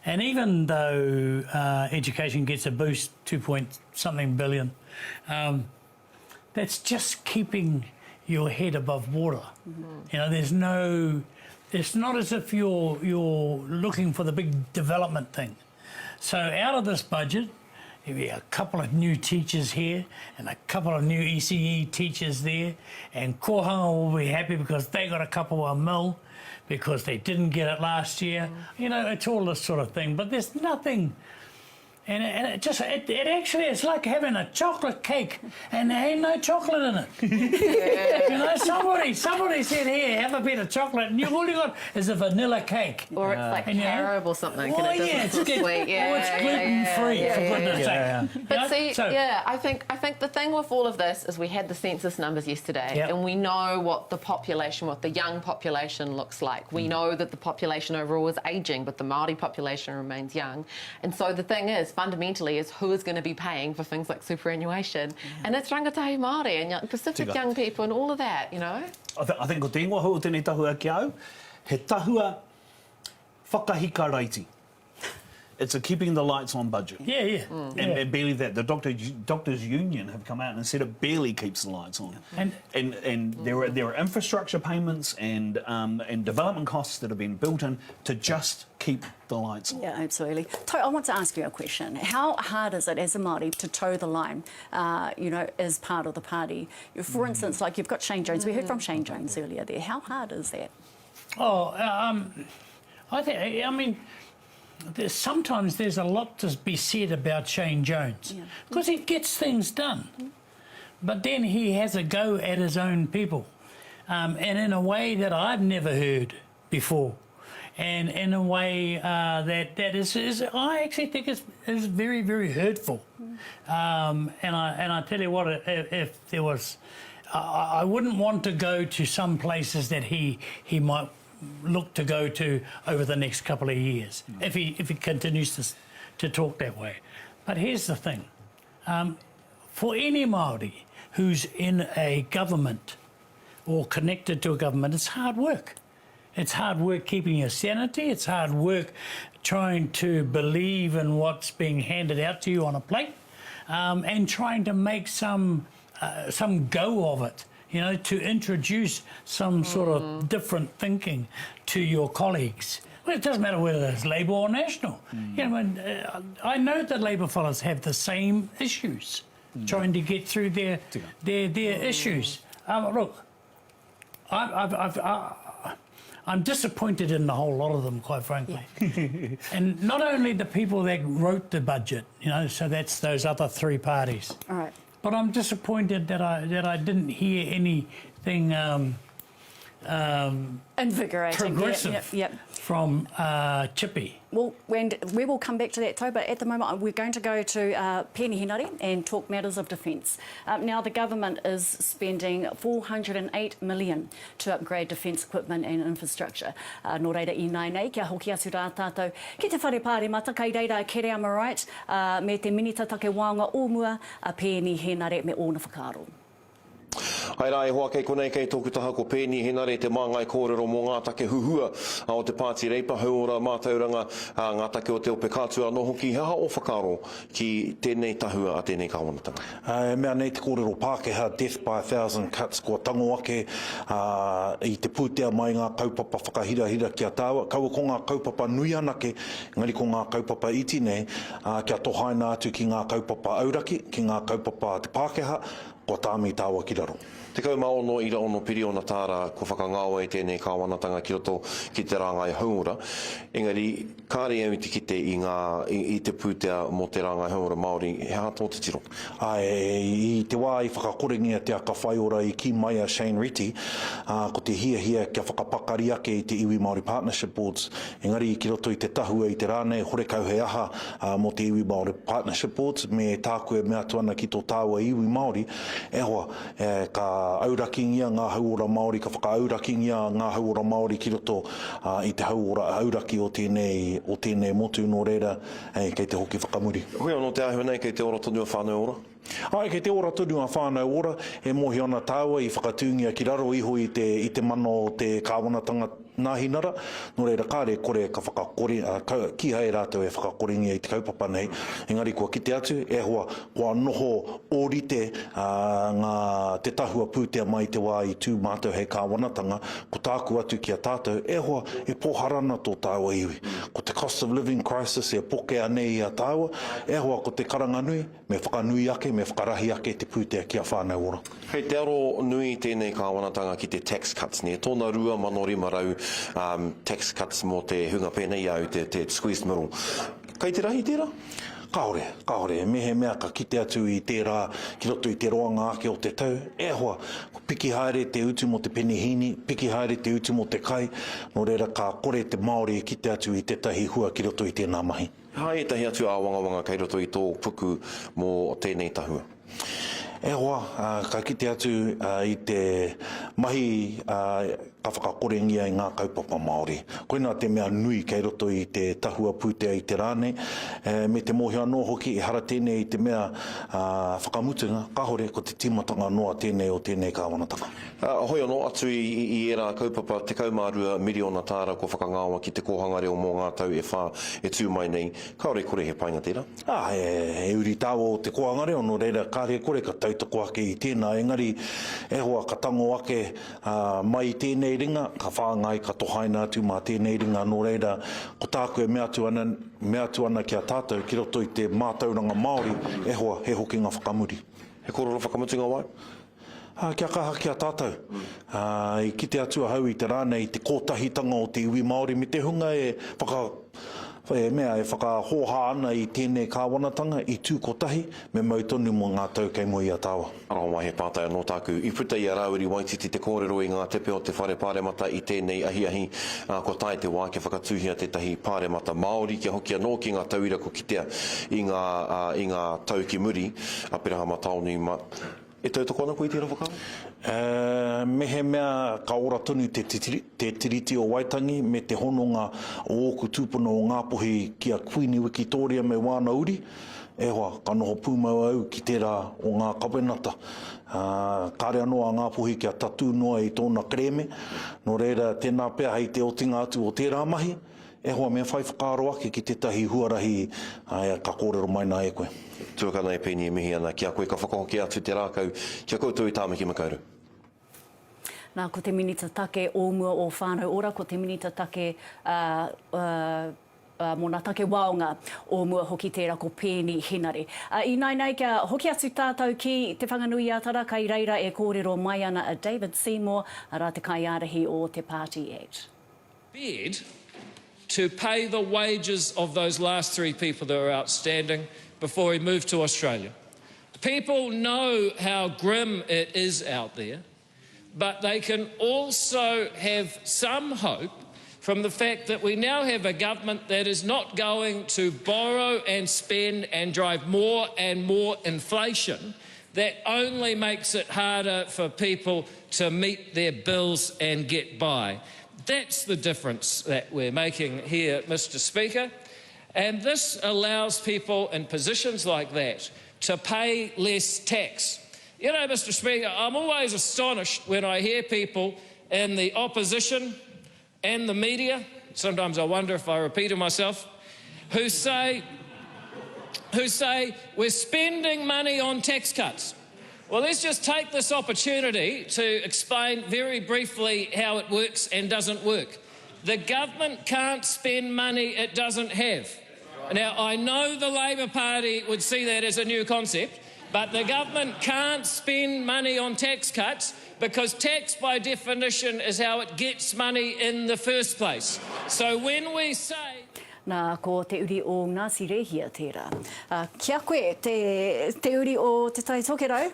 And even though education gets a boost, 2-point-something billion, that's just keeping your head above water. It's not as if you're looking for the big development thing. So out of this budget, there'll be a couple of new teachers here and a couple of new ECE teachers there, and Kohanga will be happy because they got a couple of mil because they didn't get it last year. It's all this sort of thing, but there's nothing. And it actually, it's like having a chocolate cake and there ain't no chocolate in it. Somebody said, here, have a bit of chocolate, and all you got is a vanilla cake. Or it's like carob or something. Oh, it's sweet. It's gluten-free, for goodness sake. But I think the thing with all of this is we had the census numbers yesterday, and we know what the young population looks like. We know that the population overall is ageing, but the Māori population remains young. And so the thing is, fundamentally, is who is going to be paying for things like superannuation, and it's Rangatahi Māori and Pacific young people and all of that, I think ko te ingoa hou o tēnei tahua ki au, he tahua whakahikaraiti. It's a keeping the lights on budget. Yeah. And barely that. The doctors' union have come out and said it barely keeps the lights on. And there are infrastructure payments and development costs that have been built in to just keep the lights on. Yeah, absolutely. I want to ask you a question. How hard is it as a Māori to toe the line, as part of the party? For instance, like you've got Shane Jones. We heard from Shane Jones earlier there. How hard is that? Sometimes there's a lot to be said about Shane Jones because he gets things done, but then he has a go at his own people, and in a way that I've never heard before, and in a way that is I actually think is very, very hurtful. And I tell you what, if there was, I wouldn't want to go to some places that he might look to go to over the next couple of years if he continues to talk that way. But here's the thing, for any Māori who's in a government or connected to a government, it's hard work. It's hard work keeping your sanity. It's hard work trying to believe in what's being handed out to you on a plate. and trying to make some go of it, you know, to introduce some sort of different thinking to your colleagues. Well, it doesn't matter whether it's Labour or National. You know, I know that Labour fellows have the same issues, trying to get through their issues. Look, I'm disappointed in the whole lot of them, quite frankly. And not only the people that wrote the budget, you know, so that's those other three parties. All right. But I'm disappointed that I didn't hear anything invigorating, progressive from Chippy. Well, and we will come back to that too, but at the moment we're going to go to Pēni Hinari and talk matters of defence. Now the government is spending $408 million to upgrade defence equipment and infrastructure. Nō reira I nei, kia hoki atu rā tātou. Ki te whare pāre mata, kei reira kere am right, me te minita take wānga ōmua, Pēni Hinari me ōna whakaro. Hai rā, e hoa kei konei kei tōku taha ko Pēni Hinari te māngai kōrero mō ngā take huhua o te pāti reipa hau ora mātauranga ngā take o te ope kātua no hoki haha o whakaro ki tēnei tahua a tēnei kāwanatanga. Mea nei te kōrero Pākehā, death by 1,000 cuts, kua tango ake i te pūtea mai ngā kaupapa whakahirahira kia tāua. Kaua ko ngā kaupapa nui anake, ngari ko ngā kaupapa iti nei, kia tohaina atu ki ngā kaupapa auraki, ki ngā kaupapa te Pākehā, ko tāmi tāua ki raro. Te kaumaono ira ono piriona tāra ko whakangāua e tēnei kāwanatanga ki roto ki te rāngai haura. Engari, kāre au te kite i te pūtea mō te rāngai haura Māori, he hātō te tiro? I te wā i whakakorengia te aka whai ora i ki mai a Shane Ritty, ko te hia kia whakapakari ake i te Iwi Māori Partnership Boards. Engari, ki roto i te tahua i te rānei, hore kau he aha mō te Iwi Māori Partnership Boards, me tākue mea tuana ki tō tāua Iwi Māori, e hoa, ka aurakingia ngā hauora Māori, ka whakaaurakingia ngā hauora Māori ki roto i te hauora auraki o tēnei motu nō reira, kei te hoki whakamuri. Hui anō te ahua nei kei te ora tonu a whānau ora? Ai, kei te ora tonu a whānau ora, e mohi ana tāua i whakatungia ki raro iho i te mano o te kāwanatanga nāhinara, nō reira kāre kore ka whakakore, ki hae rātou e whakakorengia i te kaupapa nei, engari kua kite atu, e hoa kua noho ōrite ngā te tahua pūtea mai te wā i tū mātou hei kāwanatanga, ko tāku atu ki a tātou, e hoa e pōharana tō tāua iwi. Ko te cost of living crisis e poke anei i a tāua, e hoa ko te karanganui, me whakanui ake, me whakarahi ake te pūtea ki a whānau ora. Hei te aro nui tēnei kāwanatanga ki te tax cuts ne, tōna rua manori marau tax cuts mō te hunga pēnei au te squeezed middle. Kei te rahi tērā? Kaore, mehe mea ka kite atu i tērā, ki roto i te roanga ake o te tau, e hoa, piki haere te utu mo te penihini, piki haere te utu mo te kai, no reira ka kore te Māori e kite atu i tētahi hua ki roto i tēnā mahi. Hai tahi atu a wangawanga kei roto i tō puku mō tēnei tahua. E hoa, ka kite atu i te mahi ka whakakorengia i ngā kaupapa Māori. Koina te mea nui kei roto i te tahua pūtea i te rānei, me te mohi anō hoki i hara tēnei i te mea whakamutunga, kahore ko te timatanga noa tēnei o tēnei kāwanatanga. Hoi anō atu i era kaupapa te kaumārua miliona tāra ko whakangāua ki te kohanga reo mō ngā tau e whā e tū mai nei. Kaore kore he painga tērā? E uri tāua o te kohanga reo, no reira kāre kore ka tautoko ake i tēnā, engari e hoa ka tango ake mai tēnei ringa, ka whāngai ka tohaina atu mā tēnei ringa, no reira ko tāku e mea tuana ki a tātou ki roto i te mātauranga Māori, e hoa he hoki ngā whakamuri. He kororo whakamutunga wai? Kia kaha ki a tātou. I kite atu hau i te rānei, te kōtahitanga o te iwi Māori, me te hunga e whakahoha ana i tēnei kāwanatanga i tū kotahi, me mautonu mo ngā tau kei mo i a tāua. Arao mai he pātai anō tāku. I puta i a rāuri waititi te kōrero i ngā tepe o te whare pāremata i tēnei ahi ko tai te wā ke whakatūhia te tahi pāremata Māori, kia hoki anō ki ngā tauira ko kitea i ngā tau ki muri, a Piraha Tauni. E tautoko ana koe i tērā whakao? Mehe mea ka ora tonu te tiriti o Waitangi me te hononga o oku tūpuna o Ngāpuhi ki a Queen Wikitoria me Wāna Uri. E hoa, ka noho pūmau au ki tērā o ngā kawenata. Kāre anō a Ngāpuhi ki a tatu noa i tōna kreme. No reira, tēnā pēr hei te otinga atu o tērā mahi. e hoa mea whai whakaaro ake ki tētahi huarahi ka kōrero mai nā e koe. Tuakana e pēni e mihi ana ki a koe ka whakahoki atu te rākau kia koutou i tāmaki makauru. Nā, ko te minita take ōmua o whānau ora, ko te minita take mōna take waonga ōmua hoki tērā ko pēni hinare. I nei kia hoki atu tātou ki te whanganui ātara, kai reira e kōrero mai ana a David Seymour, a rā te kaiarahi o te Party Act. Bid to pay the wages of those last 3 people that are outstanding before he moved to Australia. People know how grim it is out there, but they can also have some hope from the fact that we now have a government that is not going to borrow and spend and drive more and more inflation that only makes it harder for people to meet their bills and get by. That's the difference that we're making here, Mr. Speaker. And this allows people in positions like that to pay less tax. You know, Mr. Speaker, I'm always astonished when I hear people in the opposition and the media, sometimes I wonder if I repeated myself, who say we're spending money on tax cuts. Well, let's just take this opportunity to explain very briefly how it works and doesn't work. The government can't spend money it doesn't have. Now, I know the Labor Party would see that as a new concept, but the government can't spend money on tax cuts because tax, by definition, is how it gets money in the first place. So when we say... Nā, ko te uri o Ngāsi Rehia tērā. Kia koe, te uri o te tai tokerau?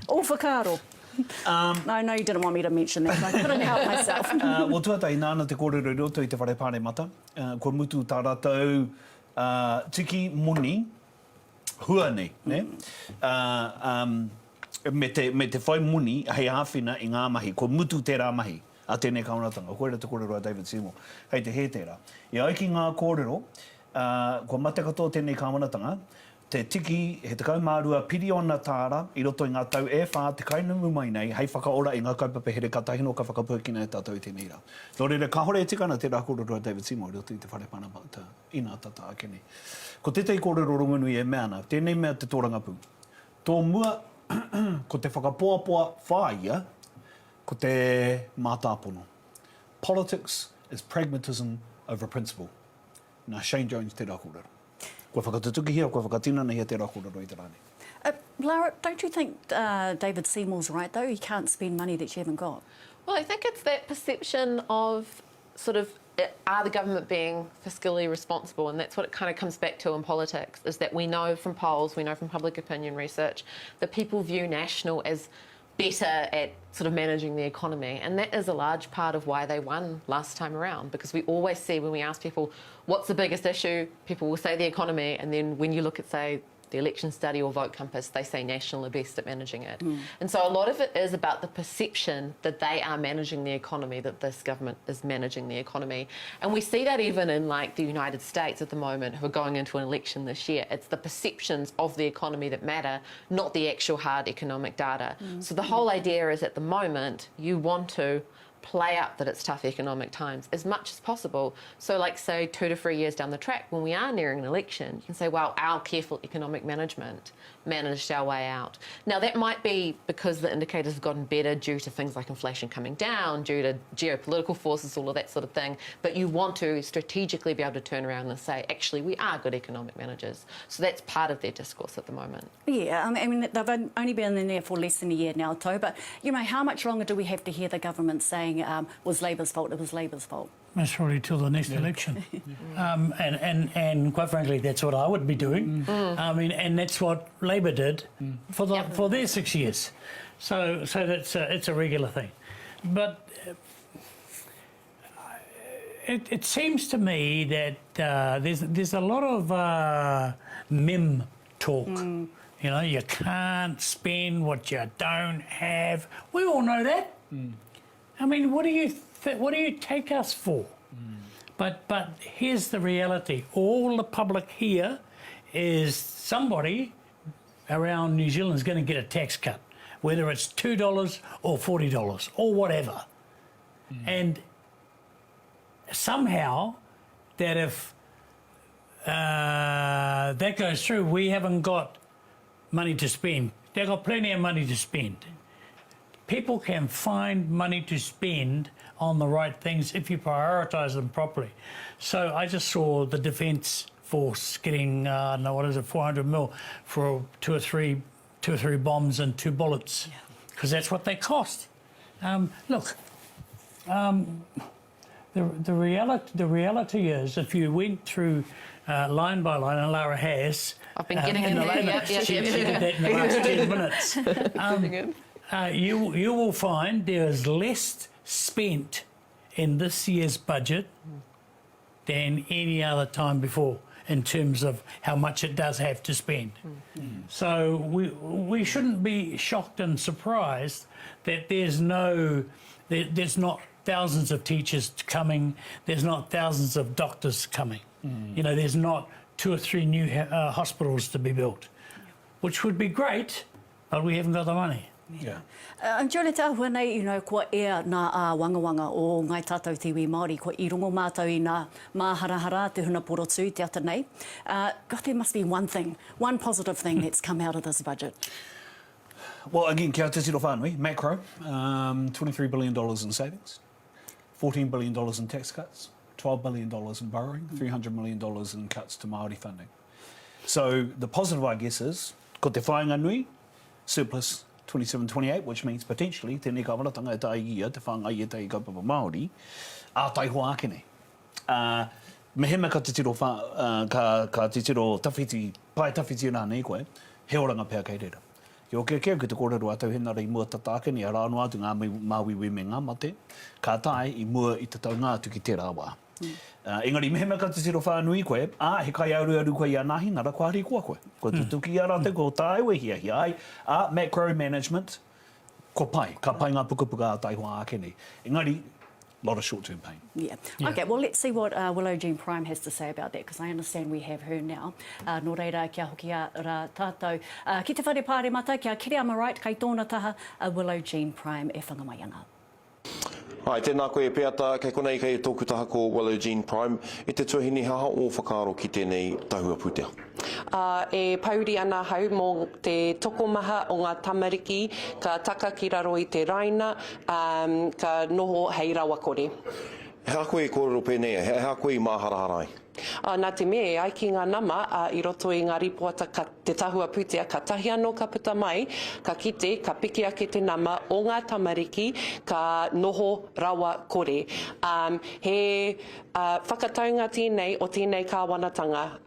O whakaaro. No, you didn't want me to mention that. I couldn't help myself. Wa tuatai nāna te kōrero i roto i te whare pāne mata. Ko mutu tā rātou tiki moni, hua nei, ne? Me te whai muni hei āwhina i ngā mahi, ko mutu tērā mahi a tēnei kaunatanga. Koera te kōrero a David Seymour, hei te he tērā. I ai ki ngā kōrero, ko mate katoa tēnei kaunatanga, te tiki he te kaumārua piriona tāra i roto i ngā tau e whā te kainungu mai nei, hei whakaora i ngā kaupapa here katahino ka whakapūkina e tātou i tēnei rā. Nō reira, ka hore e tikana tērā kōrero a David Seymour i roto i te whare pana mata i ngā tata akene. Ko tētei kōrero rongonui e meana, tēnei mea te tōrangapū. Tō mua ko te whakapoapoa whāia, ko te mātāpono. Politics is pragmatism over principle. Nā Shane Jones tērā kōrero. Kua whakatutuki hia, kua whakatinana hia tērā kōrero i te rāne. Lara, don't you think David Seymour's right, though? You can't spend money that you haven't got. Well, I think it's that perception of sort of, are the government being fiscally responsible? And that's what it kind of comes back to in politics, is that we know from polls, we know from public opinion research, that people view National as better at sort of managing the economy. And that is a large part of why they won last time around, because we always see when we ask people, what's the biggest issue? People will say the economy, and then when you look at, say, the election study or Vote Compass, they say National are best at managing it. And so a lot of it is about the perception that they are managing the economy, that this government is managing the economy. And we see that even in like the United States at the moment, who are going into an election this year. It's the perceptions of the economy that matter, not the actual hard economic data. So the whole idea is at the moment, you want to play up that it's tough economic times as much as possible. So like say 2 to 3 years down the track, when we are nearing an election, you can say, well, our careful economic management managed our way out. Now that might be because the indicators have gotten better due to things like inflation coming down, due to geopolitical forces, all of that sort of thing. But you want to strategically be able to turn around and say, actually, we are good economic managers. So that's part of their discourse at the moment. Yeah, I mean, they've only been in there for less than a year now, Toh, but, you know, how much longer do we have to hear the government saying it was Labor's fault, it was Labor's fault? Most probably till the next election. And quite frankly, that's what I would be doing. I mean, and that's what Labor did for their 6 years. So that's it's a regular thing. But it seems to me that there's a lot of mem talk. You know, you can't spend what you don't have. We all know that. I mean, what do you take us for? But here's the reality. All the public here is somebody around New Zealand is going to get a tax cut, whether it's $2 or $40 or whatever. And somehow that if that goes through, we haven't got money to spend. They've got plenty of money to spend. People can find money to spend on the right things if you prioritise them properly. So I just saw the Defence Force getting, 400 mil for two or three bombs and 2 bullets, because that's what they cost. Look, the reality is, if you went through line by line, and Lara has, I've been getting in there. she did that in the last 10 minutes. You will find there is less spent in this year's budget than any other time before in terms of how much it does have to spend. So we shouldn't be shocked and surprised that there's not thousands of teachers coming, there's not thousands of doctors coming. You know, there's not 2 or 3 new hospitals to be built, which would be great, but we haven't got the money. Yeah. Jole Tahua nei, you know, kua ea nā wangawanga o ngai tātou te iwi Māori, kua I rongo mātou I nā māharahara te huna porotu te ata nei. God, there must be one positive thing that's come out of this budget. Well, again, kia te tiro whānui, macro, $23 billion in savings, $14 billion in tax cuts, $12 billion in borrowing, $300 million in cuts to Māori funding. So the positive, I guess, is ko te whāinga nui, surplus 27-28, which means potentially tēnei kawaratanga e tai ia, te whāngai e tai kaupapa Māori, a Tahua ake nei. Mehema ka te tiro, ka te tiro tawhiti, pai tawhiti rā nei koe, he oranga pēr kei reira. Yo ke ki te kōrero atau he nara I mua tatake ni a rāno atu ngā māwiwi me ngā mate, ka tae I mua I te tau ngā atu ki te rāwā. Engari mehema ka te tiro whānui koe, he kai aru koe I a nahi, nara kua hari kua koe. Ko tutuki a rate, ko tāe we hia ai, macro management, ko pai, ka pai ngā pukapuka a Tahua ake nei. Engari, lot of short-term pain. Yeah. Okay, well, let's see what Willow Jean Prime has to say about that, because I understand we have her now. Nō reira, kia hoki a rā tātou. Ki te whare pāre mata, kia kere ama right, kai tōna taha, Willow Jean Prime e whangamaianga. Ai, tēnā koe e peata, kei konei kei tōku taha ko Willow Jean Prime, e te tuahini haha o whakaaro ki tēnei tahua pūtea. E pauri ana hau mō te tokomaha o ngā tamariki, ka taka ki raro I te raina, ka noho hei rawa kore. He a koe kōrero pēnei, he a koe I māharaharai? Nā te me, ai ki ngā nama, I roto I ngā ripoata ka te tahua pūtea, ka tahi anō ka puta mai, ka kite, ka piki ake te nama o ngā tamariki, ka noho rawa kore. He whakataunga tēnei o tēnei kāwanatanga.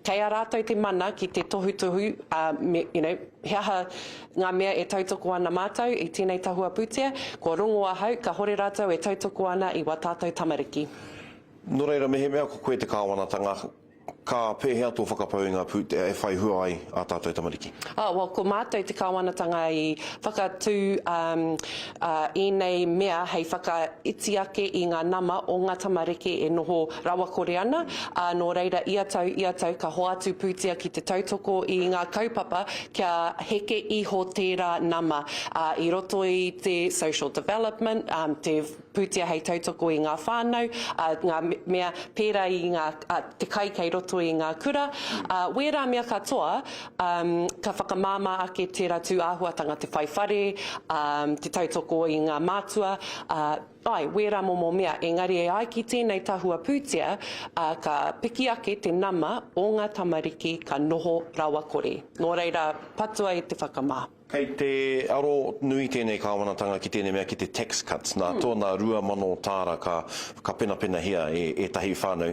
Kei a rātou te mana ki te tohu, you know, he aha ngā mea e tautoko ana mātou I tēnei tahua pūtea, ko rongo a hau, ka hore rātou e tautoko ana I wā tātou tamariki. Nō reira mehe mea ko koe te kāwanatanga, ka pēhea tō whakapau ngā pūtea e whai hua ai a tātou tamariki? Well, ko mātou te kāwanatanga I whakatū I nei mea hei whakaiti ake I ngā nama o ngā tamariki e noho rawa kore ana. Nō reira ia tau ka hoatu pūtea ki te tautoko I ngā kaupapa kia heke iho tērā nama. I roto I te social development, te pūtea hei tautoko I ngā whānau, ngā mea pērā I ngā te kai kei roto I ngā kura. Wērā mea katoa, ka whakamāma ake tērā tū āhuatanga te whaiwhare, te tautoko I ngā mātua, wērā momo mea, engari e ai ki tēnei tahua pūtea, ka piki ake te nama o ngā tamariki ka noho rawa kore. Nō reira, patua I te whakamā. Kei te aro nui tēnei kāwanatanga ki tēnei mea ki te tax cuts, nā tōna 2 tāra ka pena hia e tahi whānau.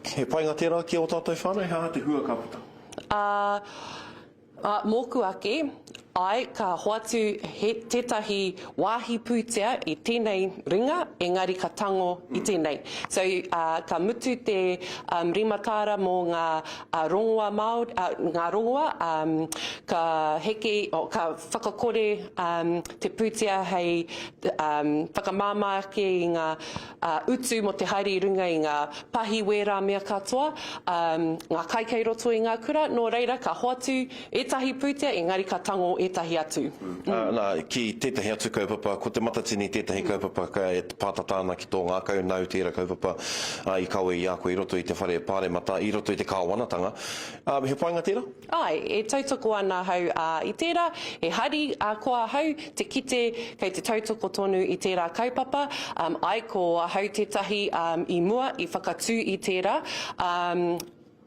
He painga tērā ki o tātou whānau, hea te hua ka puta? Mōku ake, ai ka hoatu he tētahi wāhi pūtea I tēnei ringa, engari ka tango I tēnei. So ka mutu te rimatara mō ngā rongoa Māori, ngā rongoa, ka heke, ka whakakore te pūtea hei whakamāma ake I ngā utu mo te haere runga I ngā pahi wērā mea katoa, ngā kaikei roto I ngā kura, nō reira ka hoatu e tahi pūtea, engari ka tango etahi atu. Nā, ki tētahi atu kaupapa, ko te matatini tētahi kaupapa ka e pātatāna ki tō ngā kaunau tērā kaupapa I kaue I a koe I roto I te whare pāremata, I roto I te kāwanatanga. He painga tērā? Ai, e tautoko ana hau I tērā, e hari koa hau te kite kei te tautoko tonu I tērā kaupapa, ai ko hau tētahi I mua I whakatū I tērā,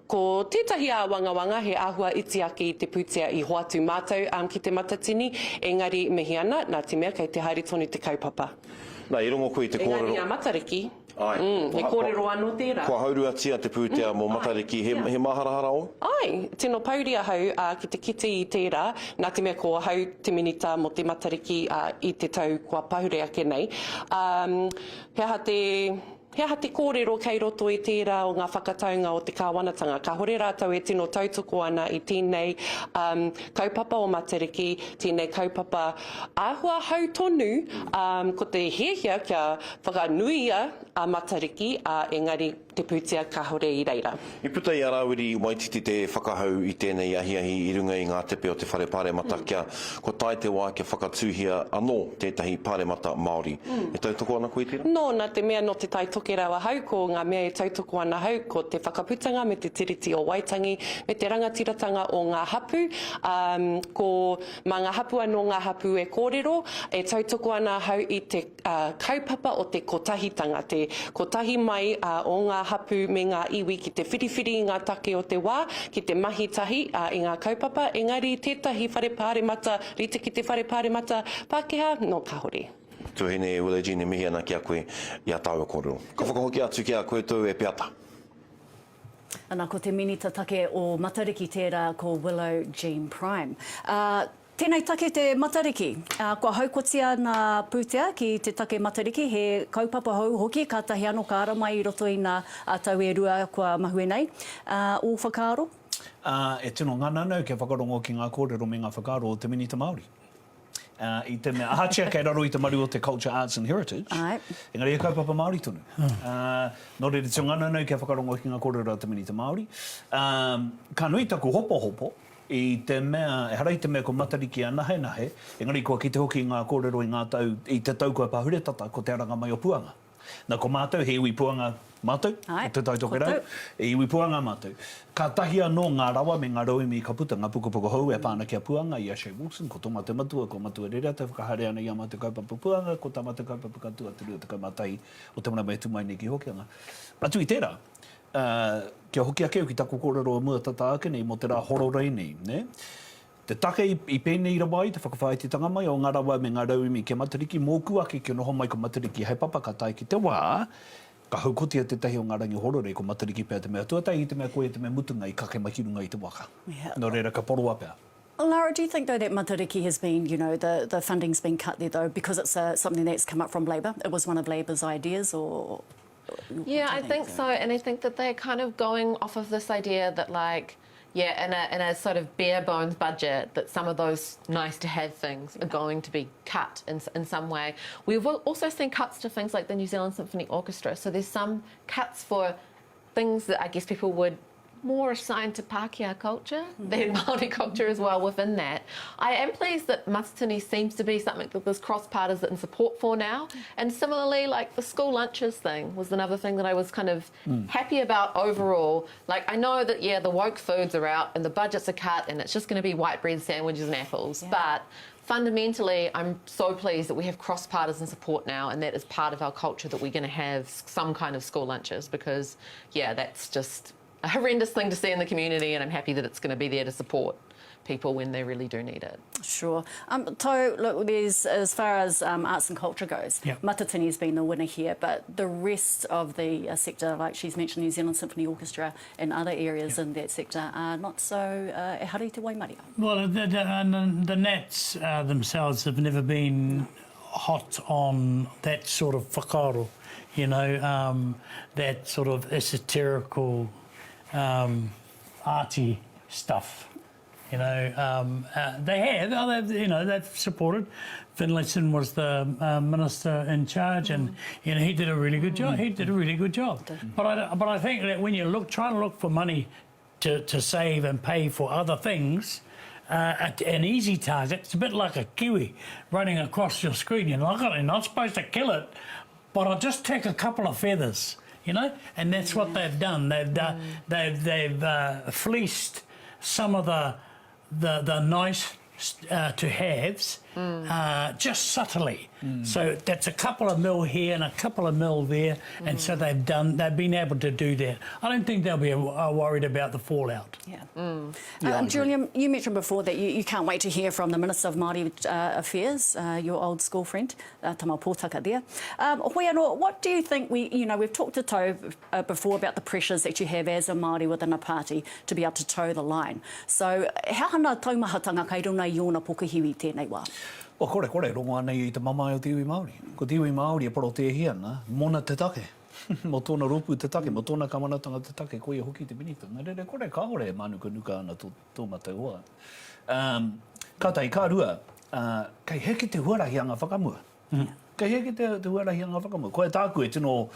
ko tētahi a wangawanga he āhua iti ake I te pūtea I hoatu mātou ki te matatini, engari mihi ana, nā te mea kei te haere tonu te kaupapa. Nā, I rongo koe te kōrero. Engari a matariki, he kōrero anō tērā. Kua haurua tia te pūtea mō matariki, he maharahara o? Ai, tino pauria hau ki te kite I tērā, nā te mea ko hau te minita mo te matariki I te tau kua pahure ake nei. He aha te kōrero kei roto I tērā o ngā whakataunga o te kāwanatanga. Ka hore rātou e tino tautoko ana I tēnei kaupapa o matariki, tēnei kaupapa āhua hau tonu, ko te hehia kia whakanuia a matariki, engari te pūtea ka hore I reira. I puta I arawiri I waititi te whakahau I tēnei ahiahi I runga I ngā tepe o te whare pāremata kia ko tai te wā kia whakatūhia anō tētahi pāremata Māori. E tautoko ana koe tērā? No, nā te mea no te taitoke rawa hau, ko ngā mea e tautoko ana hau, ko te whakaputanga me te tiriti o Waitangi, me te rangatiratanga o ngā hapu, ko mā ngā hapu anō ngā hapu e kōrero, e tautoko ana hau I te kaupapa o te kotahitanga, te kotahi mai o ngā hapu me ngā iwi ki te whiriwhiri I ngā take o te wā, ki te mahi tahi I ngā kaupapa, engari tētahi whare pāremata, rite ki te whare pāremata Pākehā, no ka hore. Tuhine e ule jine mihi ana ki a koe I a tāua kōrero. Ka whakahoki atu ki a koe tau e peata. Ana ko te minita take o matariki tērā ko Willow Jean Prime. Tēnei take te matariki. Kua haukotia nā pūtea ki te take matariki, he kaupapa hau hoki, ka tahi anō ka ara mai I roto I nā tau e rua kua mahue nei. O whakaaro? E tino ngananau ke whakarongo ki ngā kōrero me ngā whakaaro o te minita Māori. I te mea ahatia kei raro I te maru o te Culture, Arts and Heritage. Engari e kaupapa Māori tonu. Nō re te ngananau ke whakarongo ki ngā kōrero o te minita Māori. Ka nui taku hopo, I te mea, e harai te mea ko matariki a nahe, engari kua ki te hoki ngā kōrero I te tau kua pahure tata ko te aranga mai o puanga. Nā ko mātou, he iwi puanga mātou, o te taitoke rau, e iwi puanga mātou. Ka tahi anō ngā rawa me ngā rauimi ka puta, ngā pukapuka hou e pāna ki a puanga I Ashley Wilson, ko tō mate matua, ko matua rera, te whakahare ana I a mate kaupapa puanga, ko tā mate kaupapa katua, te rua te kaumatai o te mana mai tumai nei ki hokianga. Atu I tērā, kia hoki ake ki taku kōrero o mua tata ake nei mo te rā hororei nei, ne? Te take I pēnei rawai, te whakawhaetitanga mai o ngā rawa me ngā rauimi kia matariki, mōku ake kia noho mai ko matariki hei papa ka tai ki te wā, ka haukotia te tahi o ngā rangi hororei ko matariki pēr te mea tuatai I te mea koe te mea mutunga I kake makirunga I te waka. Nō reira ka poro apea. Lara, do you think though that matariki has been, you know, the funding's been cut there though because it's something that's come up from Labour? It was one of Labour's ideas or... Yeah, I think so, and I think that they're kind of going off of this idea that, like, yeah, in a sort of bare bones budget, that some of those nice to have things are going to be cut in some way. We've also seen cuts to things like the New Zealand Symphony Orchestra, so there's some cuts for things that I guess people would more assigned to Pākehā culture than Māori culture as well within that. I am pleased that matatini seems to be something that there's cross-partisan support for now. And similarly, like the school lunches thing was another thing that I was kind of happy about overall. Like, I know that, yeah, the woke foods are out and the budgets are cut and it's just going to be white bread sandwiches and apples. But fundamentally, I'm so pleased that we have cross-partisan support now, and that is part of our culture, that we're going to have some kind of school lunches, because, yeah, that's just a horrendous thing to see in the community, and I'm happy that it's going to be there to support people when they really do need it. Sure. Tau, look, there's, as far as arts and culture goes, matatini has been the winner here, but the rest of the sector, like she's mentioned New Zealand Symphony Orchestra and other areas in that sector, are not so e hari te waimaria. Well, the Nats themselves have never been hot on that sort of whakaaro, you know, that sort of esoterical arty stuff. You know, they have, you know, they've supported. Finlayson was the minister in charge, and you know he did a really good job. He did a really good job. But I think that when you try to look for money to save and pay for other things, an easy target. It's a bit like a kiwi running across your screen. You're not supposed to kill it, but I'll just take a couple of feathers, you know? And that's what they've done. They've fleeced some of the nice to-haves just subtly. So that's a couple of mil here and a couple of mil there, and so they've been able to do that. I don't think they'll be worried about the fallout. Julian, you mentioned before that you can't wait to hear from the Minister of Māori Affairs, your old school friend, Tama Pōtaka there. Hoi anō, what do you think we've talked to Tahu before about the pressures that you have as a Māori within a party to be able to toe the line. So, how hana taumahatanga kei runa i ona pukahiwi tēnei wā? O kore, rongo anei i te mamae o te iwi Māori. Ko te iwi Māori e paro te hiana, mona te take. Mo tōna ropu te take, mo tōna kamanatanga te take, koe hoki te minita. Nā rere, kore kāore e manuka ana tō mataua. Ka tai, ka rua, kei heke te huarahianga whakamua. Kei heke te huarahianga whakamua. Koe tāku e tino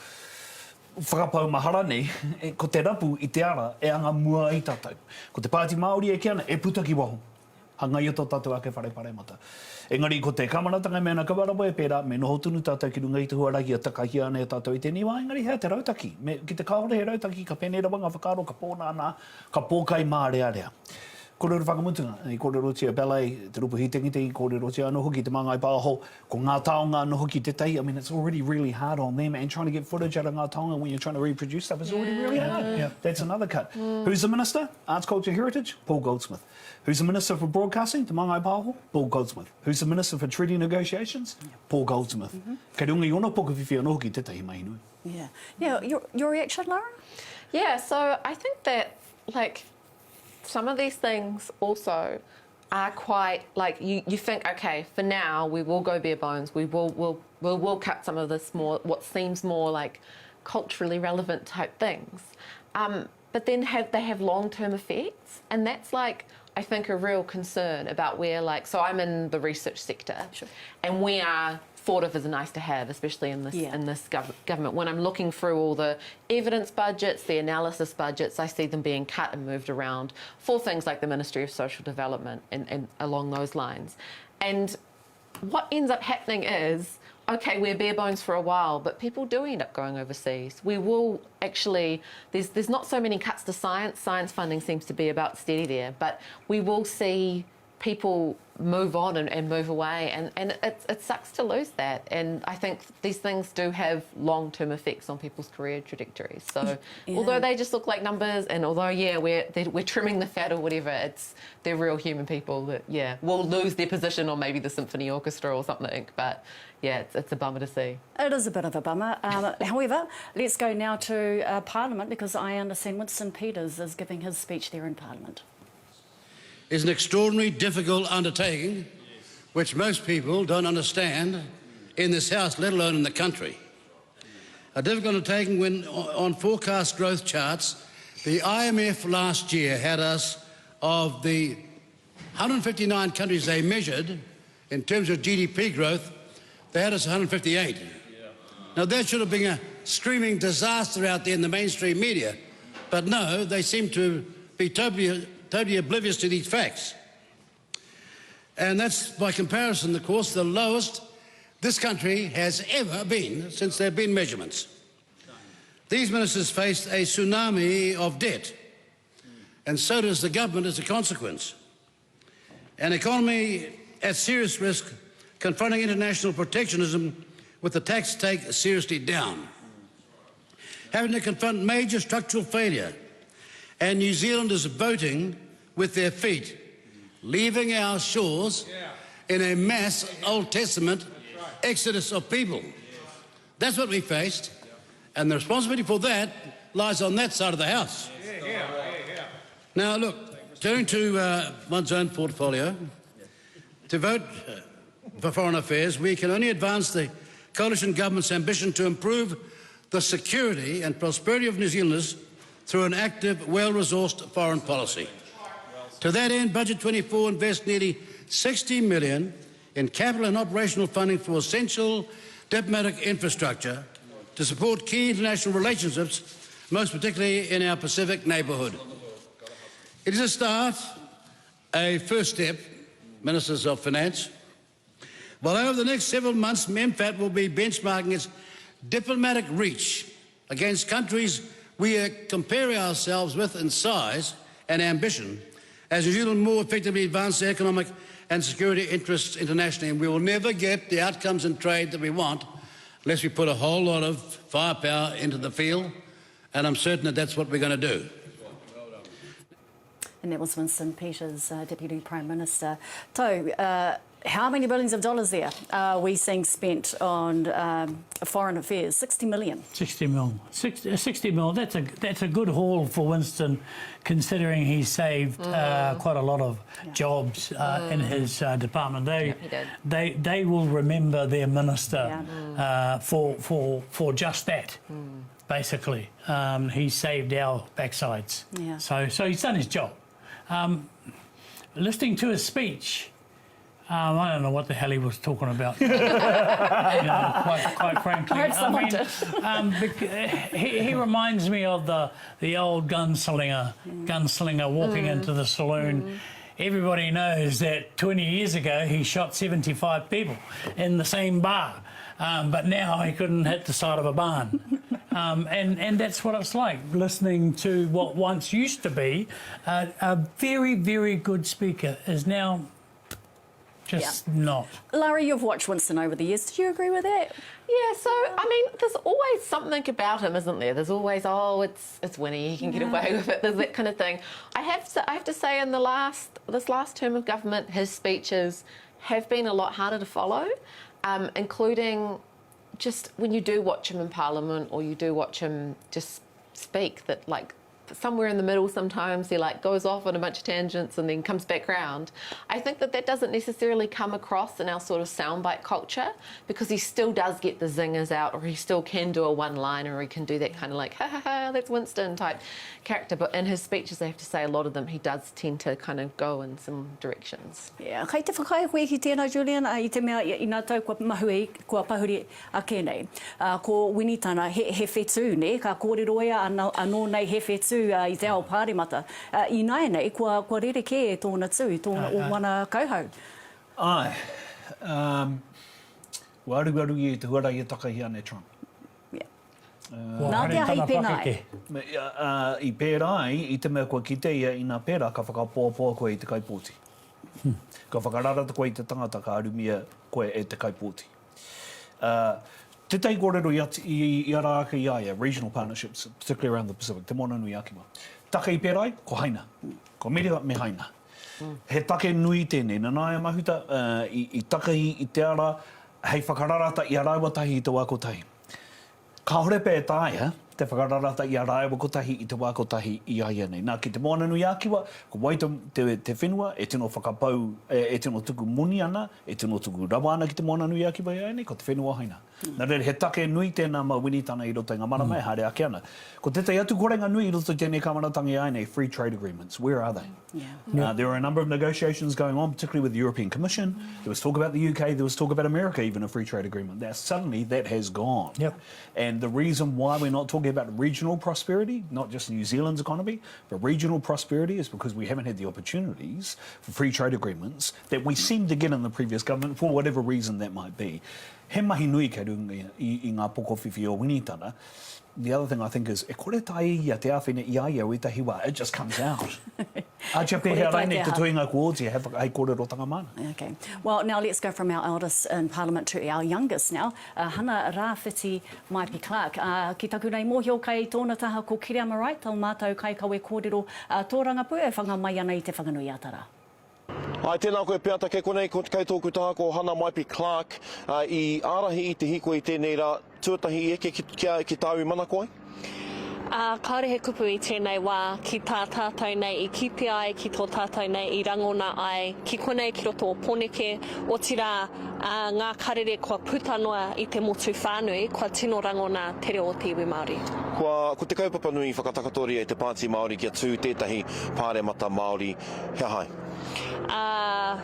whakapau mahara nei, ko te rapu i te ara e anga mua i tātou. Ko te Pāti Māori e kiana, e putaki waho. Hanga i o tō tātou ake whare mata. Engari, ko te kamanatanga mea na kawarapo e pērā, me noho tunu tātou ki runga i te huarahi a takahia ane tātou i tēnei wā, engari, hea te rautaki. Ki te kaore he rautaki, ka pēnei rawanga whakaro, ka pōnāna, ka pōkai mā rea. Kōrero whakamutunga, i kōrero tia ballet, te rupu hitengite, i kōrero tia noho ki te māngai pāho, ko ngā taonga noho ki te tahi. I mean, it's already really hard on them, and trying to get footage out of ngā taonga when you're trying to reproduce stuff is already really hard. That's another cut. Who's the Minister? Arts, Culture, Heritage? Paul Goldsmith. Who's the Minister for Broadcasting? Te māngai pāho? Paul Goldsmith. Who's the Minister for Treaty Negotiations? Paul Goldsmith. Kei runga i ona pokawhiwhia noho ki te tahi mai nui. Yeah, your reaction, Lara? Yeah, so I think that, like, some of these things also are quite, like, you think, okay, for now we will go bare bones, we will cut some of this more, what seems more like culturally relevant type things, but then they have long-term effects, and that's, like, I think a real concern about where, like, so I'm in the research sector, and we are thought of as a nice to have, especially in this government. When I'm looking through all the evidence budgets, the analysis budgets, I see them being cut and moved around for things like the Ministry of Social Development and along those lines. And what ends up happening is, okay, we're bare bones for a while, but people do end up going overseas. We will actually, there's not so many cuts to science. Science funding seems to be about steady there, but we will see people move on and move away, and it sucks to lose that. And I think these things do have long-term effects on people's career trajectories. So although they just look like numbers, and although we're trimming the fat or whatever, they're real human people that will lose their position on maybe the symphony orchestra or something. But it's a bummer to see. It is a bit of a bummer. However, let's go now to Parliament, because I understand Winston Peters is giving his speech there in Parliament. Is an extraordinary, difficult undertaking which most people don't understand in this House, let alone in the country. A difficult undertaking when, on forecast growth charts, the IMF last year had us, of the 159 countries they measured in terms of GDP growth, they had us 158. Now, that should have been a screaming disaster out there in the mainstream media, but no, they seem to be totally oblivious to these facts. And that's, by comparison, of course, the lowest this country has ever been since there have been measurements. These ministers faced a tsunami of debt, and so does the government as a consequence. An economy at serious risk, confronting international protectionism with the tax take seriously down. Having to confront major structural failure, and New Zealanders voting with their feet, leaving our shores in a mass Old Testament exodus of people. That's what we faced, and the responsibility for that lies on that side of the House. Now, look, turning to one's own portfolio, to vote for foreign affairs, we can only advance the coalition government's ambition to improve the security and prosperity of New Zealanders through an active, well-resourced foreign policy. To that end, Budget 24 invests nearly $60 million in capital and operational funding for essential diplomatic infrastructure to support key international relationships, most particularly in our Pacific neighbourhood. It is a start, a first step, Ministers of Finance. Well, over the next several months, MemFat will be benchmarking its diplomatic reach against countries we compare ourselves with in size and ambition as New Zealand more effectively advances economic and security interests internationally. And we will never get the outcomes in trade that we want unless we put a whole lot of firepower into the field, and I'm certain that that's what we're going to do. And that was Winston Peters, Deputy Prime Minister. So, how many billions of dollars there are we seeing spent on foreign affairs? 60 million. 60 mil. 60 mil, that's a good haul for Winston, considering he saved quite a lot of jobs in his department. They will remember their minister for just that. Basically, he saved our backsides. Yeah. So he's done his job. Listening to his speech, I don't know what the hell he was talking about. Quite frankly. He reminds me of the old gunslinger walking into the saloon. Everybody knows that 20 years ago he shot 75 people in the same bar, but now he couldn't hit the side of a barn. And that's what it's like, listening to what once used to be a very, very good speaker is now just not. Larry, you've watched Winston over the years. Do you agree with that? Yeah, so, I mean, there's always something about him, isn't there? There's always, it's Winnie, he can get away with it. There's that kind of thing. I have to say, in this last term of government, his speeches have been a lot harder to follow, including just when you do watch him in Parliament or you do watch him just speak, that, like, somewhere in the middle sometimes he goes off on a bunch of tangents and then comes back round. I think that doesn't necessarily come across in our sort of soundbite culture, because he still does get the zingers out, or he still can do a one-liner, or he can do that kind of ha ha ha, that's Winston type character. But in his speeches, I have to say, a lot of them, he does tend to kind of go in some directions. Yeah, kei te whakae ki tēnā, Julian, I te mea I nā tau kua mahuri, kua pahuri a kēnei. Ko winitana he whetū, ne? Ka kōrero ia anō nei he whetū I Te Ao Pāremata. I nai nei, kua rereke tōna tū, tōna o wana kauhau. Ai. Waru I te huara I takahi ane Trump. Nā te ahi pēnai. I pērai, I te mea kua kite ia I nā pēra, ka whakapōpō koe I te kaipōti. Ka whakararata koe I te tangata ka arumia koe e te kaipōti. Te tei kōrero I ara ake I aia, regional partnerships, particularly around the Pacific, te mona nui ake wā. Taka I pērai, ko haina. Ko meriwa me haina. He take nui tēnei, nā nāia mahuta, I takahi I te ara, hei whakararata I araiwa tahi I te wako tahi. Ka hore pē tāia, te whakararata I araiwa kotahi I te wako tahi I aia nei. Nā ki te moana nui ākiwa, ko waita te whenua, e tino whakapau, e tino tuku muni ana, e tino tuku rawa ana ki te moana nui ākiwa I nei, ko te whenua haina. Nā rere, he take nui tēnā ma winitana I roto I ngā maramai, haere ake ana. Ko te atu korenga nui I roto tēnei kamaratangi ai nei, free trade agreements, where are they? There are a number of negotiations going on, particularly with the European Commission. There was talk about the UK, there was talk about America, even a free trade agreement. Now, suddenly that has gone. And the reason why we're not talking about regional prosperity, not just New Zealand's economy, but regional prosperity, is because we haven't had the opportunities for free trade agreements that we seem to get in the previous government, for whatever reason that might be. He mahi nui kei runga I ngā pokowhiwhi o winitana. The other thing I think is, e kore tai ia te awhine I aia o I tahi wā, it just comes out. Atia pēhea reinei te tuinga kuōti, hei kōrero tangamana. Okay. Well, now let's go from our eldest in Parliament to our youngest now. Hana Rāwhiti Maipi Clark. Ki taku nei mōhio kai tōna taha ko Kiri Marae, tau mātou kai kawe kōrero tō rangapu e whanga mai ana I te whanganui atara. Ai, tēnā koe peata kei konei, kei tōku taha ko Hana Maipi Clark I ārahi I te hiko I tēnei rā, tuatahi eke ki tāui mana koe? Kaore he kupu I tēnei wā, ki tā tātou nei, I kipi ai ki tō tātou nei, I rangona ai, ki konei ki roto o Pōneke, o tira ngā karere kua putanoa I te motu whānui, kua tino rangona te reo o te iwi Māori. Ko te kaupapa nui whakatakatori e te Pāti Māori kia tū tētahi pāremata Māori, hea hai?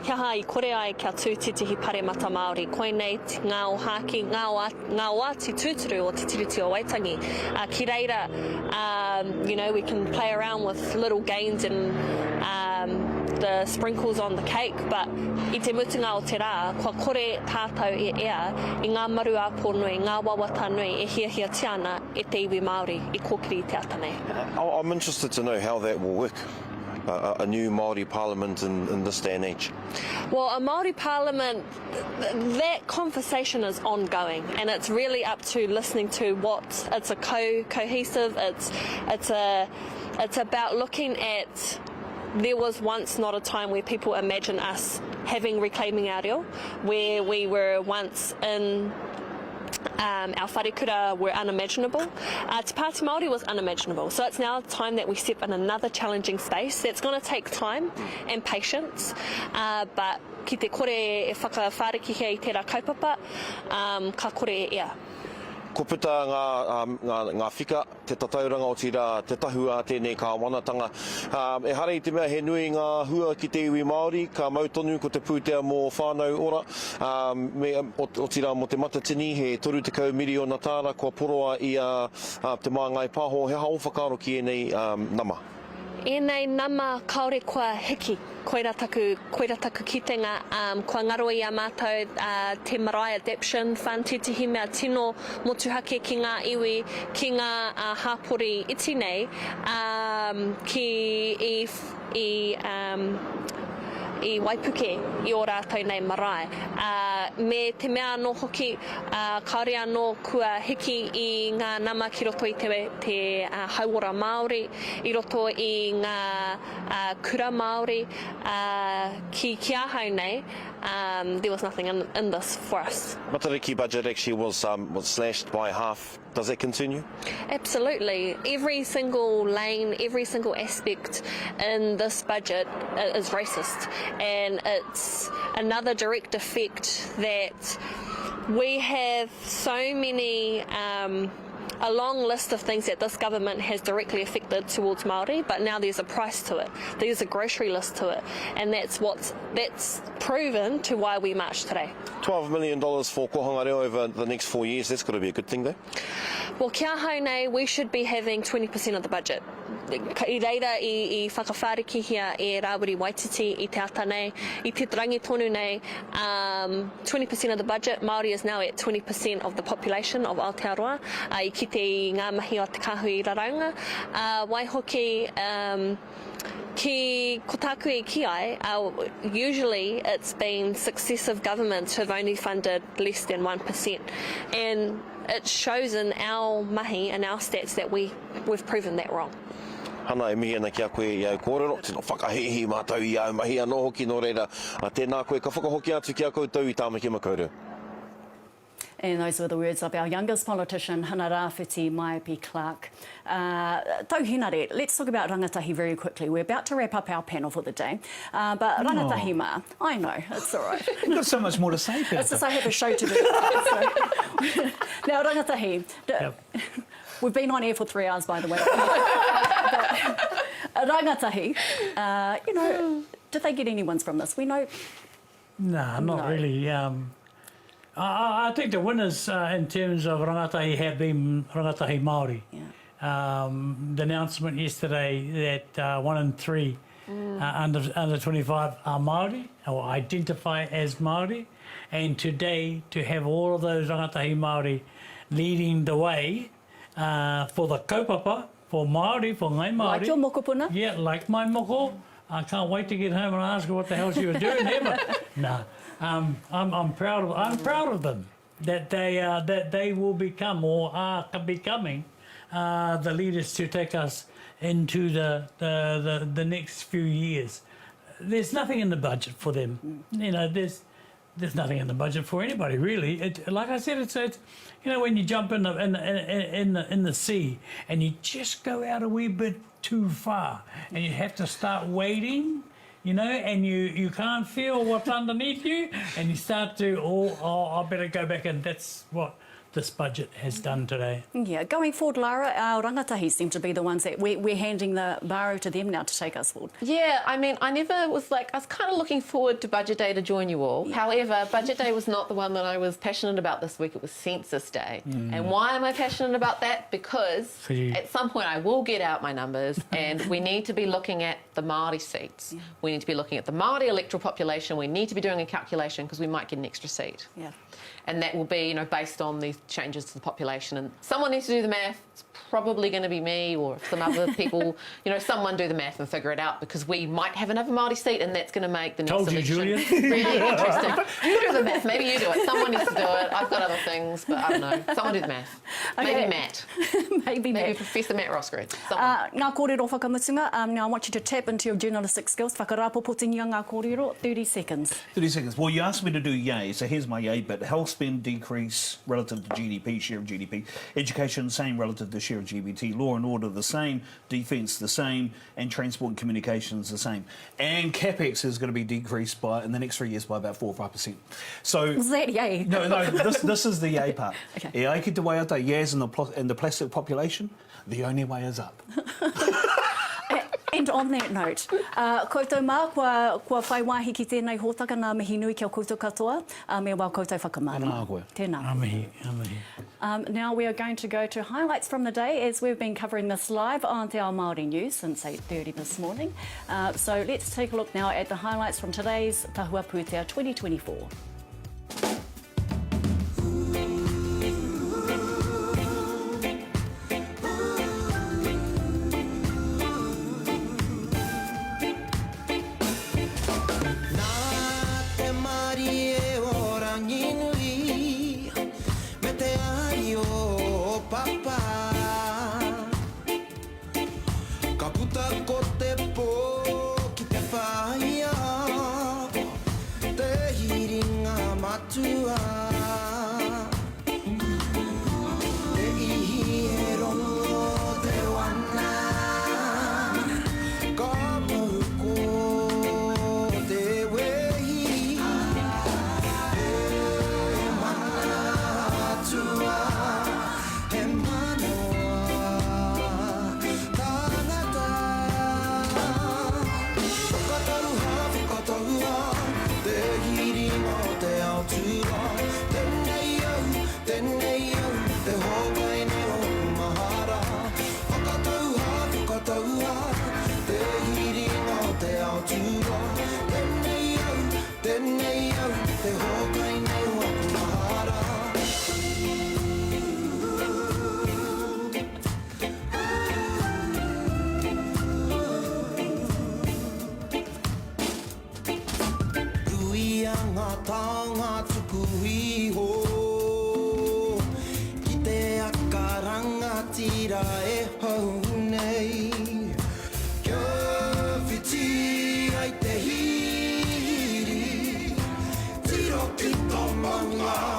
Hea hai, kore ai kia tū titihi pāremata Māori. Koe nei ngā o hāki, ngā o āti tūturu o te tiriti o Waitangi. Ki reira, you know, we can play around with little gains in the sprinkles on the cake, but I te mutunga o te rā, kua kore tātou e ea, I ngā maru āpō nui, ngā wawata nui, e hia tiana e te iwi Māori, I kōkiri te ata nei. I'm interested to know how that will work. A new Māori parliament in this day and age? Well, a Māori parliament, that conversation is ongoing, and it's really up to listening to what it's a cohesive. It's about looking at. There was once not a time where people imagine us having reclaiming our reo, where we were once in. Our wharekura were unimaginable. Te Pāti Māori was unimaginable. So it's now time that we step in another challenging space. That's going to take time and patience. But ki te kore e whakawhareki hea I tērā kaupapa, ka kore e ea. Ko puta ngā whika, te tatauranga o tira, te tahua tēnei kāwanatanga. E hare I te mea he nui ngā hua ki te iwi Māori, ka mautonu ko te pūtea mō whānau ora. O tira mo te matatini, he 30 miriona tāra, kua poroa I te māngai pāho. He hao whakaro ki enei nama? Enei nama kaore kua hiki, koira taku kitenga, kua ngaro I a mātou te marae adaptation fund, te tihi mea tino motuhake ki ngā iwi, ki ngā hāpori iti nei, ki I Waipuke I o rātou nei marae. Me te mea no hoki, kaore anō kua hiki I ngā nama ki roto I te hauora Māori, I roto I ngā kura Māori, ki ahau nei, there was nothing in this for us. Matariki budget actually was slashed by half. Does that continue? Absolutely. Every single lane, every single aspect in this budget is racist, and it's another direct effect that we have so many a long list of things that this government has directly affected towards Māori, but now there's a price to it. There's a grocery list to it, and that's proven to why we marched today. $12 million for kohanga reo over the next 4 years. That's got to be a good thing, though. Well, kia hau nei, we should be having 20% of the budget. I reira I whakawhareki hia e Rawiri Waititi I te ata nei, I te rangi tonu nei, 20% of the budget. Māori is now at 20% of the population of Aotearoa. I ki te ngā mahi o te kahu I Raraunga. Waihoki, ki kotaku I ki ai, usually it's been successive governments who have only funded less than 1%. And it shows in our mahi and our stats that we've proven that wrong. Hana e mihi ana ki a koe I au kōrero, tino whakahehi mātou I au mahi anō hoki nō reira. Tēnā koe, ka whakahoki atu ki a koutou I tāmaki makaurau. And those were the words of our youngest politician, Hana Rāwhiti Maipi Clark. Tauhinare, let's talk about rangatahi very quickly. We're about to wrap up our panel for the day. But rangatahi mā, I know, it's all right. You've got so much more to say, Peter. It's just I have a show to do. So. Now, rangatahi, we've been on air for 3 hours, by the way. But, rangatahi, you know, did they get any wins from this? We know... No, not really. I think the winners in terms of rangatahi have been rangatahi Māori. Yeah. The announcement yesterday that 1 in 3 under 25 are Māori or identify as Māori, and today to have all of those rangatahi Māori leading the way for the kaupapa, for Māori, for ngai Māori. Like your mokopuna? Yeah, like my moko. I can't wait to get home and ask her what the hell she was doing there. But no, I'm proud of them that they will become or are becoming the leaders to take us into the next few years. There's nothing in the budget for them. You know, there's nothing in the budget for anybody really. Like I said, it's you know, when you jump in the sea and you just go out a wee bit too far and you have to start wading, you know, and you can't feel what's underneath you, and you start to I better go back, and that's what this budget has done today. Yeah, going forward, Lara, our rangatahi seem to be the ones that we're handing the baro to them now to take us forward. Yeah, I mean, I was kind of looking forward to Budget Day to join you all. However, Budget Day was not the one that I was passionate about this week. It was Census Day. And why am I passionate about that? Because at some point I will get out my numbers and we need to be looking at the Māori seats. Yeah. We need to be looking at the Māori electoral population. We need to be doing a calculation because we might get an extra seat. Yeah. And that will be, based on these changes to the population. And someone needs to do the math. It's probably going to be me or some other people. Someone do the math and figure it out because we might have another Māori seat and that's going to make the next election really interesting. You do the math. Maybe you do it. Someone needs to do it. I've got other things, but I don't know. Someone do the math. Okay. Maybe Matt. Maybe Matt. Professor Matt Roscred. Ngā kōrero whakamutunga. Now I want you to tap into your journalistic skills. Whakarapopotingia ngā kōrero. 30 seconds. 30 seconds. Well, you asked me to do yay, so here's my yay bit. Health spend decrease relative to GDP, share of GDP. Education, same relative to share of GDP. Law and order, the same. Defence, the same. And transport and communications, the same. And CapEx is going to be decreased in the next 3 years by about 4 or 5%. So... Is that yay? No, this is the yay part. Okay. E ai ki te waiata, yes, in the plastic population, the only way is up. And on that note, koutou mā, kua whai wāhi ki tēnei hōtaka nā mihi nui kia koutou katoa, me wā koutou whakamāra. Tēnā koe. Tēnā. Amihi. Now we are going to go to highlights from the day as we've been covering this live on Te Ao Māori News since 8:30 this morning. So let's take a look now at the highlights from today's Tahua Pūtea 2024. Tiro ki tō maunga